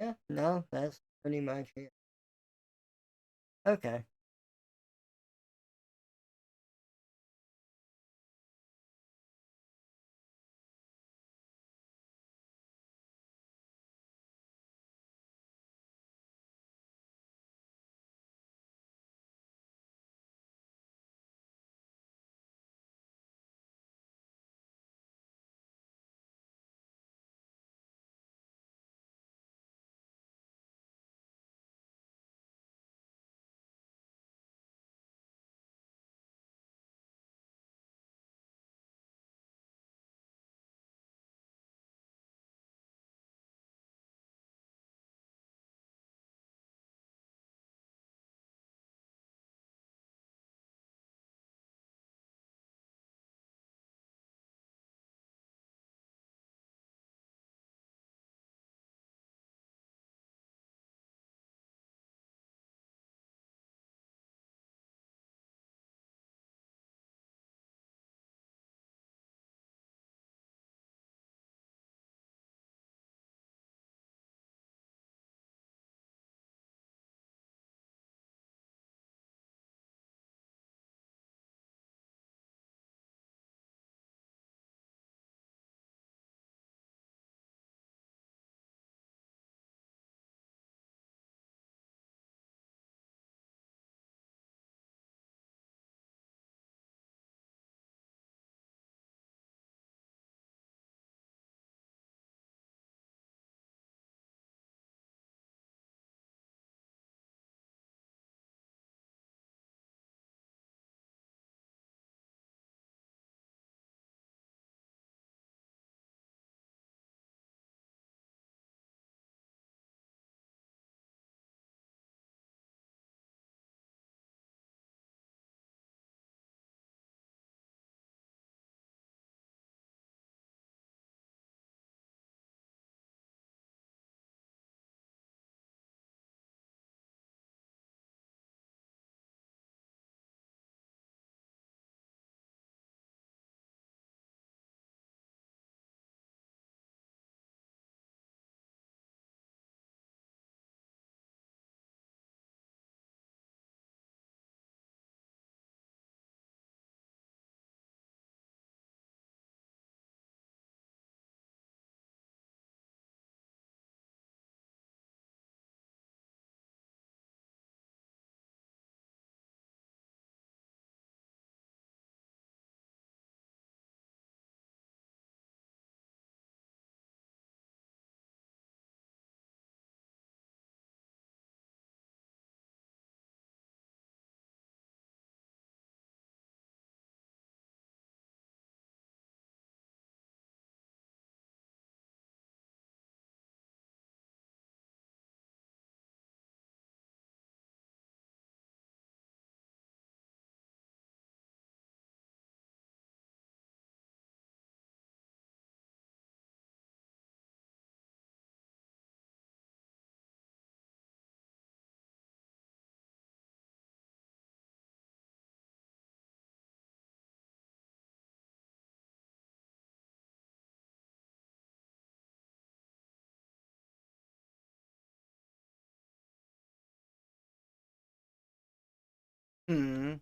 Yeah, no, that's pretty much it. Okay.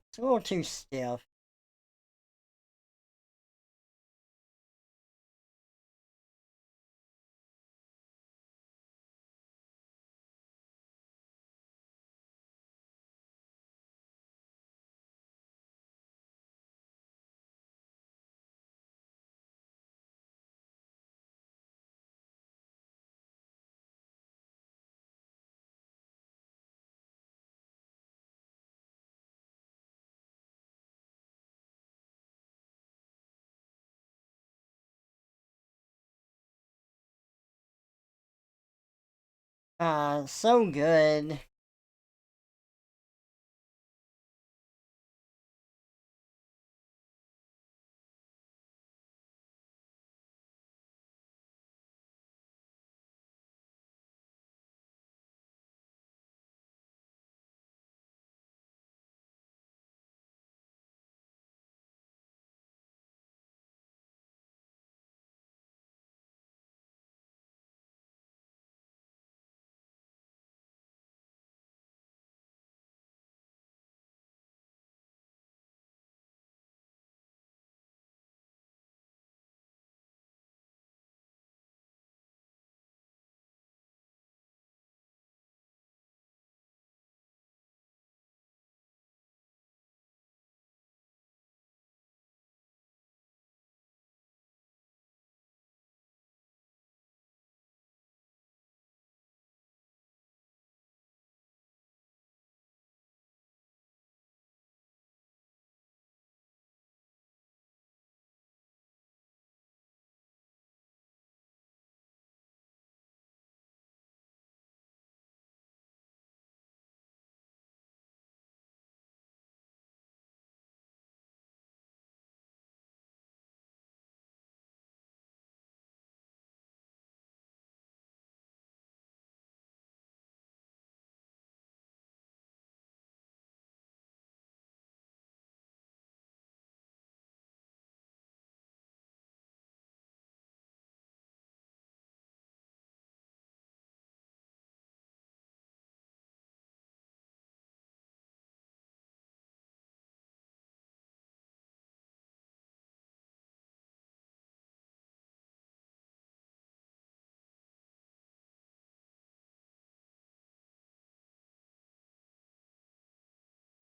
It's a little too stiff. So good.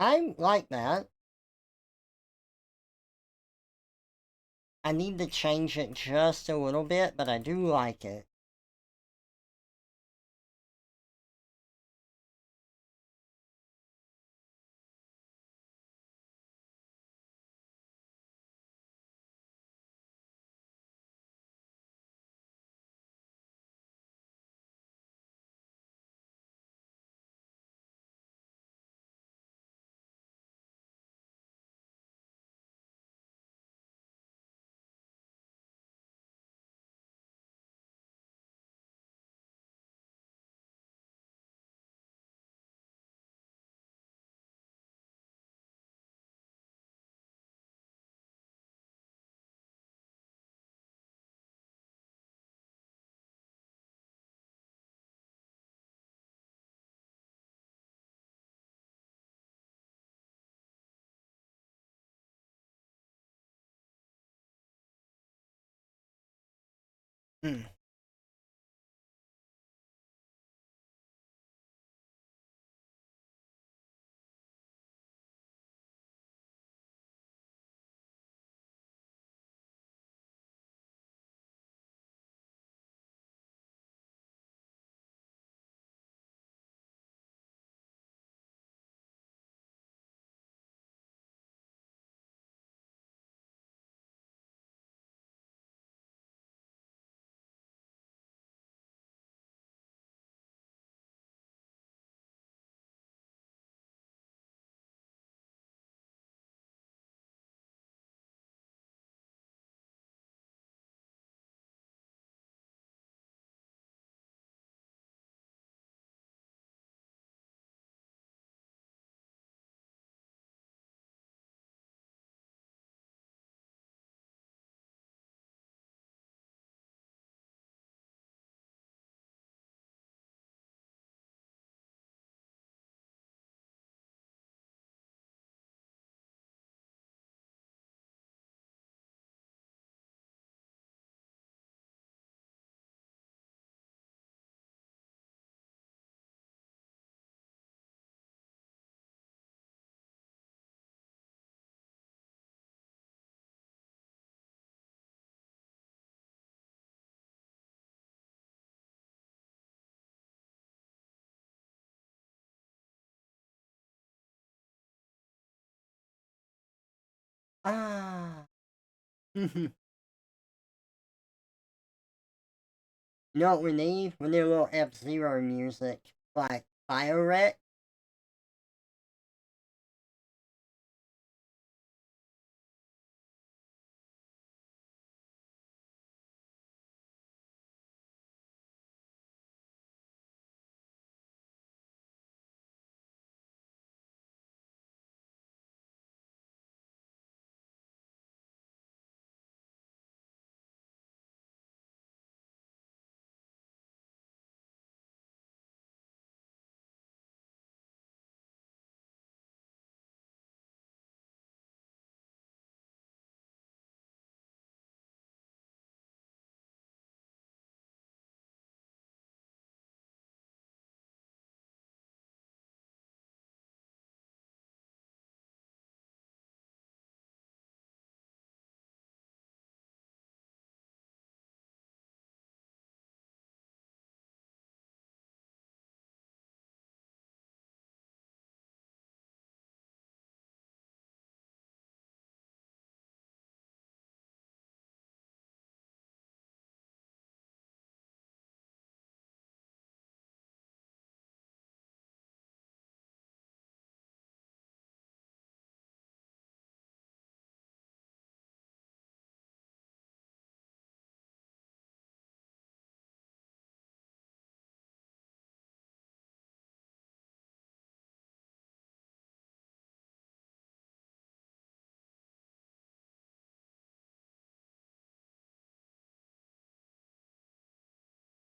I like that. I need to change it just a little bit, but I do like it. Hmm. Ah. You know what we need? We need a little F-Zero music. Like Fire Wreck.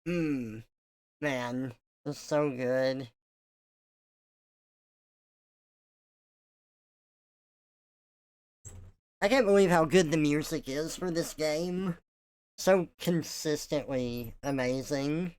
Man. It's so good. I can't believe how good the music is for this game. So consistently amazing.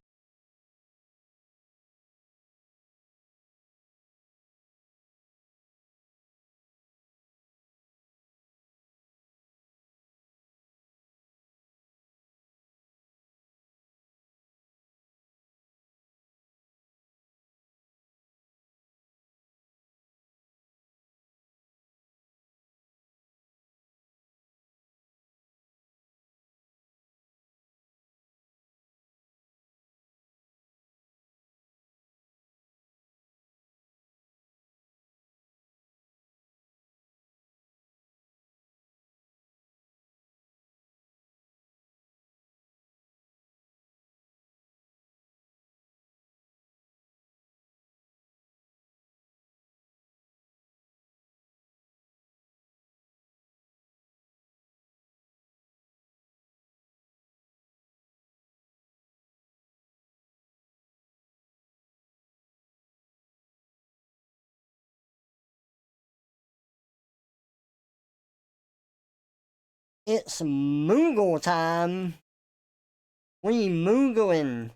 It's Moogle time. We Moogling.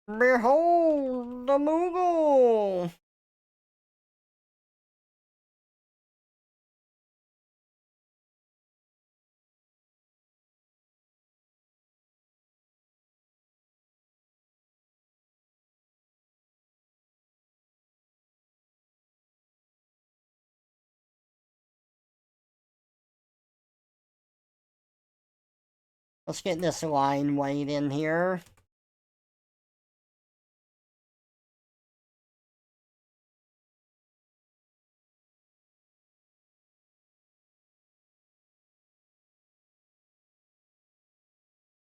Behold the Moogle. Let's get this line weight in here.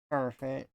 Perfect.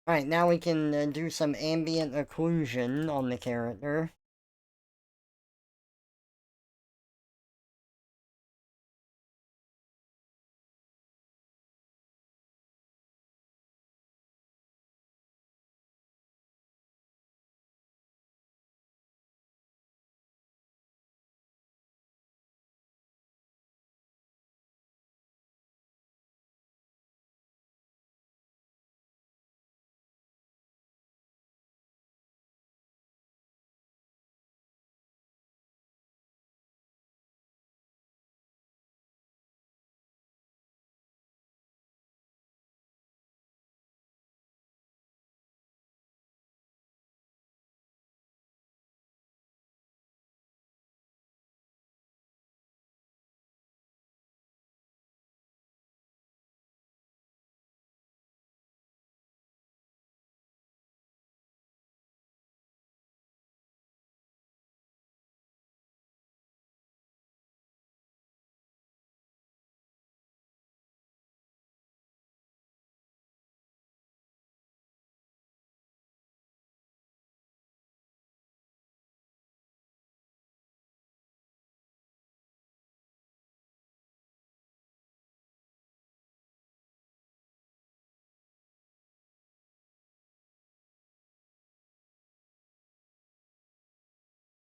Alright, now we can do some ambient occlusion on the character.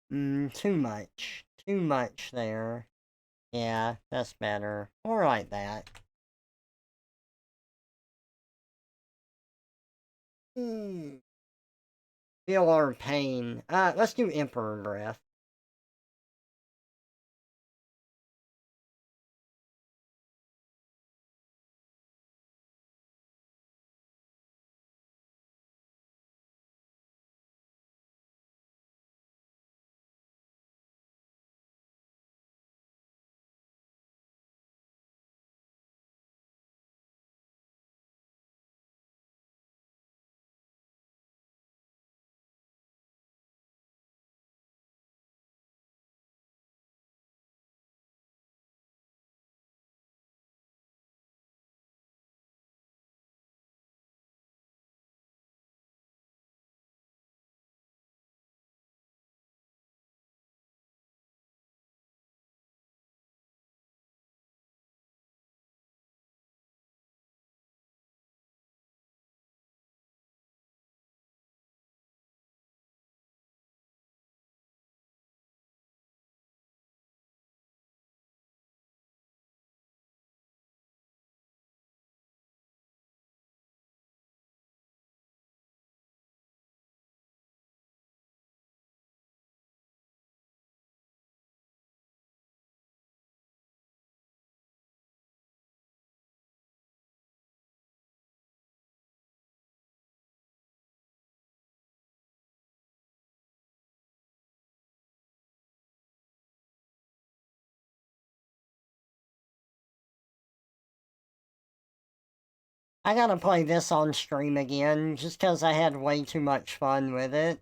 Too much. Too much there. Yeah, that's better. More like that. Feel our pain. Let's do Emperor Breath. I gotta play this on stream again, just because I had way too much fun with it.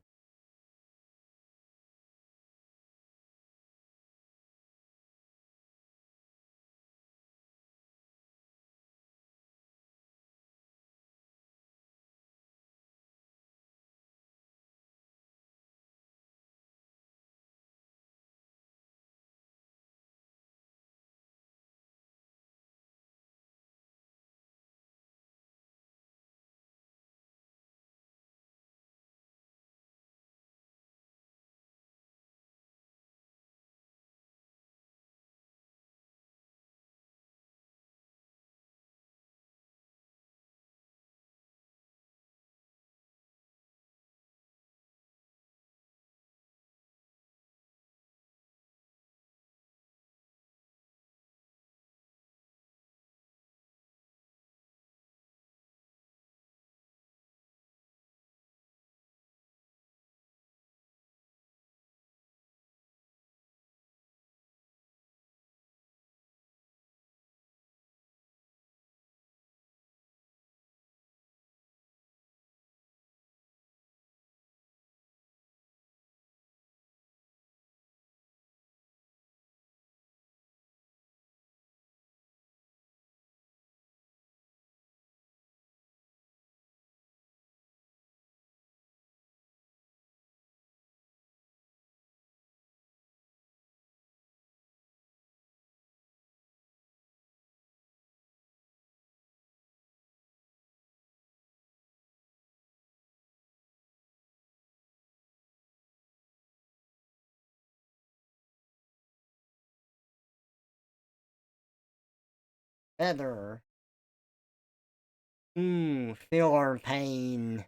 Feather. Feel our pain.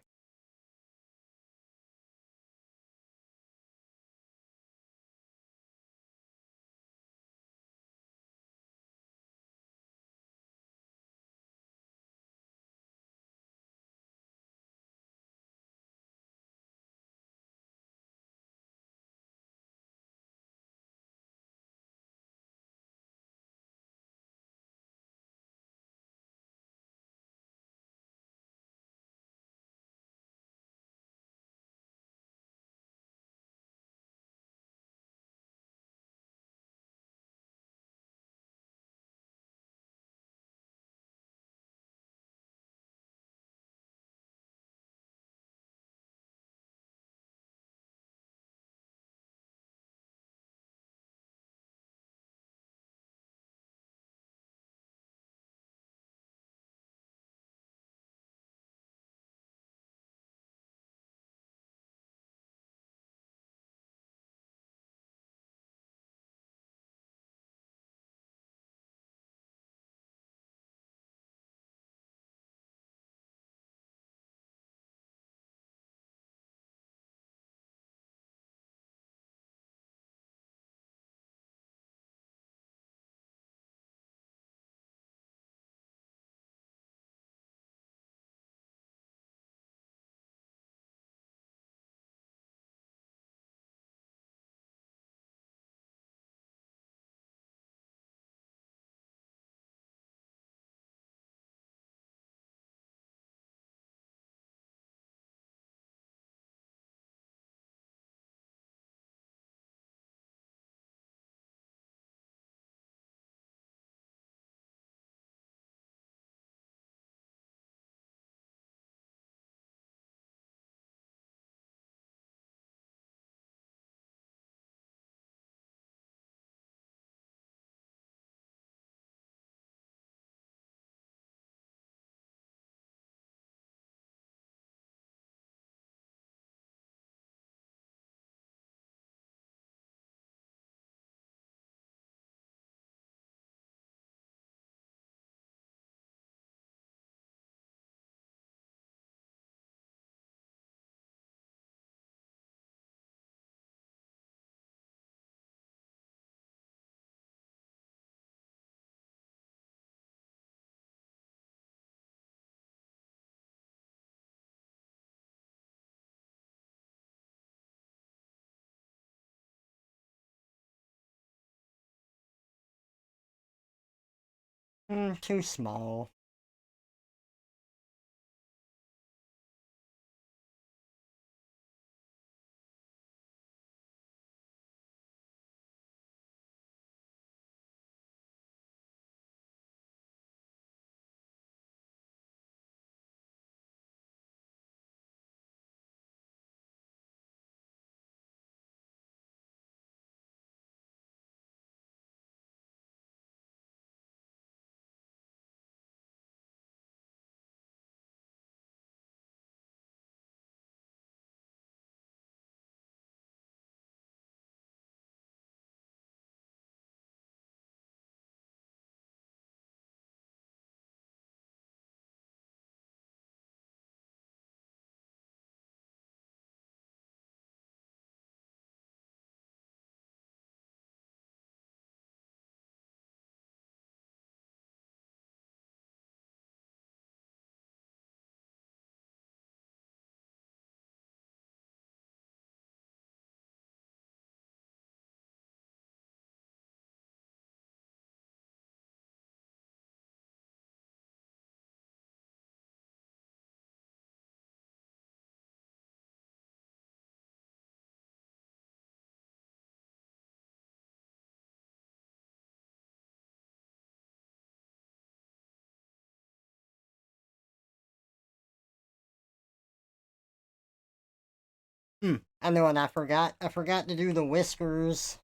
Too small. I know what I forgot. I forgot to do the whiskers.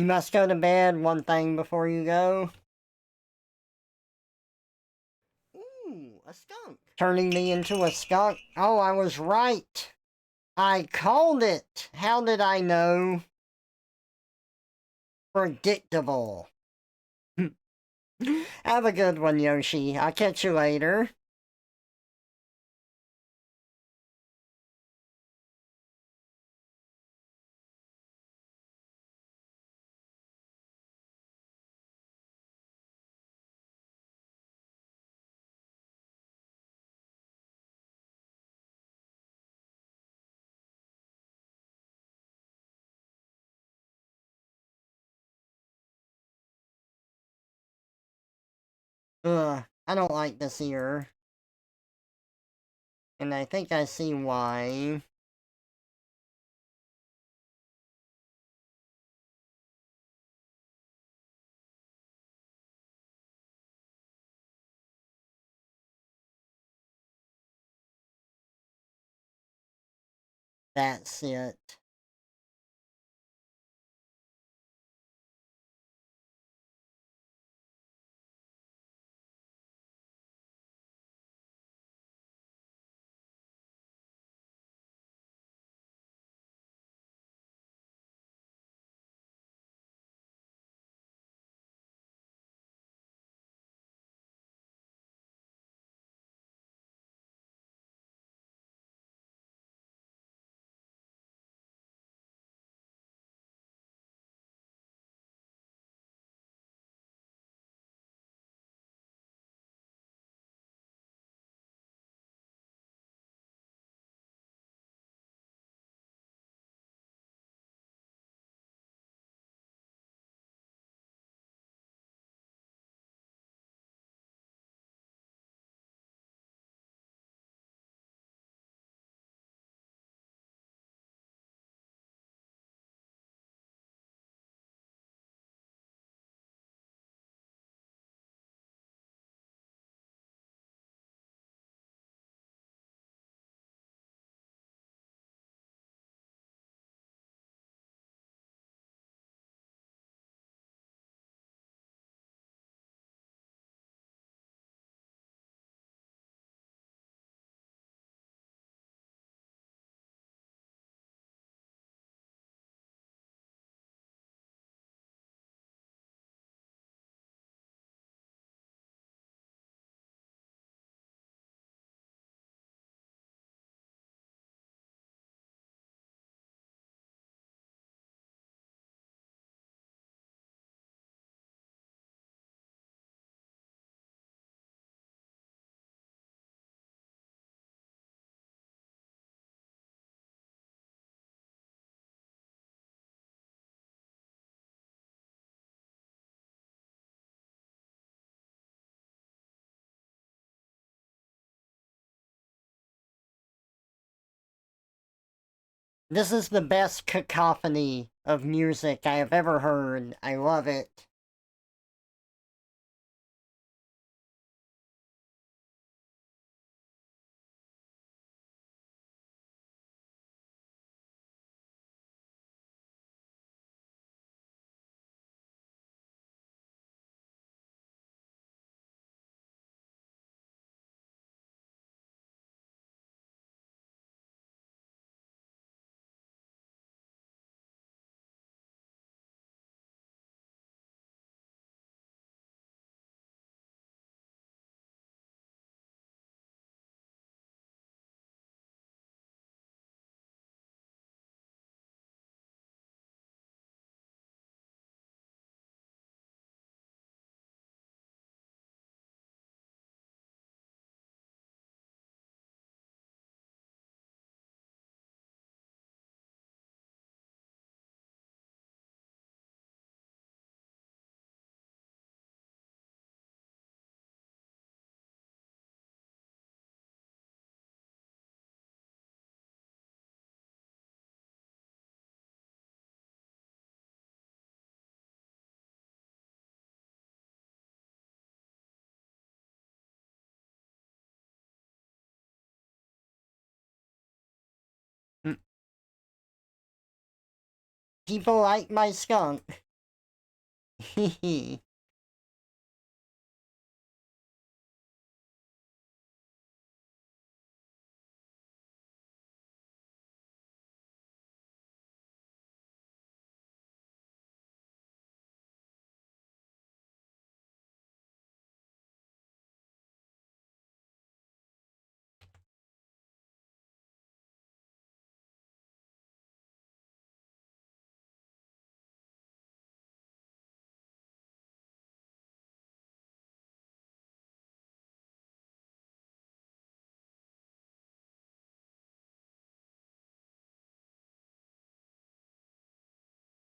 You must go to bed. One thing before you go. Ooh, a skunk. Turning me into a skunk? Oh, I was right. I called it. How did I know? Predictable. Have a good one, Yoshi. I'll catch you later. Ugh, I don't like this ear. And I think I see why. That's it. This is the best cacophony of music I have ever heard. I love it. People like my skunk.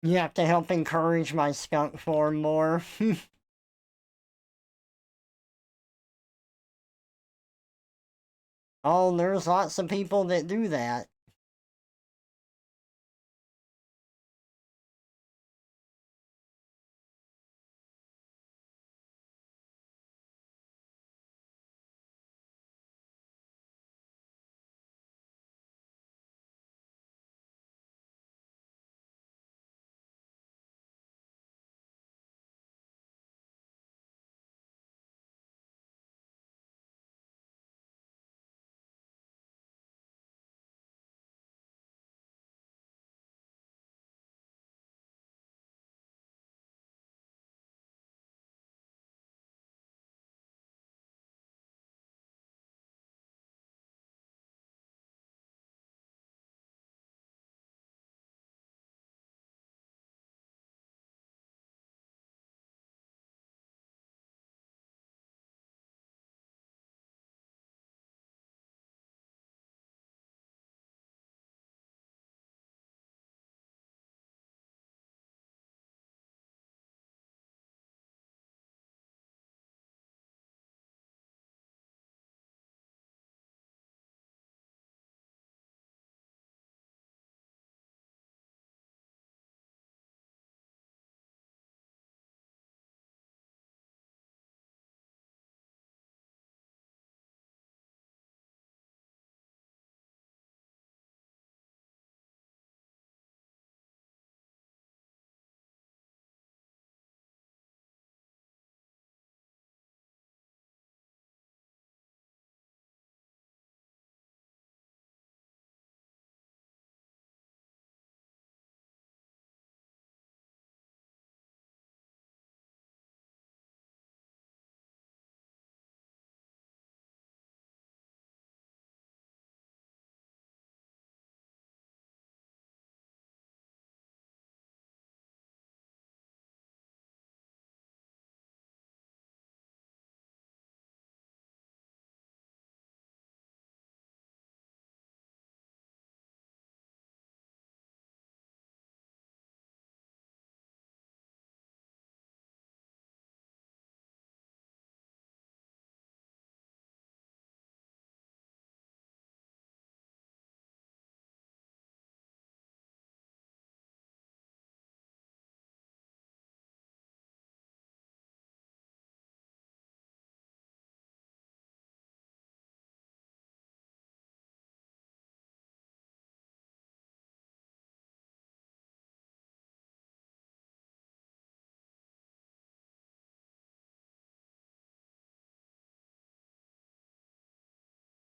You have to help encourage my skunk form more. Oh, there's lots of people that do that.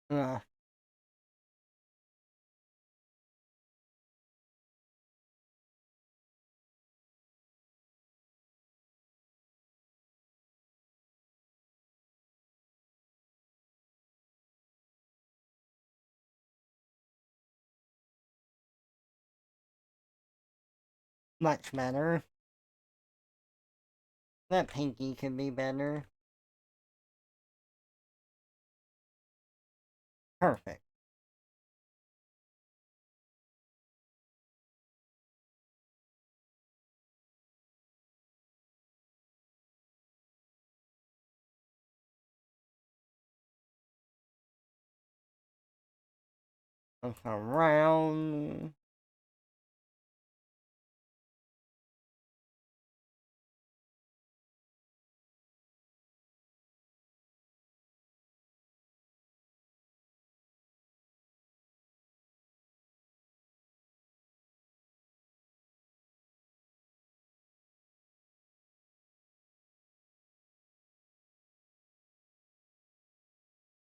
Uh, much better. That pinky could be better. Perfect. Look around.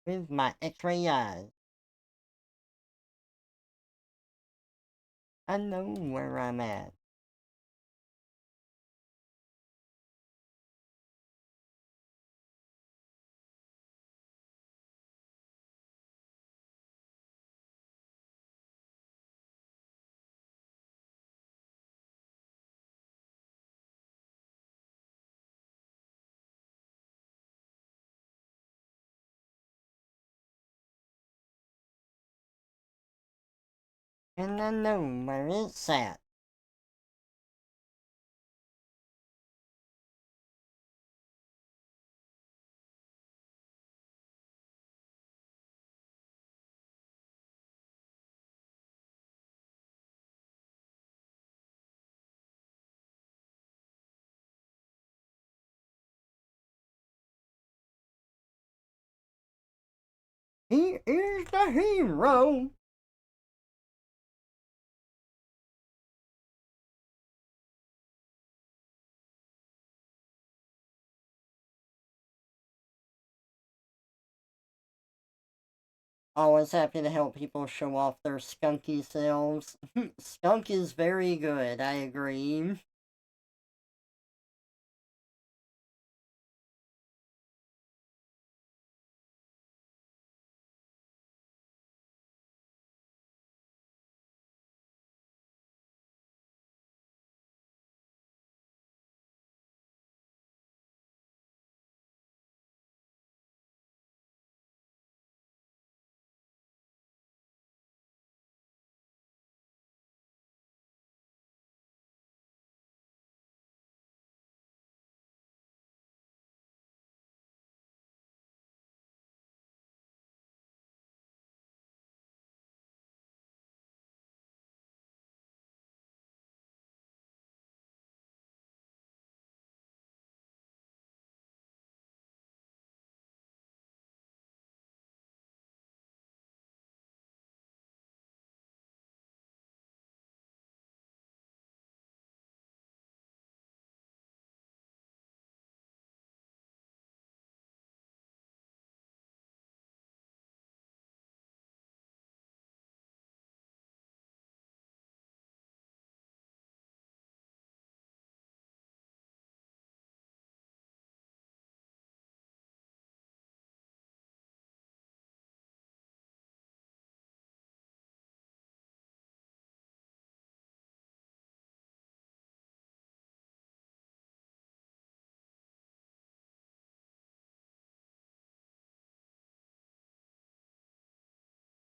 with my X-ray eyes. I know where I'm at. And I know where it's at. He is the hero. Always happy to help people show off their skunky selves. Skunk is very good, I agree.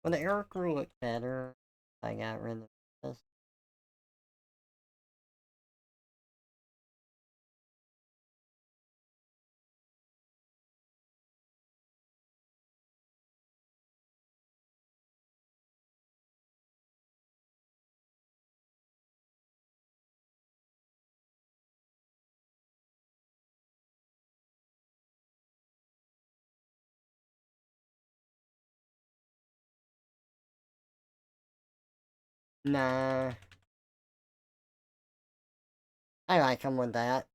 Well, the air crew looked better. I got rid of this. Nah, I like him with that.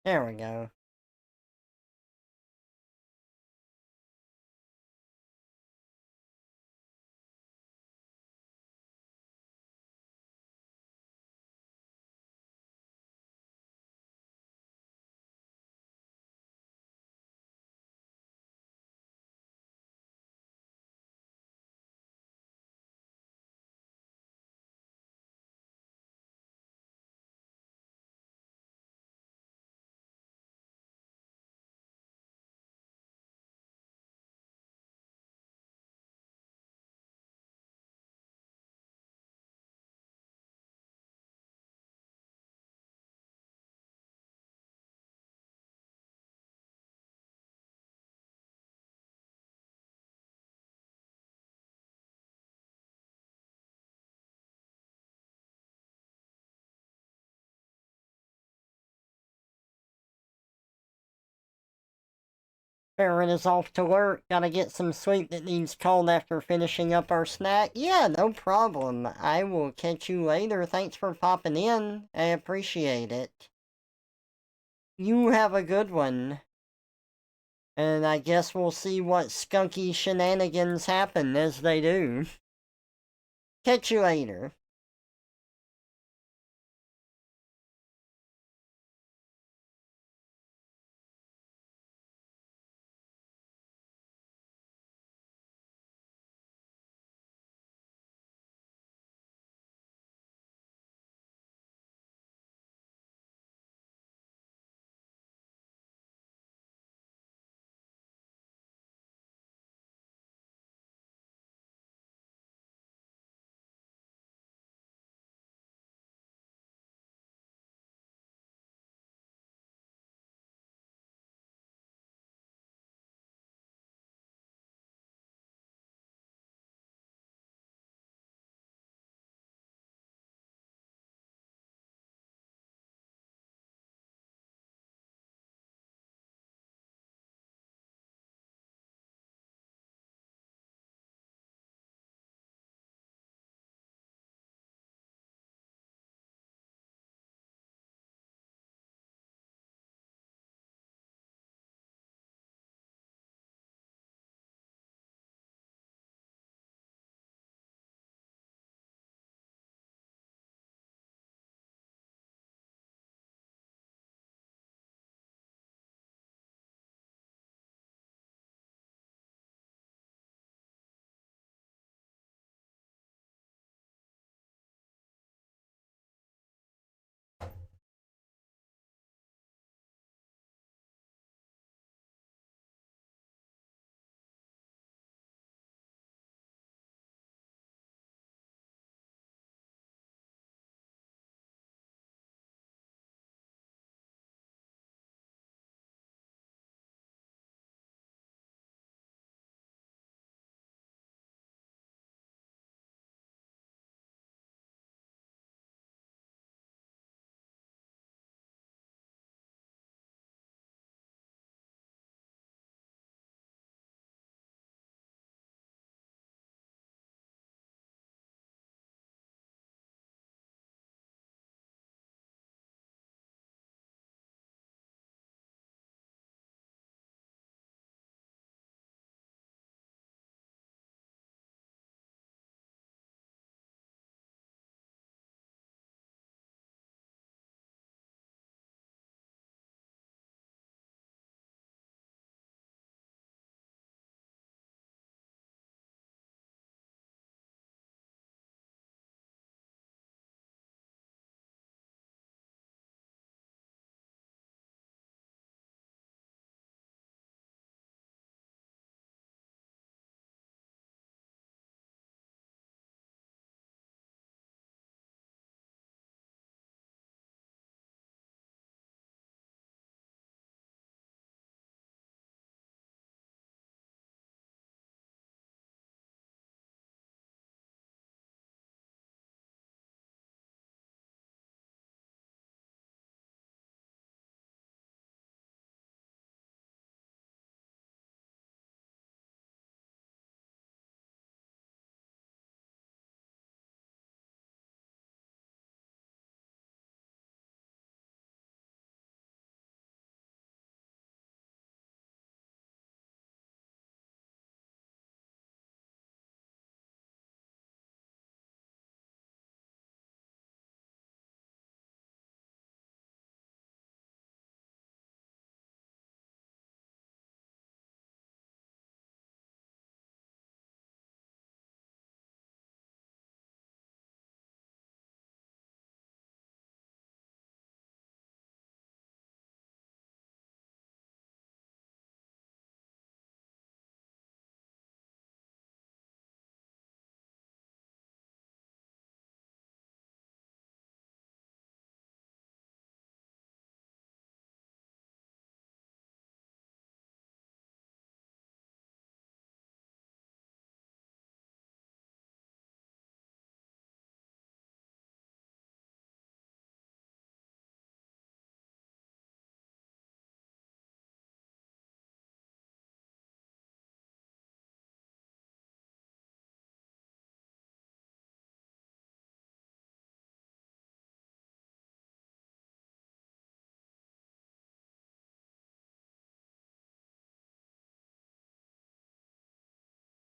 There we go. Farron is off to work. Gotta get some sleep that needs cold after finishing up our snack. Yeah, no problem. I will catch you later. Thanks for popping in. I appreciate it. You have a good one. And I guess we'll see what skunky shenanigans happen as they do. Catch you later.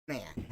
Man.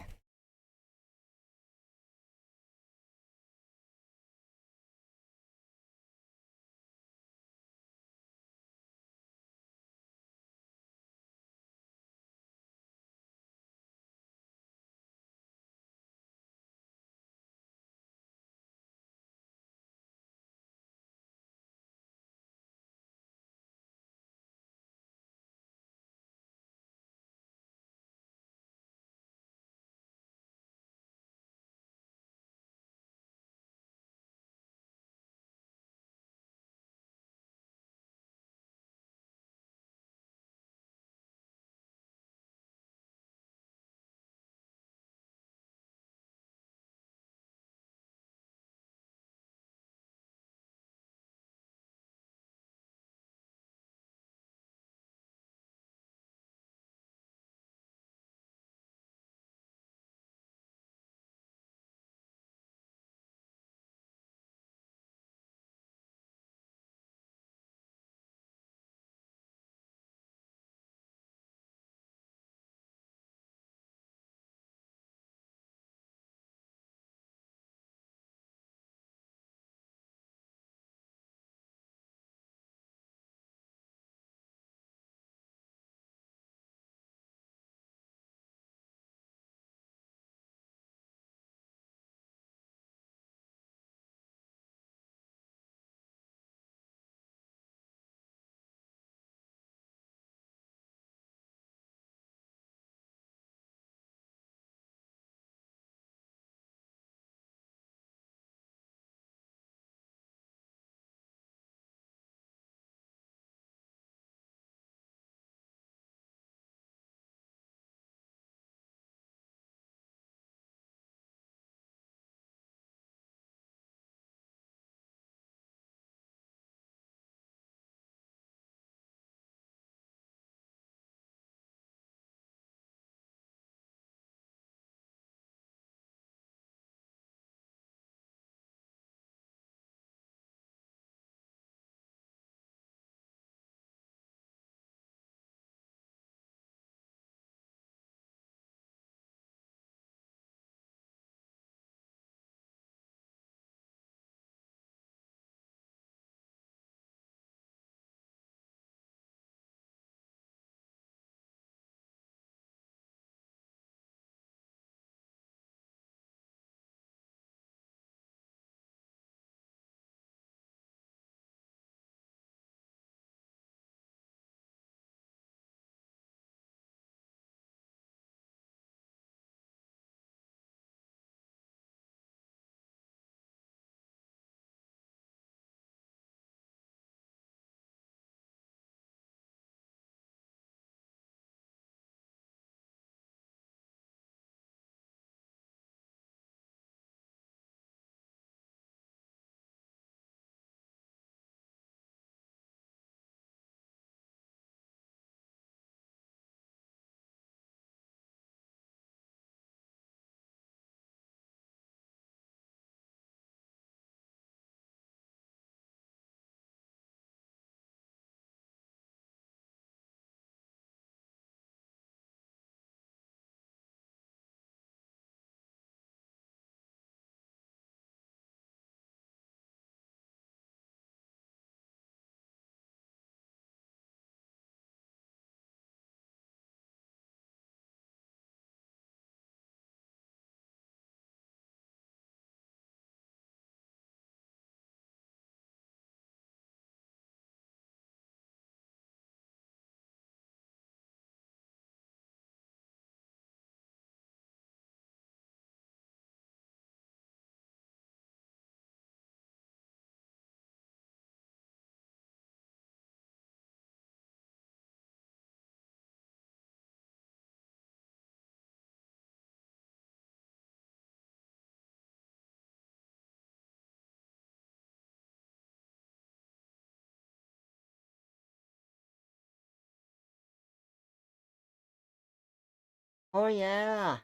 Oh, yeah.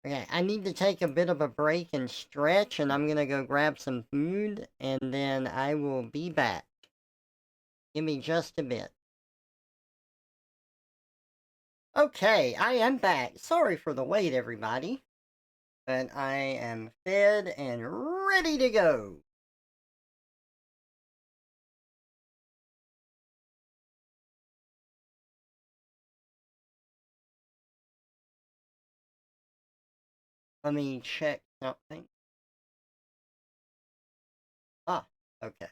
Okay, I need to take a bit of a break and stretch, and I'm gonna go grab some food, and then I will be back. Give me just a bit. Okay, I am back. Sorry for the wait, everybody. But I am fed and ready to go. Let me check something. Ah, okay.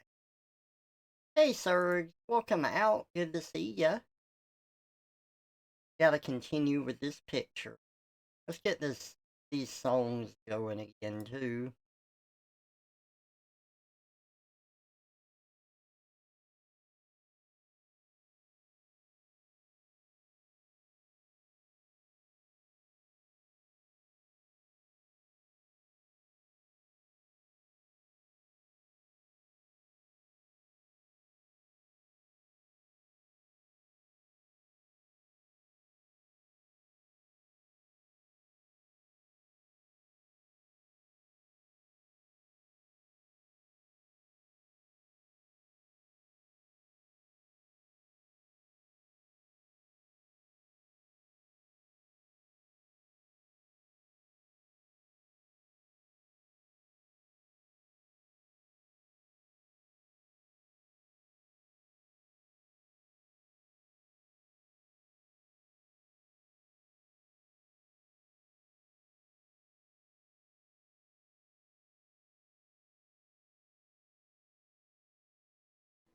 Hey, Serge. Welcome out. Good to see ya. Gotta continue with this picture. Let's get these songs going again, too.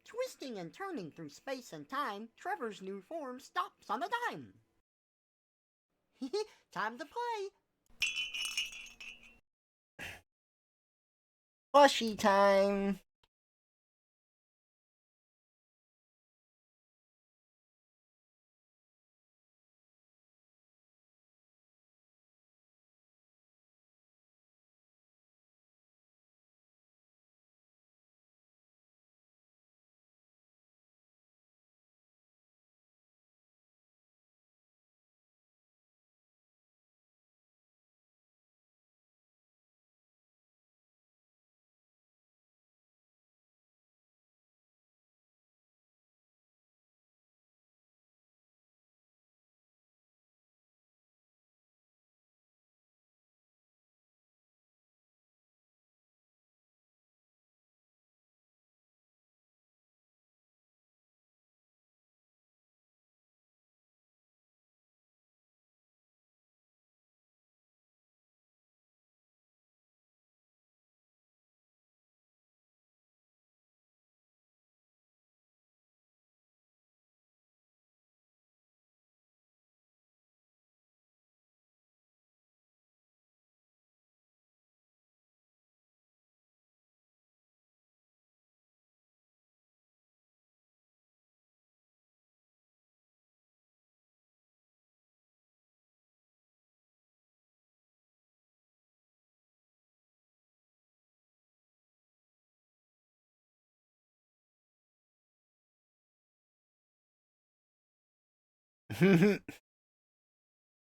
Twisting and turning through space and time, Trevor's new form stops on a dime. Time to play. Plushie time.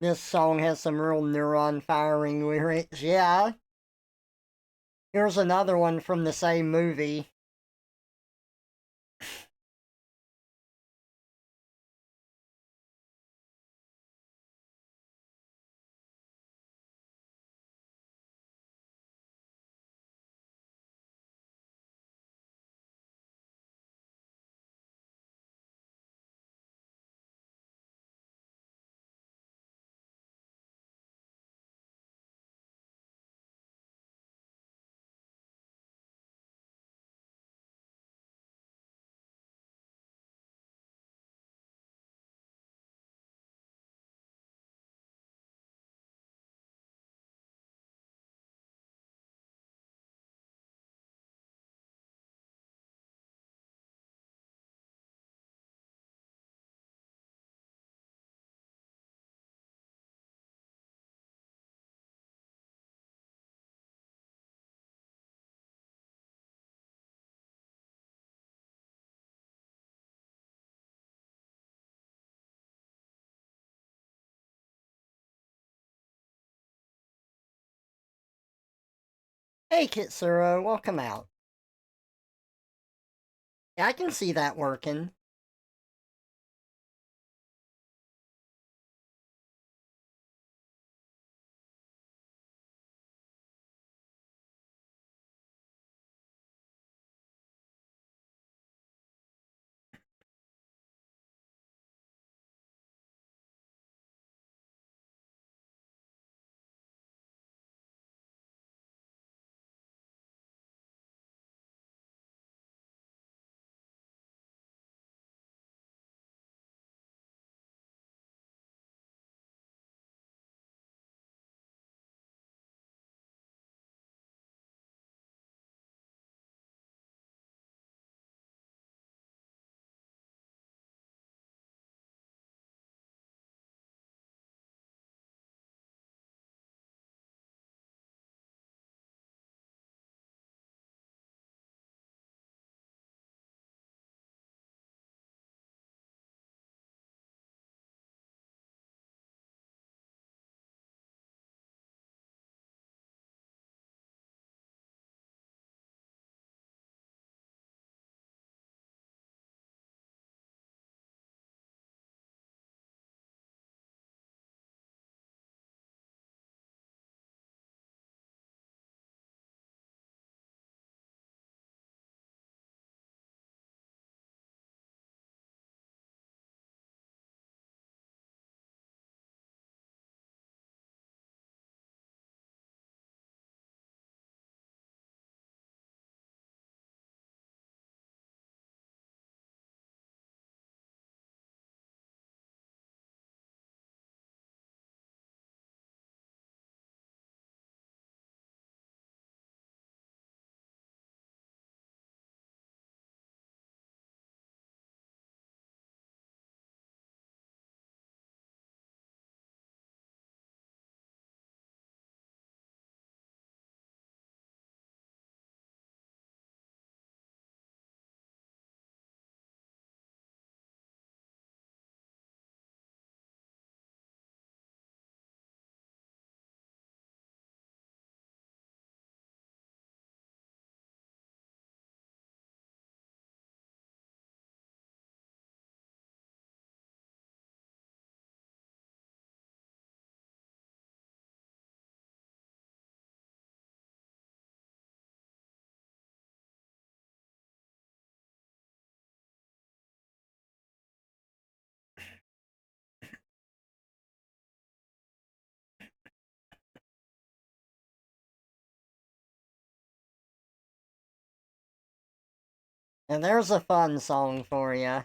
This song has some real neuron firing lyrics, yeah. Here's another one from the same movie. Hey, Kitsuro, welcome out. Yeah, I can see that working. And there's a fun song for you.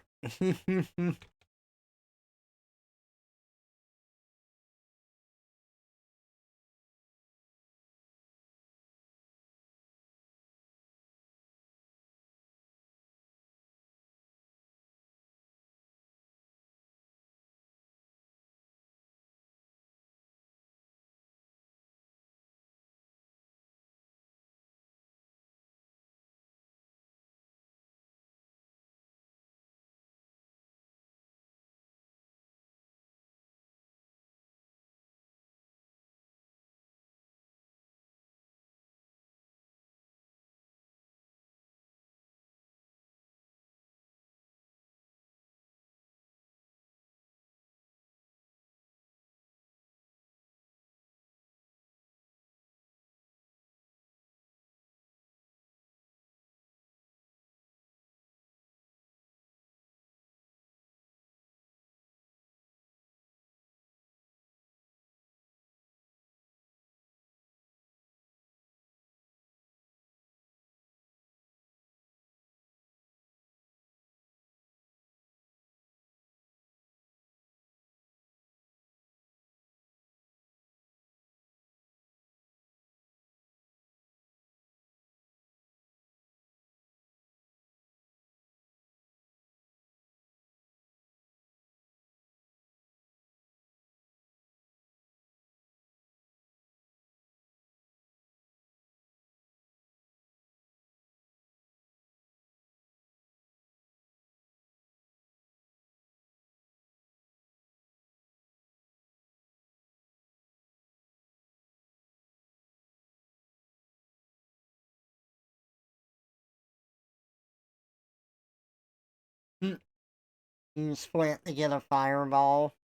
Use flint to get a fireball.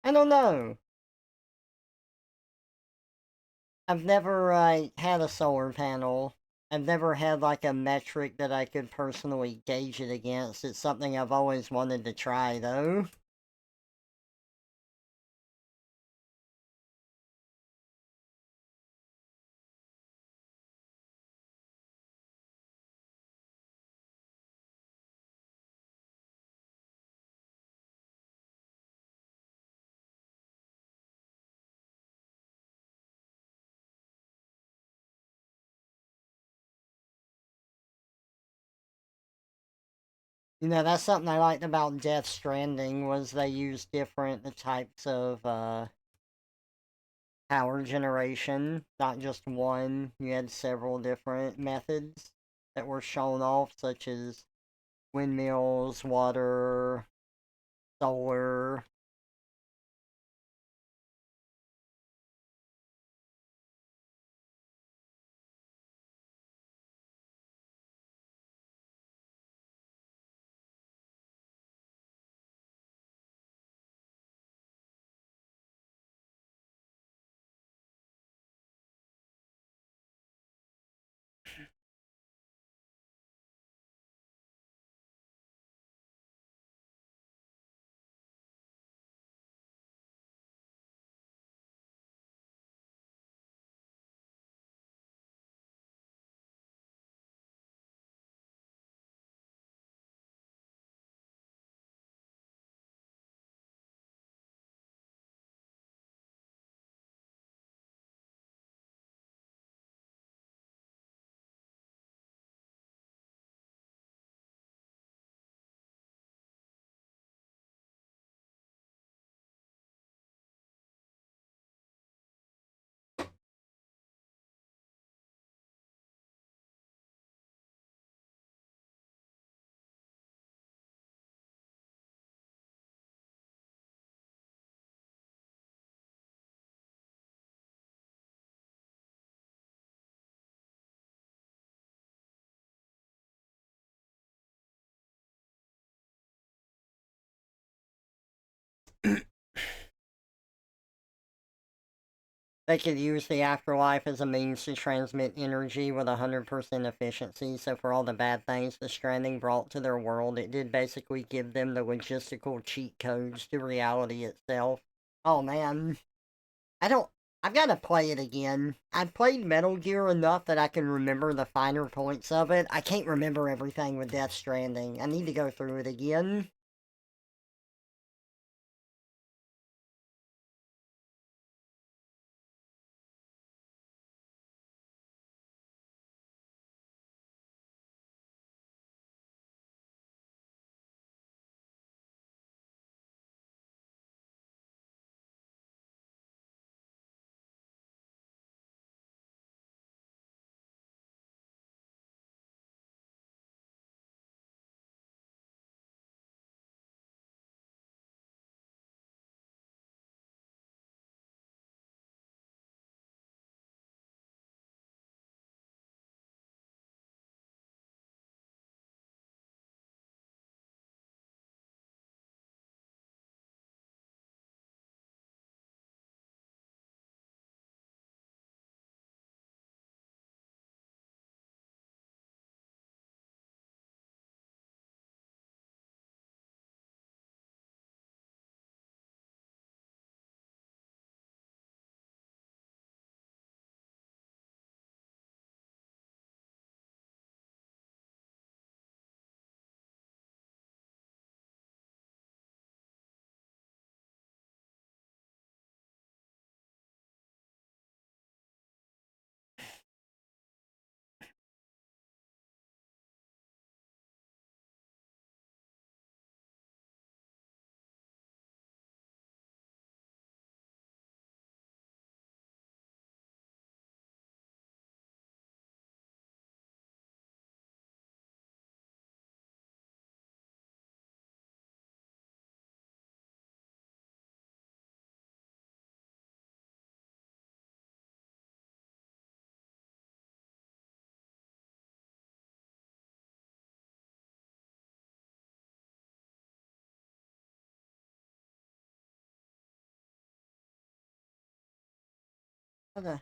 I don't know. I've never had a solar panel. I've never had like a metric that I could personally gauge it against. It's something I've always wanted to try though. You know, that's something I liked about Death Stranding was they used different types of power generation, not just one. You had several different methods that were shown off, such as windmills, water, solar. They could use the afterlife as a means to transmit energy with 100% efficiency, so for all the bad things the Stranding brought to their world, it did basically give them the logistical cheat codes to reality itself. Oh man. I don't. I've got to play it again. I've played Metal Gear enough that I can remember the finer points of it. I can't remember everything with Death Stranding. I need to go through it again. How the...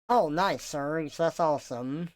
Oh, nice, sir. That's awesome.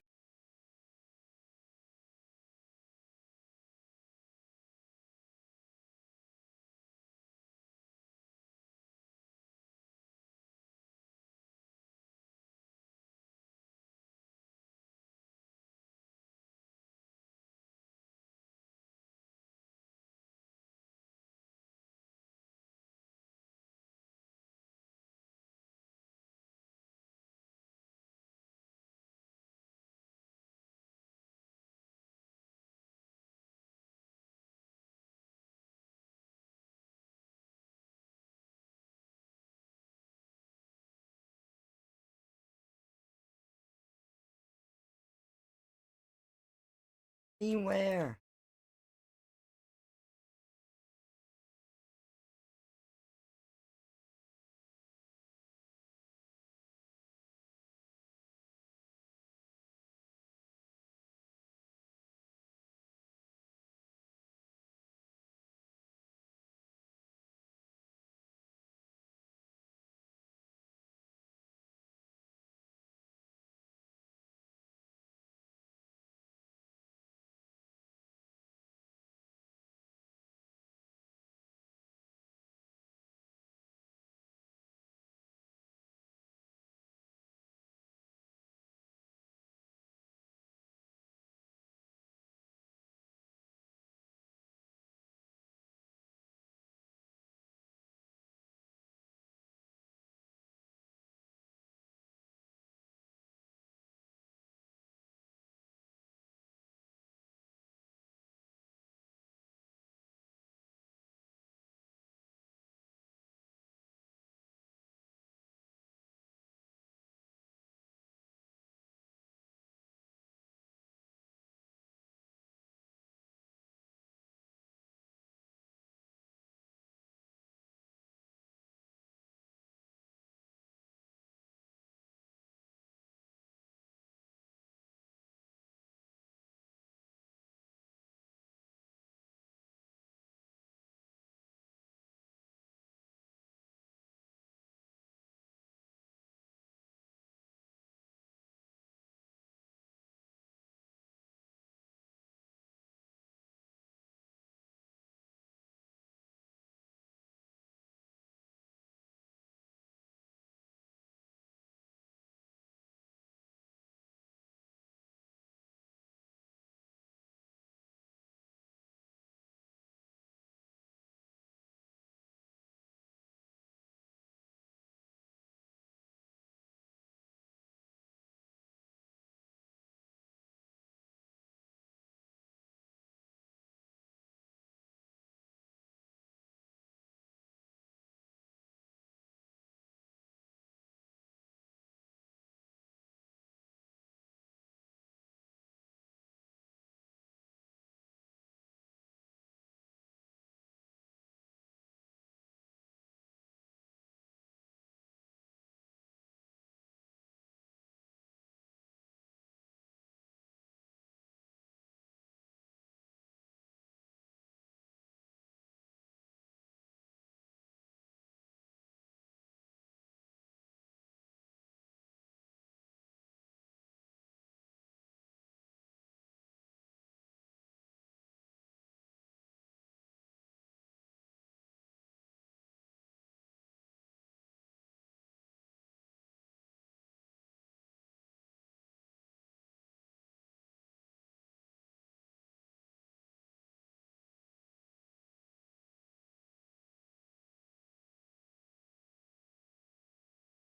Beware.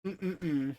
Mm-mm-mm.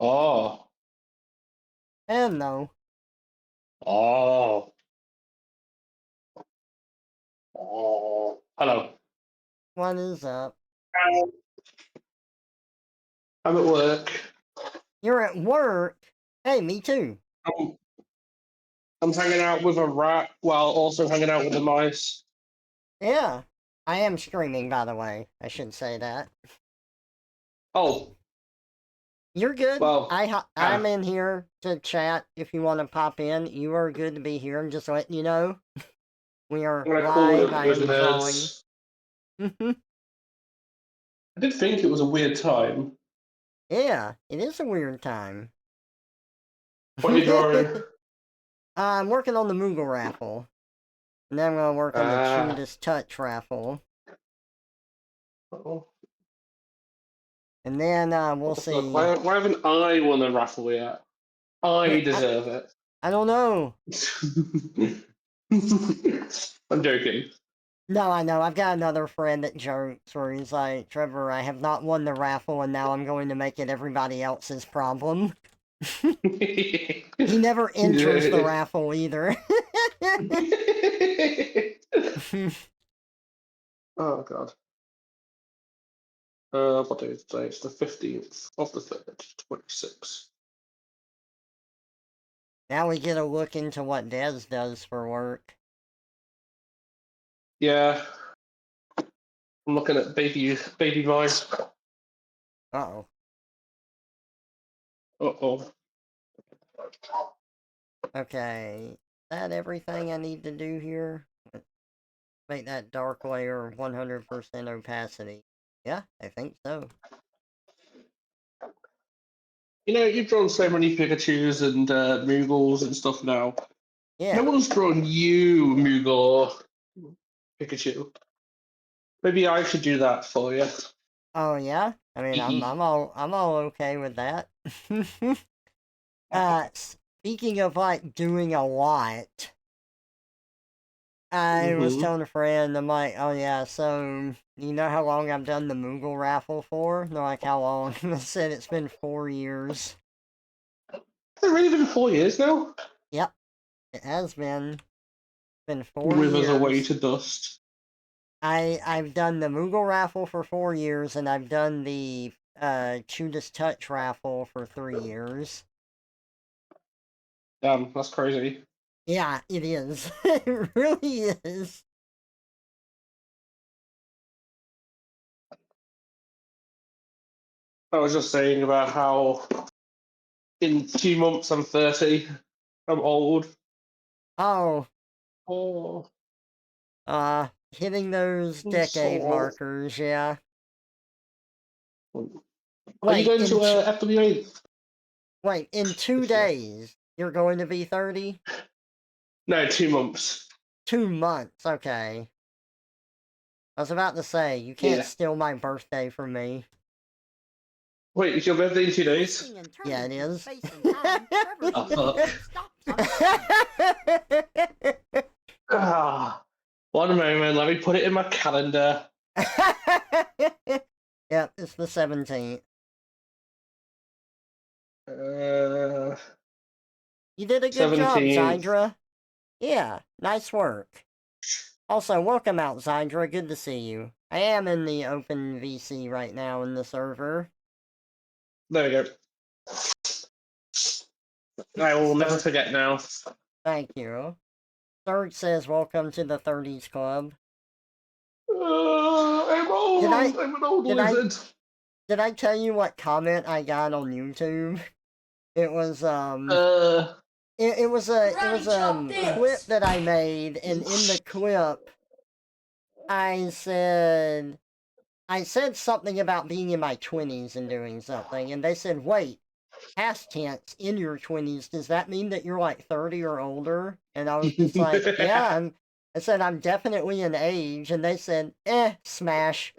Oh, Hello. oh, oh. Hello. What is up? I'm at work. You're at work? Hey, me too. I'm, I'm hanging out with a rat while also hanging out with the mice. Yeah. I am streaming, by the way. I should say that. Oh, You're good. well, I'm in here to chat if you want to pop in. You are good to be here. I'm just letting you know. We are I'm going to call live. it I with am drawing. nerds. I did think it was a weird time. Yeah, it is a weird time. What are you drawing? I'm working on the Moogle raffle. And then I'm going to work on the Ah. Cutest Touch raffle. Oh, And then we'll what the fuck? see. Why haven't I won the raffle yet? I deserve it. I don't know. I'm joking. No, I know. I've got another friend that jokes where he's like, Trevor, I have not won the raffle and now I'm going to make it everybody else's problem. He never enters the raffle either. Oh god. What day is it today? It's the 15th of the 3rd, 26. Now we get a look into what Des does for work. Yeah. I'm looking at baby mice. Uh-oh. Uh-oh. Okay. Is that everything I need to do here? Make that dark layer 100% opacity. Yeah, I think so. You know, you've drawn so many Pikachus and Moogles and stuff now. Yeah. No one's drawn you, Moogle or Pikachu. Maybe I should do that for you. Oh yeah? I mean, I'm all okay with that. Speaking of like doing a lot, I was telling a friend, I'm like, oh yeah, so you know how long I've done the Moogle raffle for? They're like, how long? I said it's been 4 years. Has it really been 4 years now? Yep, it has been. Been 4 Withers away years. to dust. I've done the Moogle raffle for 4 years, and I've done the Chudas Touch raffle for 3 years. Damn, that's crazy. Yeah, it is. It really is. I was just saying about how in 2 months I'm 30. I'm old. Oh, Oh, hitting those I'm so decade old. markers, yeah. Are you Wait, going to FW8? wait, in 2 this year? days, you're going to be 30? No, 2 months. 2 months, okay. I was about to say, you can't Yeah. steal my birthday from me. Wait, is your birthday in 2 days? Twisting and turning Yeah, it through is. space and time, Trevor's Oh, movement stops on Ah, one moment, let me put it in my calendar. Yep, it's the 17th. You did a good job, 17th. Zydra. Yeah, nice work. Also, welcome out, Zydra. Good to see you. I am in the open VC right now in the server. There we go. I will never Sir, forget now. thank you. Serge says, welcome to the 30s Club. I'm old. Did I- I'm an old did I- lizard. Did I tell you what comment I got on YouTube? It was, It was a clip that I made, and in the clip, I said something about being in my 20s and doing something, and they said, wait, past tense, in your 20s, does that mean that you're like 30 or older? And I was just like, yeah, I said, I'm definitely an age, and they said, smash.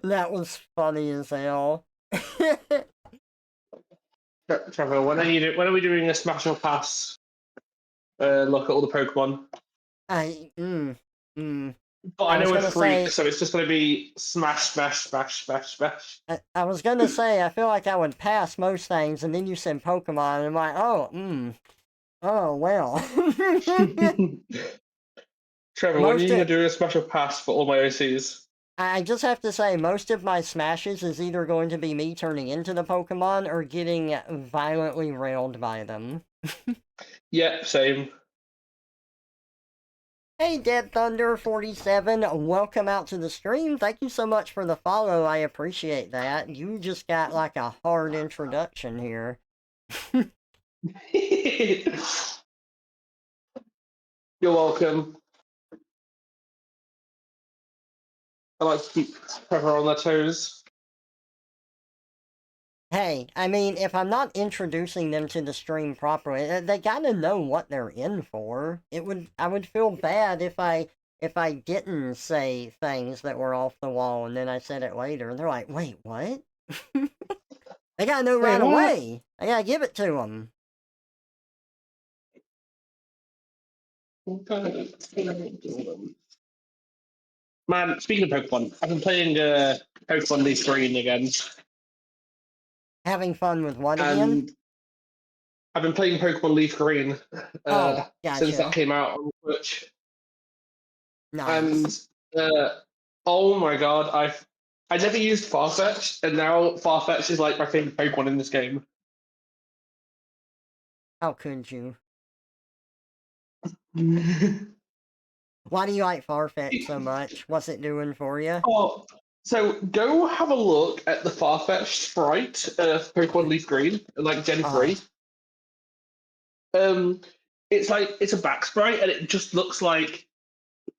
That was funny as hell. Trevor, when are we doing a smash or pass? Look at all the Pokemon. But I know we're freaks, so it's just going to be smash, smash, smash, smash, smash. I was gonna say, I feel like I would pass most things, and then you said Pokemon, and I'm like, oh, well. Trevor, when are you going to do a smash or pass for all my OCs? I just have to say, most of my smashes is either going to be me turning into the Pokemon or getting violently railed by them. Yep, same. Hey, Dead Thunder 47, welcome out to the stream. Thank you so much for the follow. I appreciate that. You just got like a hard introduction here. You're welcome. I like to keep Trevor on their toes. Hey, I mean, if I'm not introducing them to the stream properly, they gotta know what they're in for. I would feel bad if I didn't say things that were off the wall and then I said it later and they're like, wait, what? They gotta know right away. I gotta give it to them. Man, speaking of Pokemon, I've been playing Pokemon Leaf Green again. Having fun with what again? And I've been playing Pokemon Leaf Green Gotcha. since that came out on Switch. Nice. And Oh my god, I never used Farfetch, and now Farfetch is like my favorite Pokemon in this game. How could you? oh, Why do you like Farfetch so much? What's it doing for you? so go have a look at the Farfetch sprite of Pokemon Leaf Green, like Gen Uh, 3. Um, it's like it's a back sprite, and it just looks like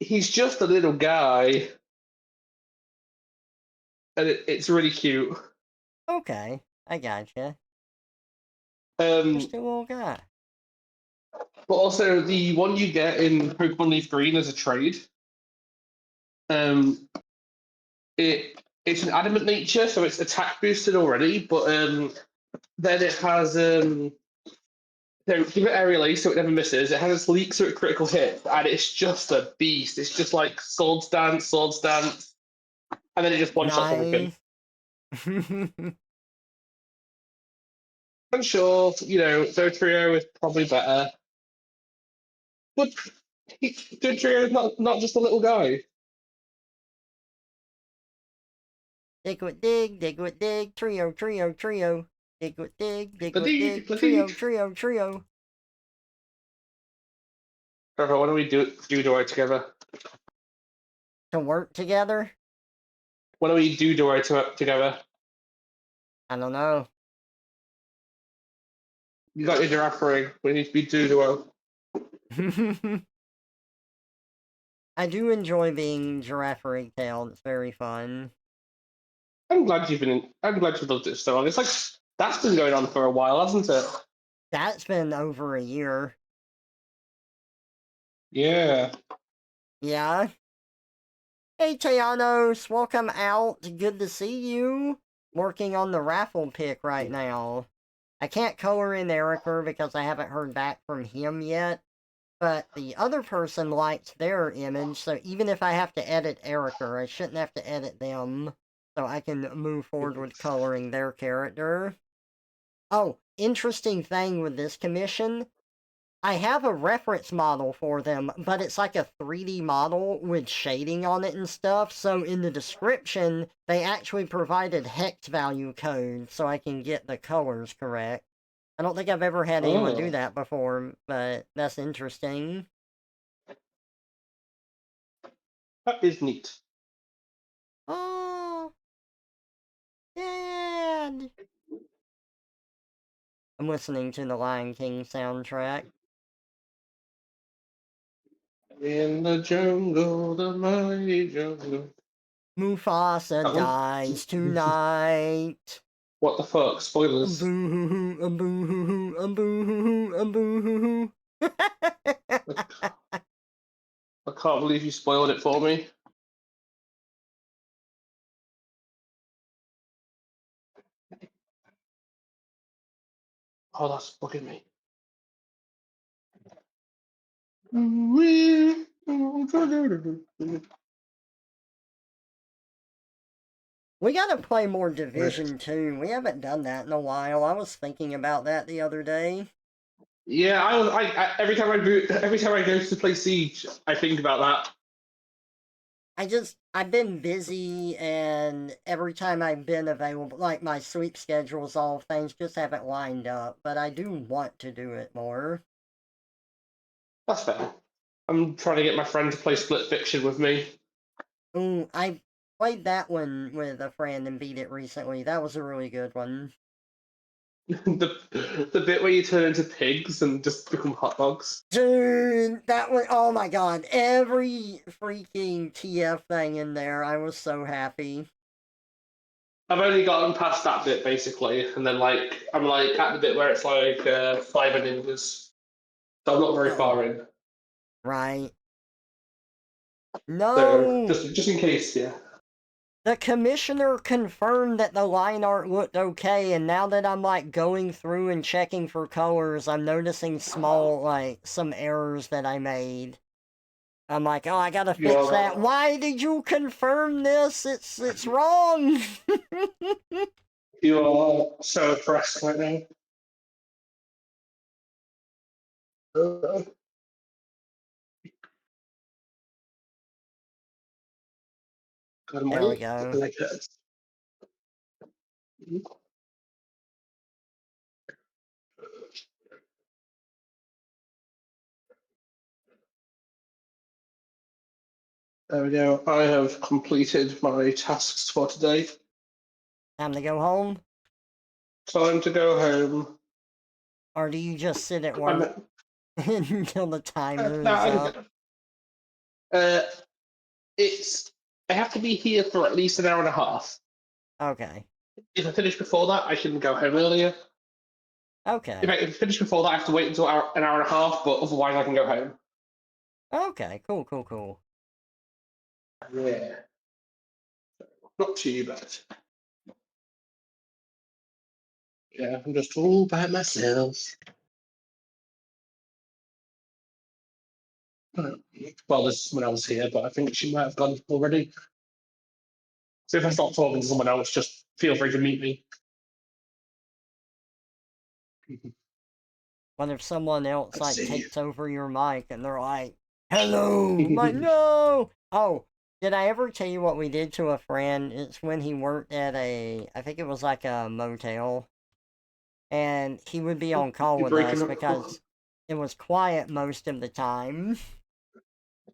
he's just a little guy, and it's really cute. okay, I gotcha. Um, Just a little guy. but also the one you get in Pokemon Leaf Green as a trade, um, it's an adamant nature, so it's attack boosted already, but then it has so give it aerial ace so it never misses. It has a leak so it critical hit, and it's just a beast. It's just like sword stance, and then it just one shots everything. Nice. I'm sure, Trio is probably better. But Trio is not just a little guy. Dig with dig, dig with dig, trio, trio, trio. Dig with dig with dig, trio, Fatigue. trio, trio. Trevor, why don't we do Duo together? To work together? Why don't we do Duo together? I don't know. You got your giraffe ring. We need to be Duo. I do enjoy being Giraffe Ringtail. It's very fun. I'm glad you've loved it so long. It's like that's been going on for a while, hasn't it? That's been over a year. Yeah. Yeah. Hey, Teanos, welcome out. Good to see you. Working on the raffle pick right now. I can't color in Erica because I haven't heard back from him yet. But the other person likes their image, so even if I have to edit Erica, I shouldn't have to edit them. So I can move forward with coloring their character. Oh, interesting thing with this commission. I have a reference model for them, but it's like a 3D model with shading on it and stuff, so in the description, they actually provided hex value code so I can get the colors correct. I don't think I've ever had anyone do Oh, that before, but that's interesting. that is neat. Oh, Dad! I'm listening to the Lion King soundtrack. In the jungle, the mighty jungle. Mufasa That one? dies tonight. What the fuck? Spoilers. Boo-hoo-hoo, boo-hoo-hoo, boo-hoo-hoo, boo-hoo-hoo. I can't believe you spoiled it for me. Oh, that's bugging me. We gotta play more Division 2. We haven't done that in a while. I was thinking about that the other day. Yeah, every time I go to play Siege, I think about that. I've been busy, and every time I've been available, like my sleep schedule's all, things just haven't lined up, but I do want to do it more. That's fair. I'm trying to get my friend to play Split Fiction with me. Ooh, I played that one with a friend and beat it recently. That was a really good one. the bit where you turn into pigs and just become hot dogs. Dude, that one, oh my god, every freaking TF thing in there, I was so happy. I've only gotten past that bit basically, and then I'm like at the bit where it's like cyber ninjas. So I'm not very far in. Right. So No! just in case, yeah. The commissioner confirmed that the line art looked okay, and now that I'm like going through and checking for colors, I'm noticing small, like, some errors that I made. I'm like, oh, I gotta You fix that. are Why did you confirm this? It's wrong! you are so oppressed right now. God, There we my go. leg hurts. There we go. I have completed my tasks for today. Time to go home? Time to go home. Or do you just sit at I'm, work until the timer no, is up? it's I have to be here for at least an hour and a half. Okay. If I finish before that, I can go home earlier. Okay. If I finish before that, I have to wait until an hour and a half, but otherwise I can go home. Okay. Cool, cool, cool. Yeah. Not too bad. Yeah, I'm just all by myself. Well, there's someone else here, but I think she might have gone already. So if I start talking to someone else, just feel free to meet me. What if someone else, Let's like, see. takes over your mic and they're like, hello? I'm like, no! Oh, did I ever tell you what we did to a friend? It's when he worked at I think it was like a motel. And he would be on call You're with breaking us up. because it was quiet most of the time.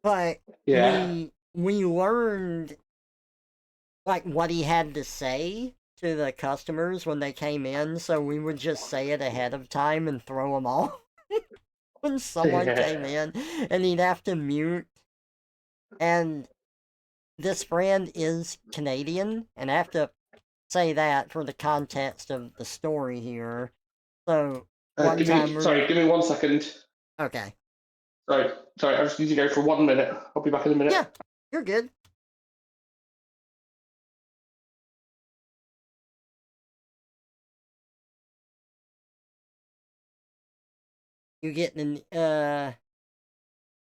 But Yeah. we learned like what he had to say to the customers when they came in, so we would just say it ahead of time and throw them off when someone came in, and he'd have to mute. And this friend is Canadian, and I have to say that for the context of the story here. So one time Give me 1 second. okay, Sorry, I just need to go for 1 minute. I'll be back in a minute. yeah, you're good. You get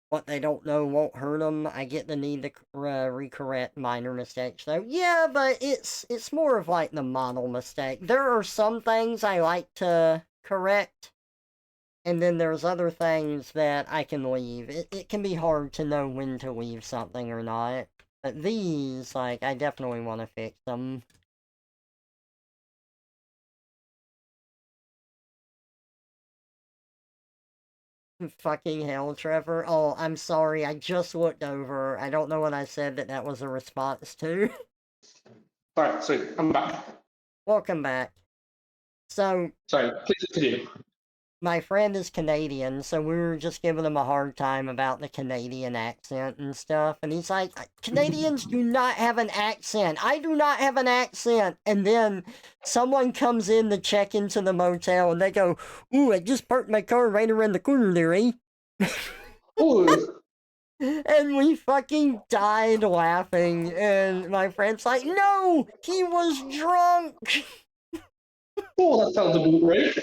what they don't know won't hurt them. I get the need to recorrect minor mistakes, though. Yeah, but it's more of like the model mistake. There are some things I like to correct, and then there's other things that I can leave. It can be hard to know when to leave something or not. But these, like, I definitely want to fix them. Fucking hell, Trevor. Oh, I'm sorry. I just looked over. I don't know what I said that was a response to. Right, sweet. I'm back. Welcome back. So, Sorry, please continue. my friend is Canadian, so we were just giving him a hard time about the Canadian accent and stuff. And he's like, Canadians do not have an accent. I do not have an accent. And then someone comes in to check into the motel and they go, ooh, I just parked my car right around the corner there, eh? Oh, And we fucking died laughing. And my friend's like, no, he was drunk. that sounds about right.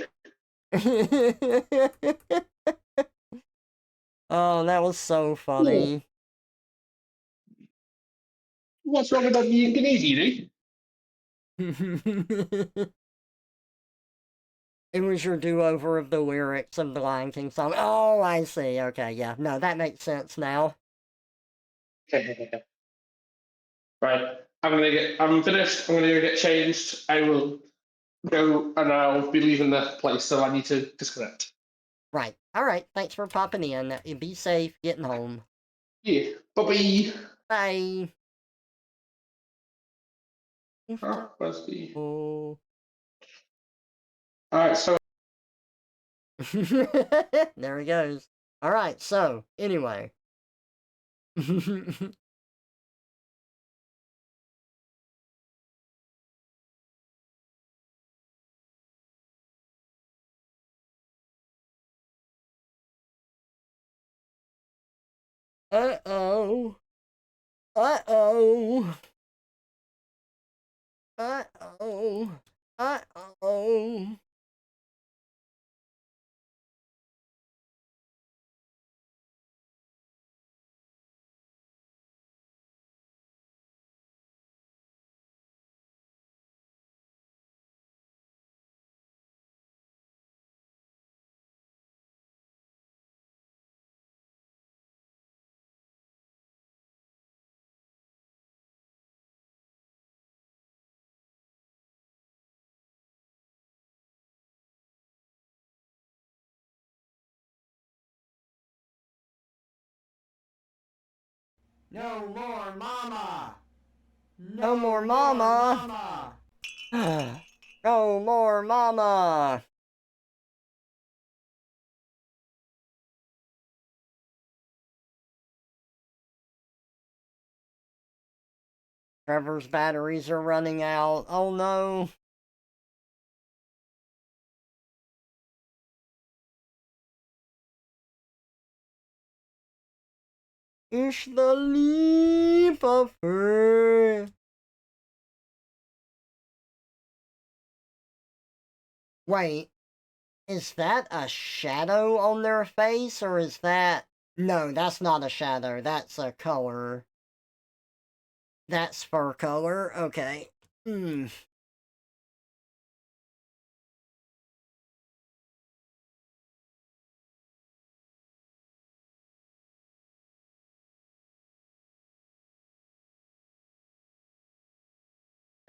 Oh, that was so funny. What's wrong with that being Canadian, It was your do-over of the lyrics of the Lion King song. Oh, I see. Okay, yeah. No, that makes sense now. eh? Right. I'm finished. I'm gonna go get changed. I will go and I'll be leaving the place, so I need to disconnect. Right. Alright, thanks for popping in. Be safe getting home. Yeah. Bye Bye. bye. Where's the Oh. Alright, so There he goes. Alright, so, anyway. Uh-oh. Uh-oh. Uh-oh. Uh-oh. No more mama! No more mama! No more mama! Trevor's batteries are running out. Oh no. It's the leap of faith. Wait, is that a shadow on their face, or is that... No, that's not a shadow, that's a color. That's fur color, okay. Hmm.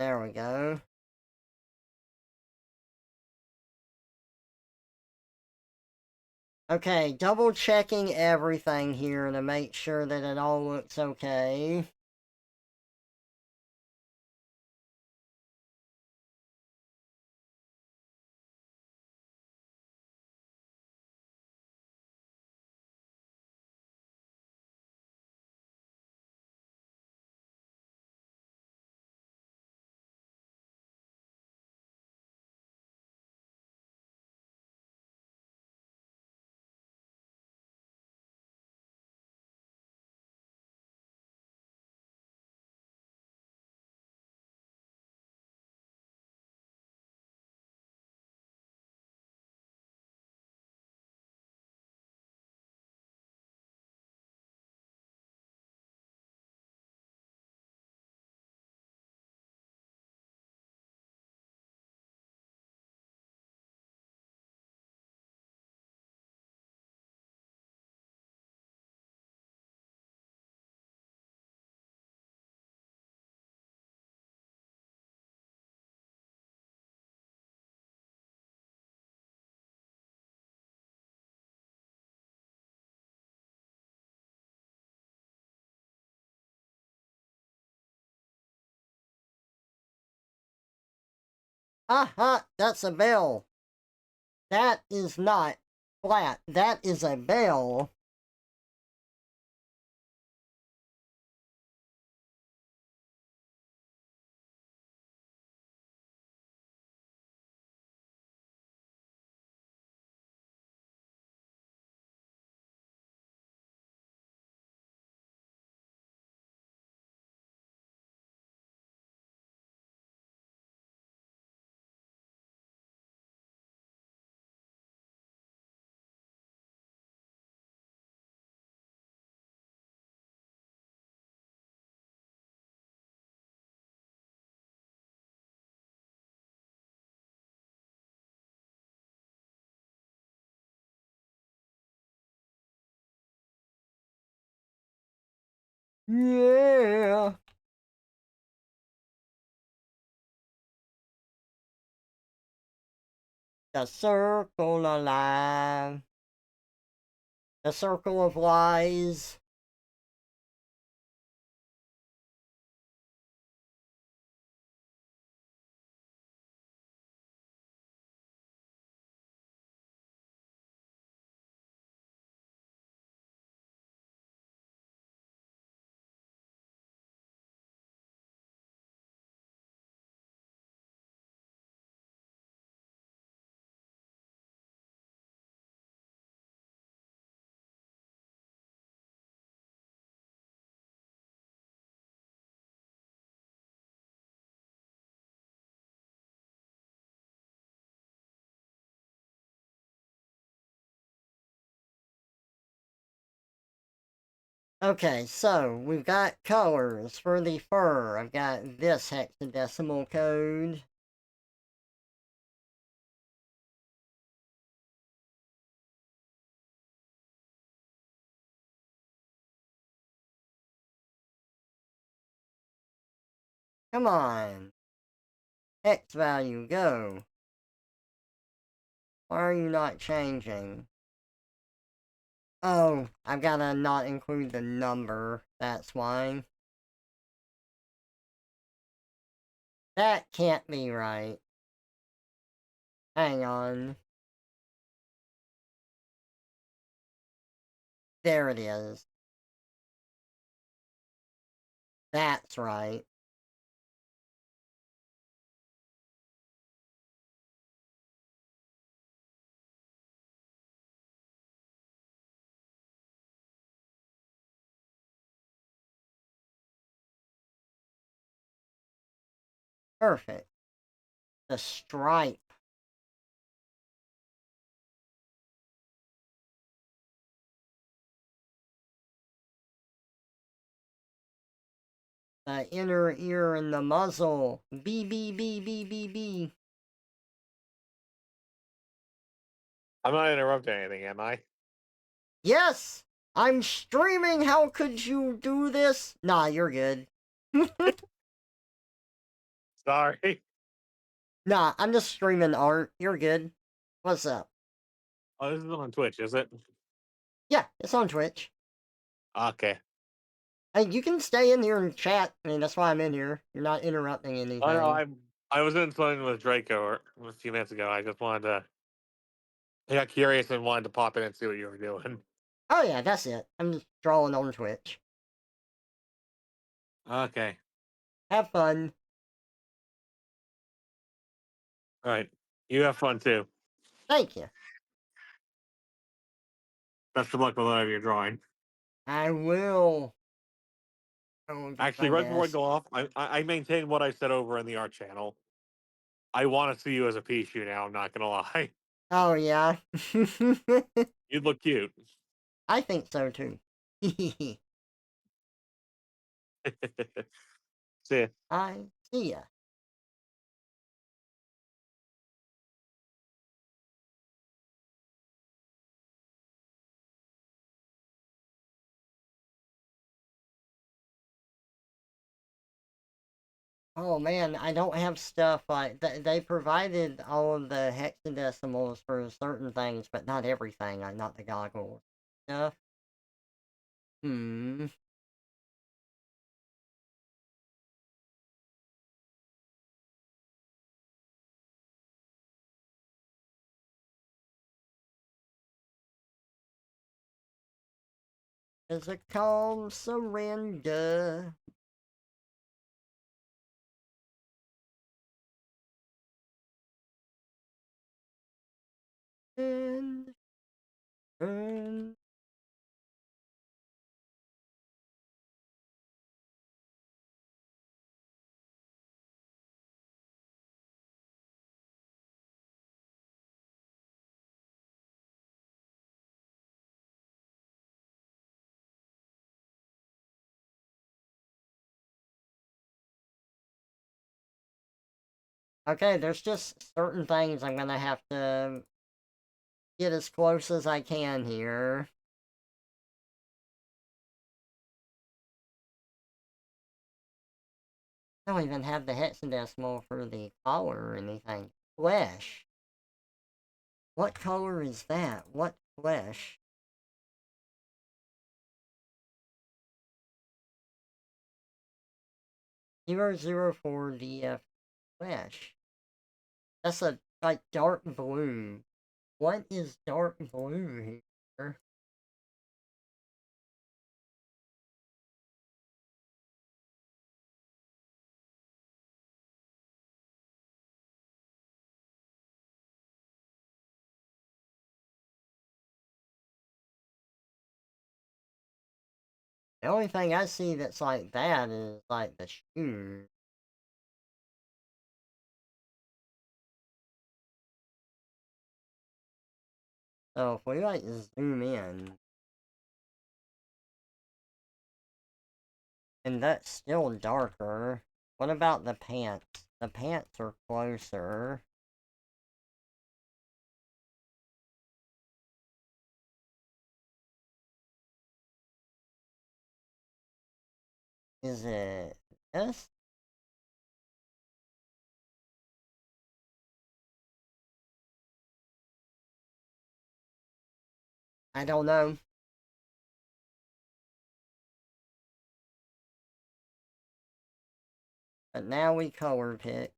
There we go. Okay, double checking everything here to make sure that it all looks okay. Aha, that's a bell. That is not flat. That is a bell. Yeah. The circle of life. The circle of lies. Okay, so we've got colors for the fur. I've got this hexadecimal code. Come on. Hex value, go. Why are you not changing? Oh, I've gotta not include the number. That's why. That can't be right. Hang on. There it is. That's right. Perfect. The stripe. The inner ear and the muzzle. B, B, B, B, B, B. I'm not interrupting anything, am I? Yes! I'm streaming! How could you do this? Nah, you're good. Sorry. Nah, I'm just streaming art. You're good. What's up? Oh, this is on Twitch, is it? Yeah, it's on Twitch. Okay. Hey, you can stay in here and chat. I mean, that's why I'm in here. You're not interrupting anything. Oh no, I was in something with Draco a few minutes ago. I just wanted to. I got curious and wanted to pop in and see what you were doing. Oh yeah, that's it. I'm just drawing on Twitch. Okay. Have fun. All right. You have fun too. Thank you. Best of luck with whatever you're drawing. I will. I will do Actually, my right before I best. go off, I maintain what I said over in the art channel. I want to see you as a Pichu now. I'm not gonna lie. Oh yeah. You'd look cute. I think so too. See ya. I see ya. Oh man, I don't have stuff like they provided all of the hexadecimals for certain things, but not everything. Not the goggles stuff. Hmm. There's a calm surrender. And okay, there's just certain things I'm gonna have to get as close as I can here. I don't even have the hexadecimal for the collar or anything. Flesh. What color is that? What flesh? 004 DF flesh. That's a, like, dark blue. What is dark blue here? The only thing I see that's like that is, like, the shoe. So if we, like, zoom in, and that's still darker. What about the pants? The pants are closer. Is it this? I don't know. But now we color pick.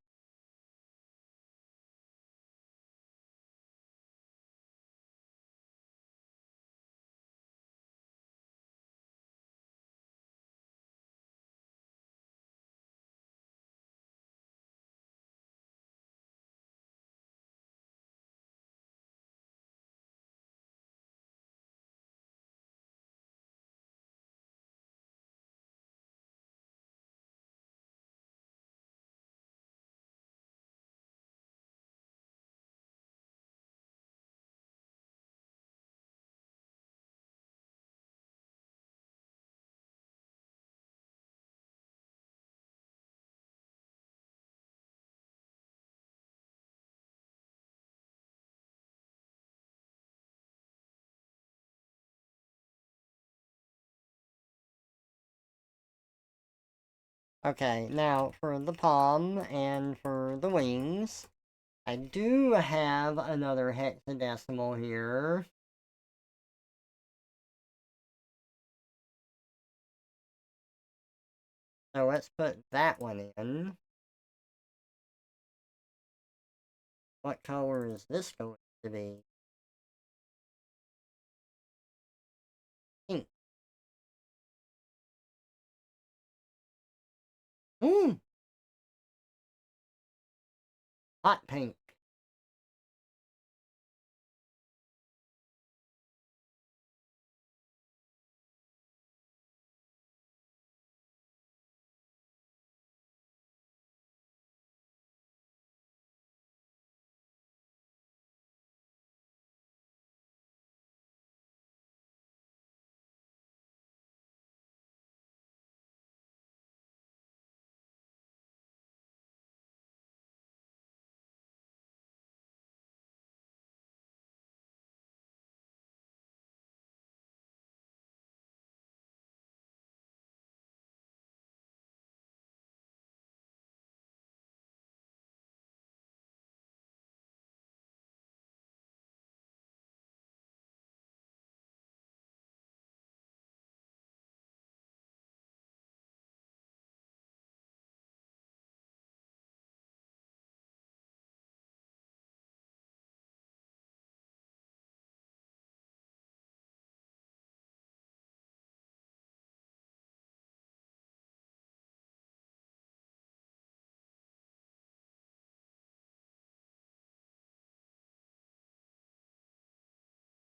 Okay, now for the palm and for the wings, I do have another hexadecimal here. So let's put that one in. What color is this going to be? Pink. Ooh! Hot pink.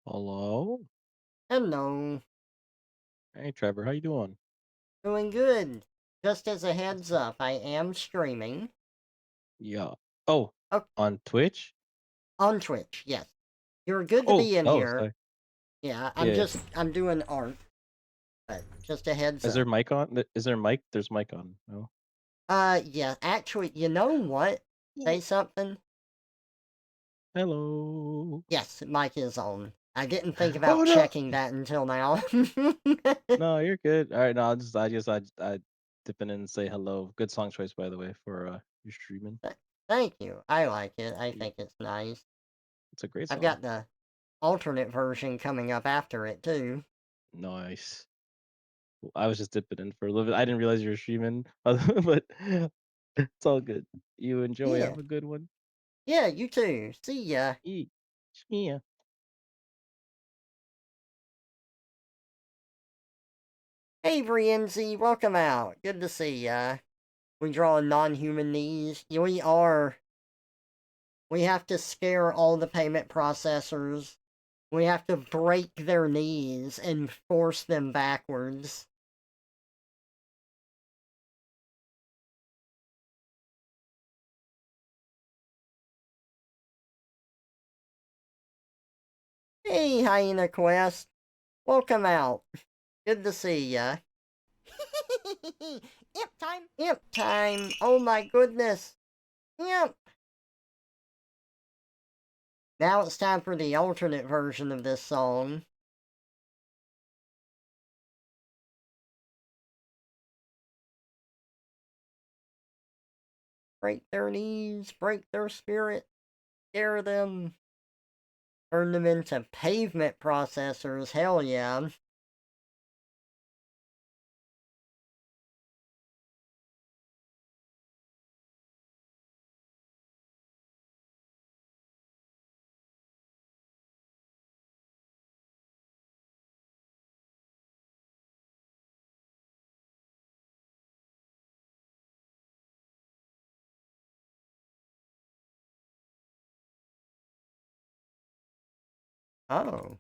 Hello. Hello. Hey, Trevor. How you doing? Doing good. Just as a heads up, I am streaming. Yeah. Oh, Oh, on Twitch? on Twitch, yes. You're good to Oh, be in oh, here. sorry. Yeah, Yeah. I'm doing art. But just a heads Is there up. mic on? Is there mic? There's mic on. No. Yeah, actually, you know what? Say something? Hello. Yes, mic is on. I didn't think Oh about no. checking that until now. No, you're good. All right. No, I dip in and say hello. Good song choice, by the way, for your streaming. Thank you. I like it. I Yeah, think it's nice. it's a great I've song. got the alternate version coming up after it, too. Nice. I was just dipping in for a little bit. I didn't realize you were streaming, but it's all good. You enjoy. Yeah. Have a good one. Yeah, you too. See ya. Eat. Yeah. Hey, Brienzi, welcome out. Good to see ya. We draw non-human knees. We are. We have to scare all the payment processors. We have to break their knees and force them backwards. Hey, Hyena Quest. Welcome out. Good to see ya. Imp time! Imp time! Oh my goodness! Imp! Now it's time for the alternate version of this song. Break their knees, break their spirit, scare them, turn them into pavement processors, hell yeah. Oh.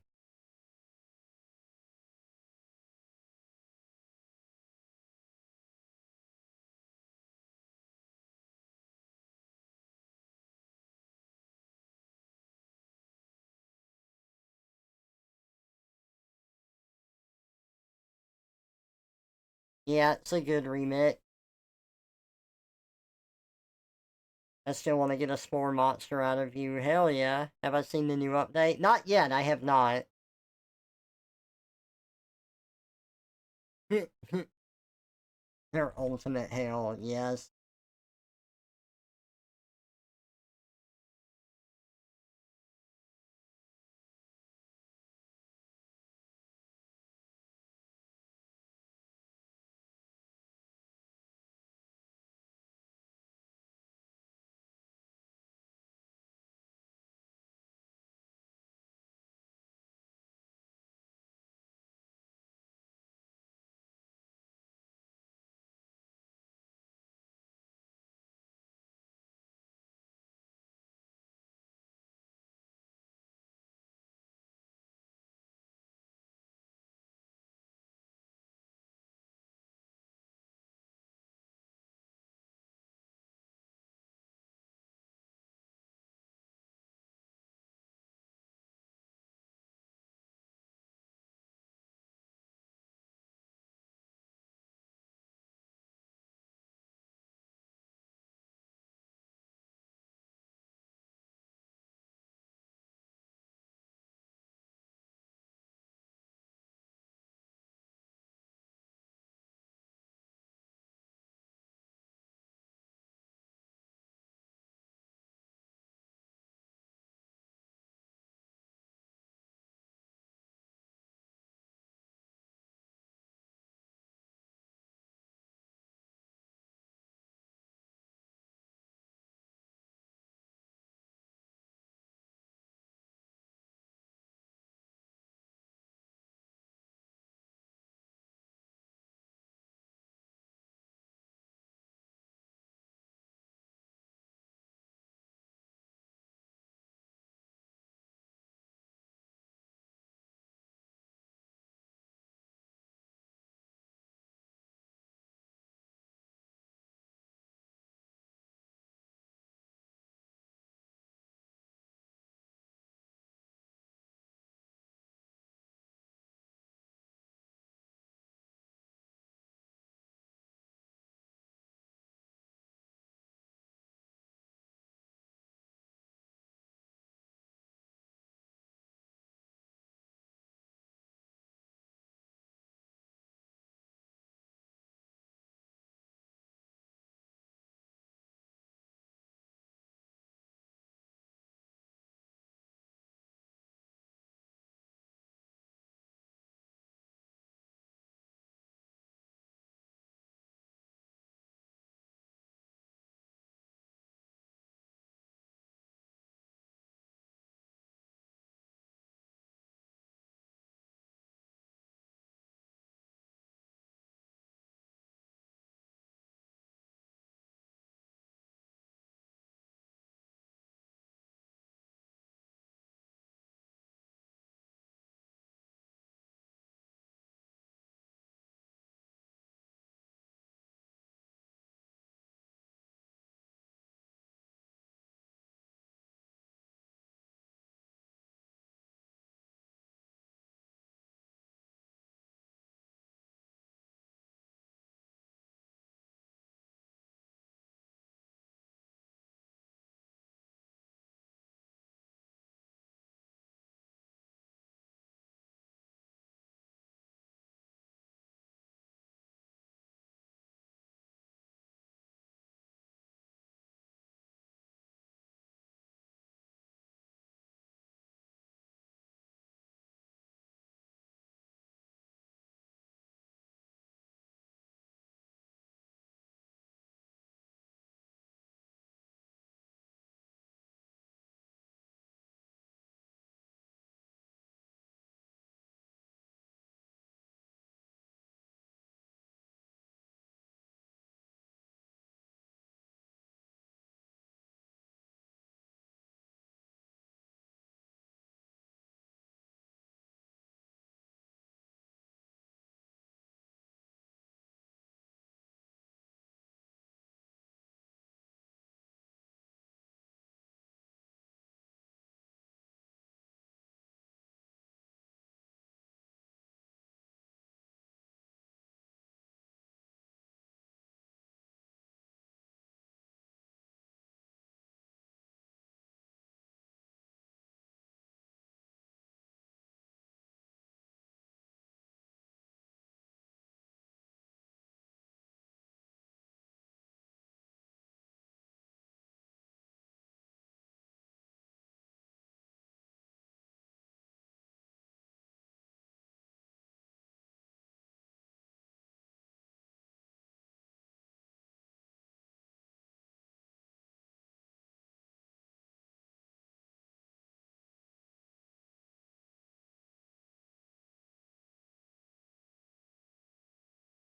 Yeah, it's a good remake. I still want to get a spore monster out of you. Hell yeah. Have I seen the new update? Not yet, I have not. Their ultimate hell, yes.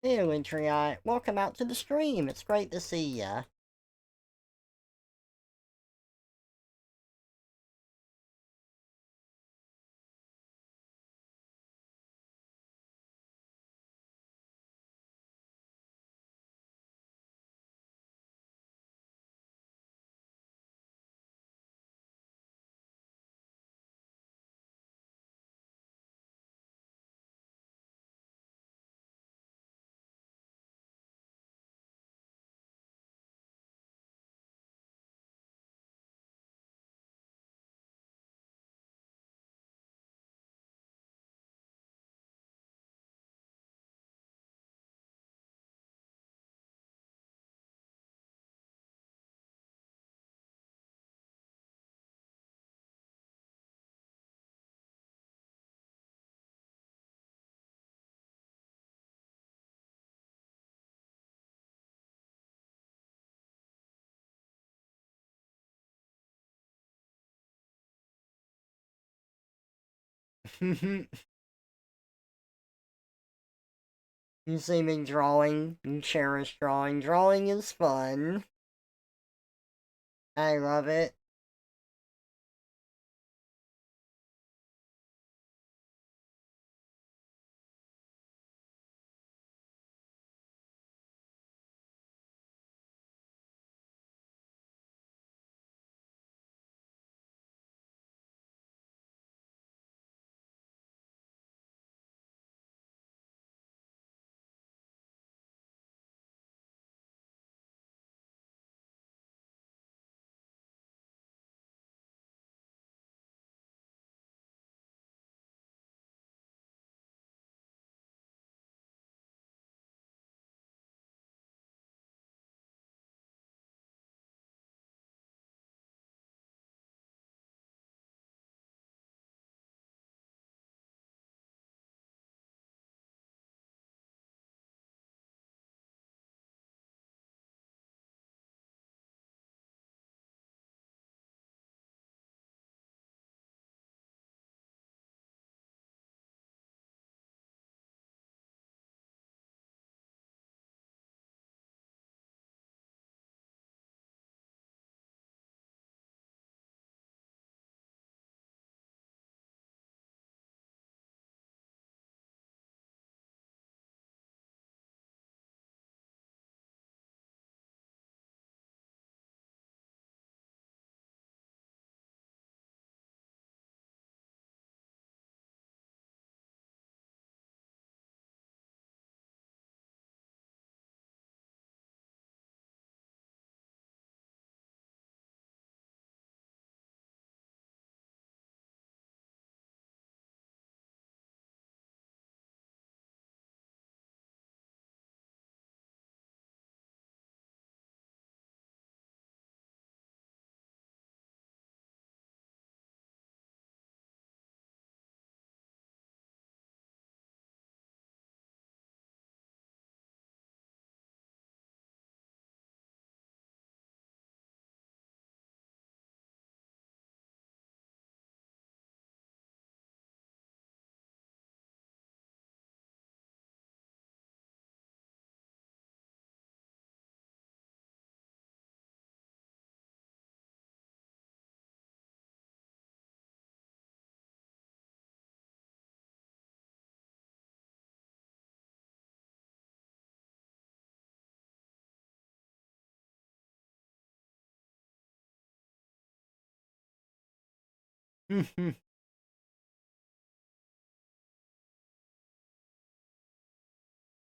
Hey, Wintriot. Welcome out to the stream. It's great to see ya. You see me drawing. You cherish drawing. Drawing is fun. I love it.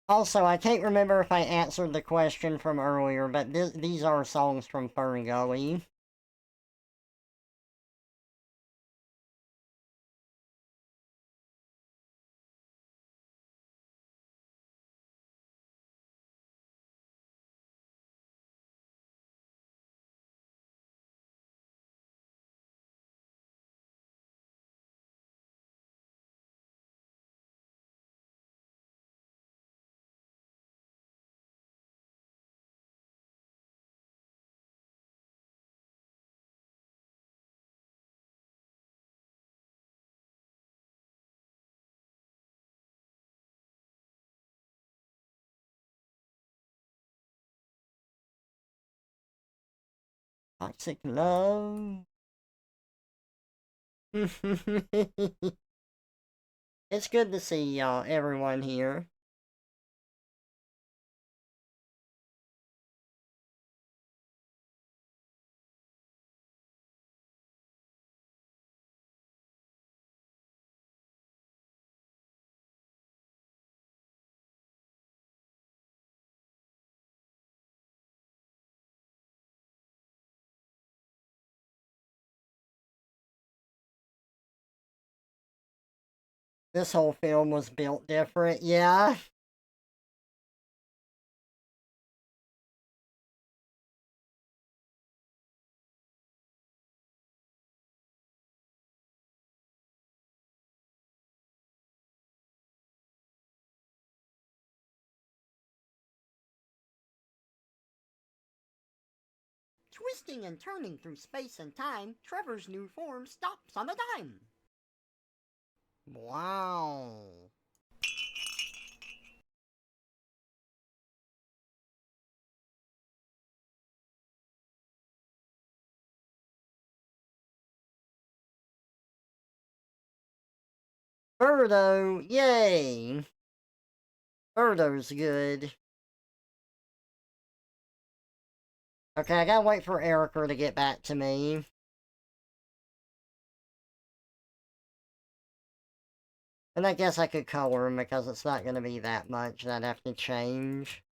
Also, I can't remember if I answered the question from earlier, but these are songs from Ferngully. Toxic love. It's good to see y'all, everyone here. This whole film was built different, yeah. Twisting and turning through space and time, Trevor's new form stops on a dime. Wow. Birdo, yay. Birdo's good. Okay, I gotta wait for Erica to get back to me. And I guess I could color him because it's not gonna be that much that I'd have to change.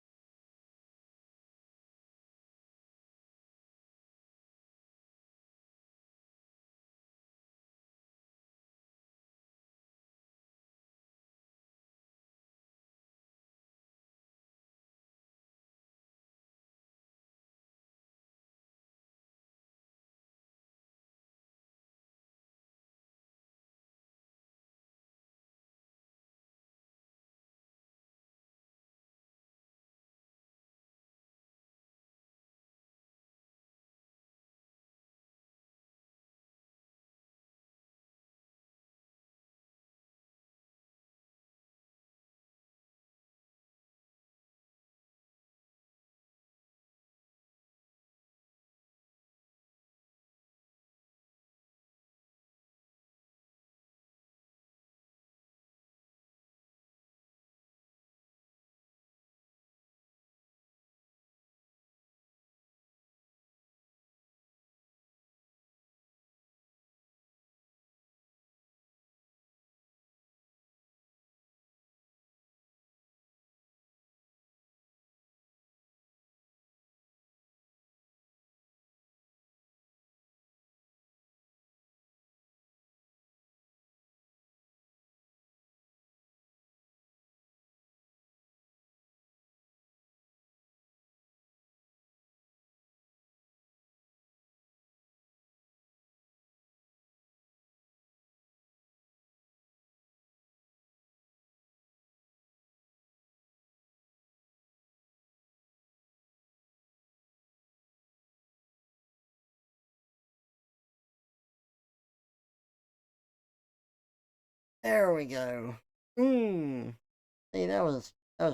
There we go. See, that was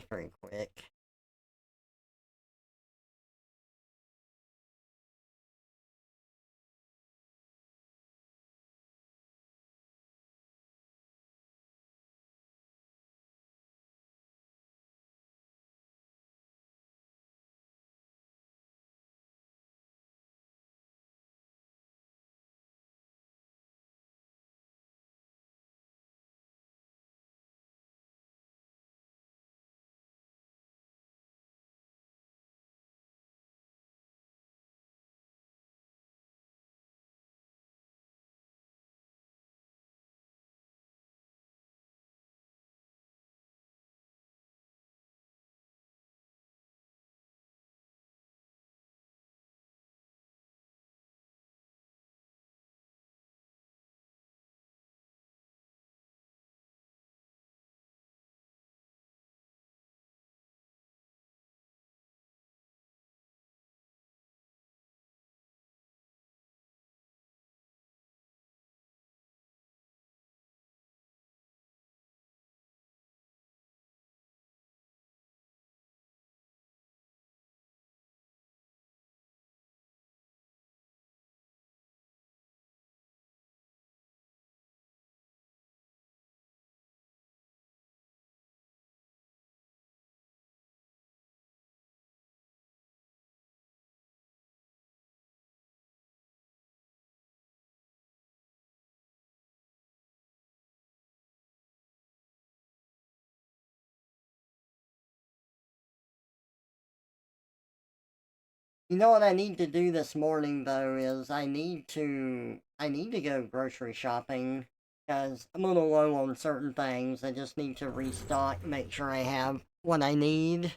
pretty quick. You know what I need to do this morning though is I need to go grocery shopping because I'm a little low on certain things. I just need to restock, make sure I have what I need.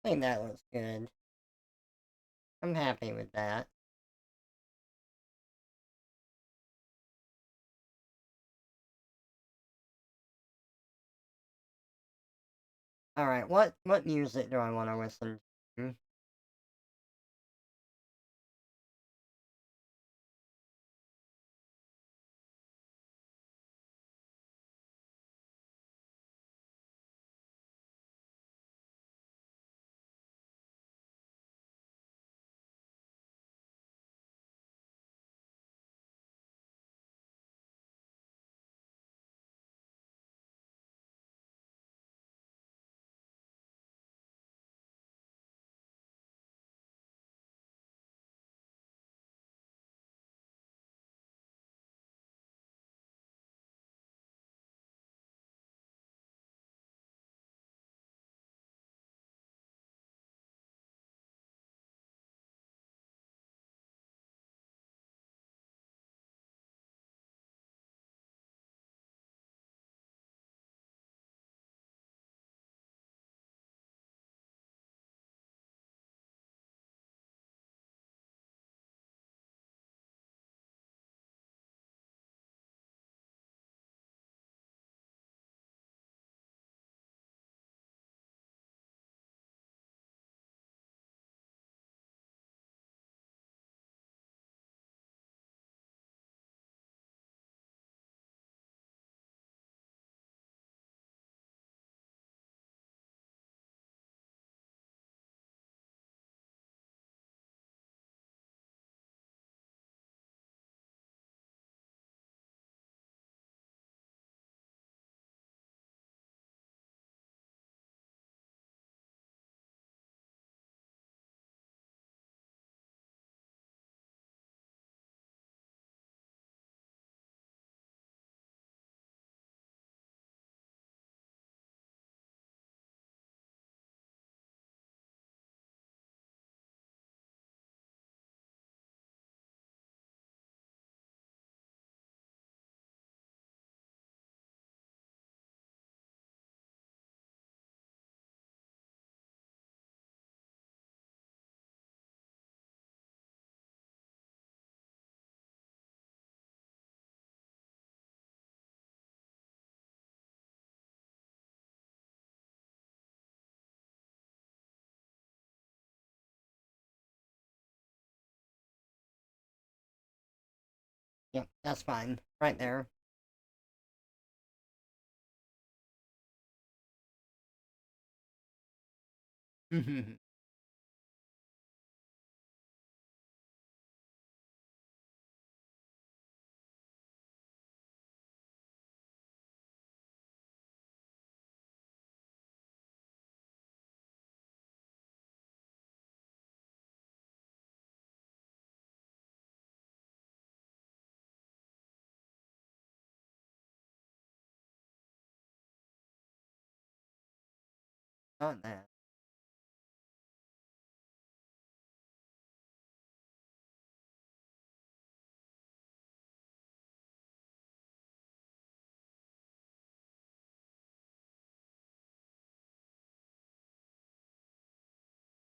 I think that looks good. I'm happy with that. Alright, what music do I want to listen to? Yep, that's fine. Right there. Not that.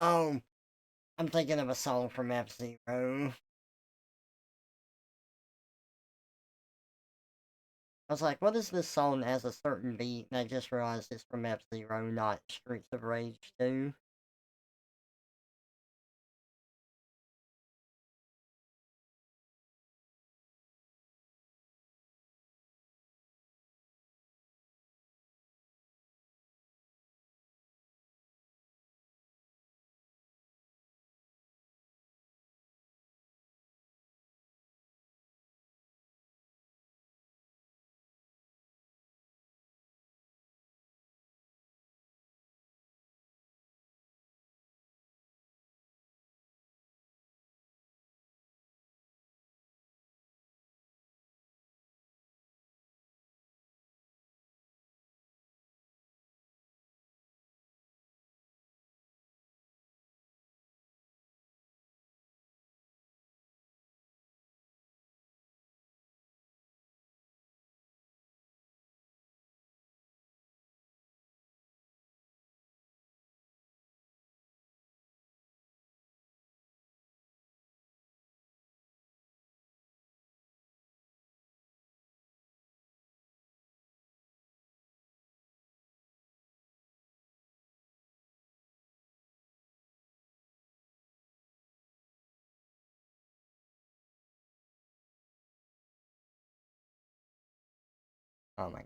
Oh, I'm thinking of a song from F-Zero. I was like, what is this song that has a certain beat? And I just realized it's from F-Zero, not Streets of Rage 2. Oh my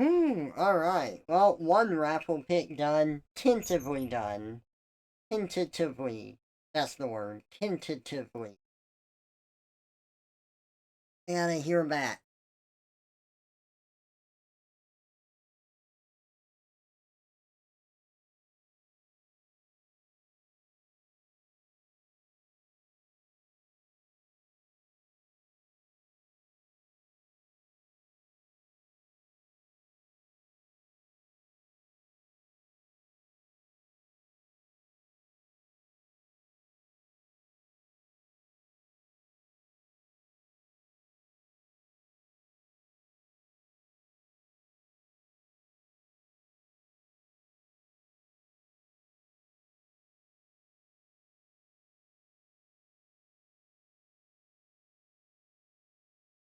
Alright. Well, one raffle pick done. Tentatively done. Tentatively. That's the word. Tentatively. I gotta hear back.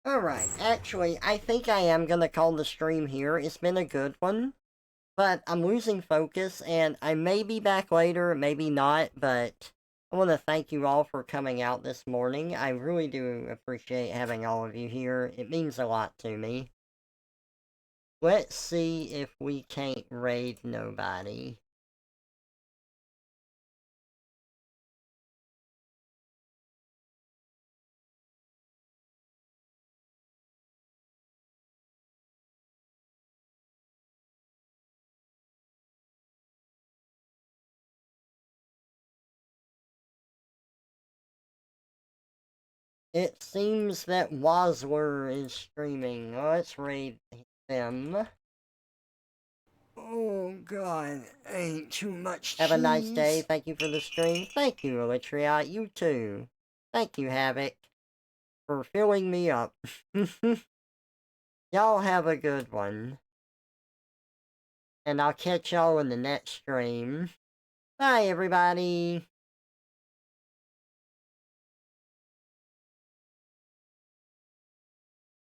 Alright, actually, I think I am gonna call the stream here. It's been a good one, but I'm losing focus, and I may be back later, maybe not, but I want to thank you all for coming out this morning. I really do appreciate having all of you here. It means a lot to me. Let's see if we can't raid nobody. It seems that Wazler is streaming. Let's raid them. Oh god, ain't too much cheese. Have a nice day. Thank you for the stream. Thank you, Elytria. You too. Thank you, Havoc, for filling me up. Y'all have a good one. And I'll catch y'all in the next stream. Bye, everybody.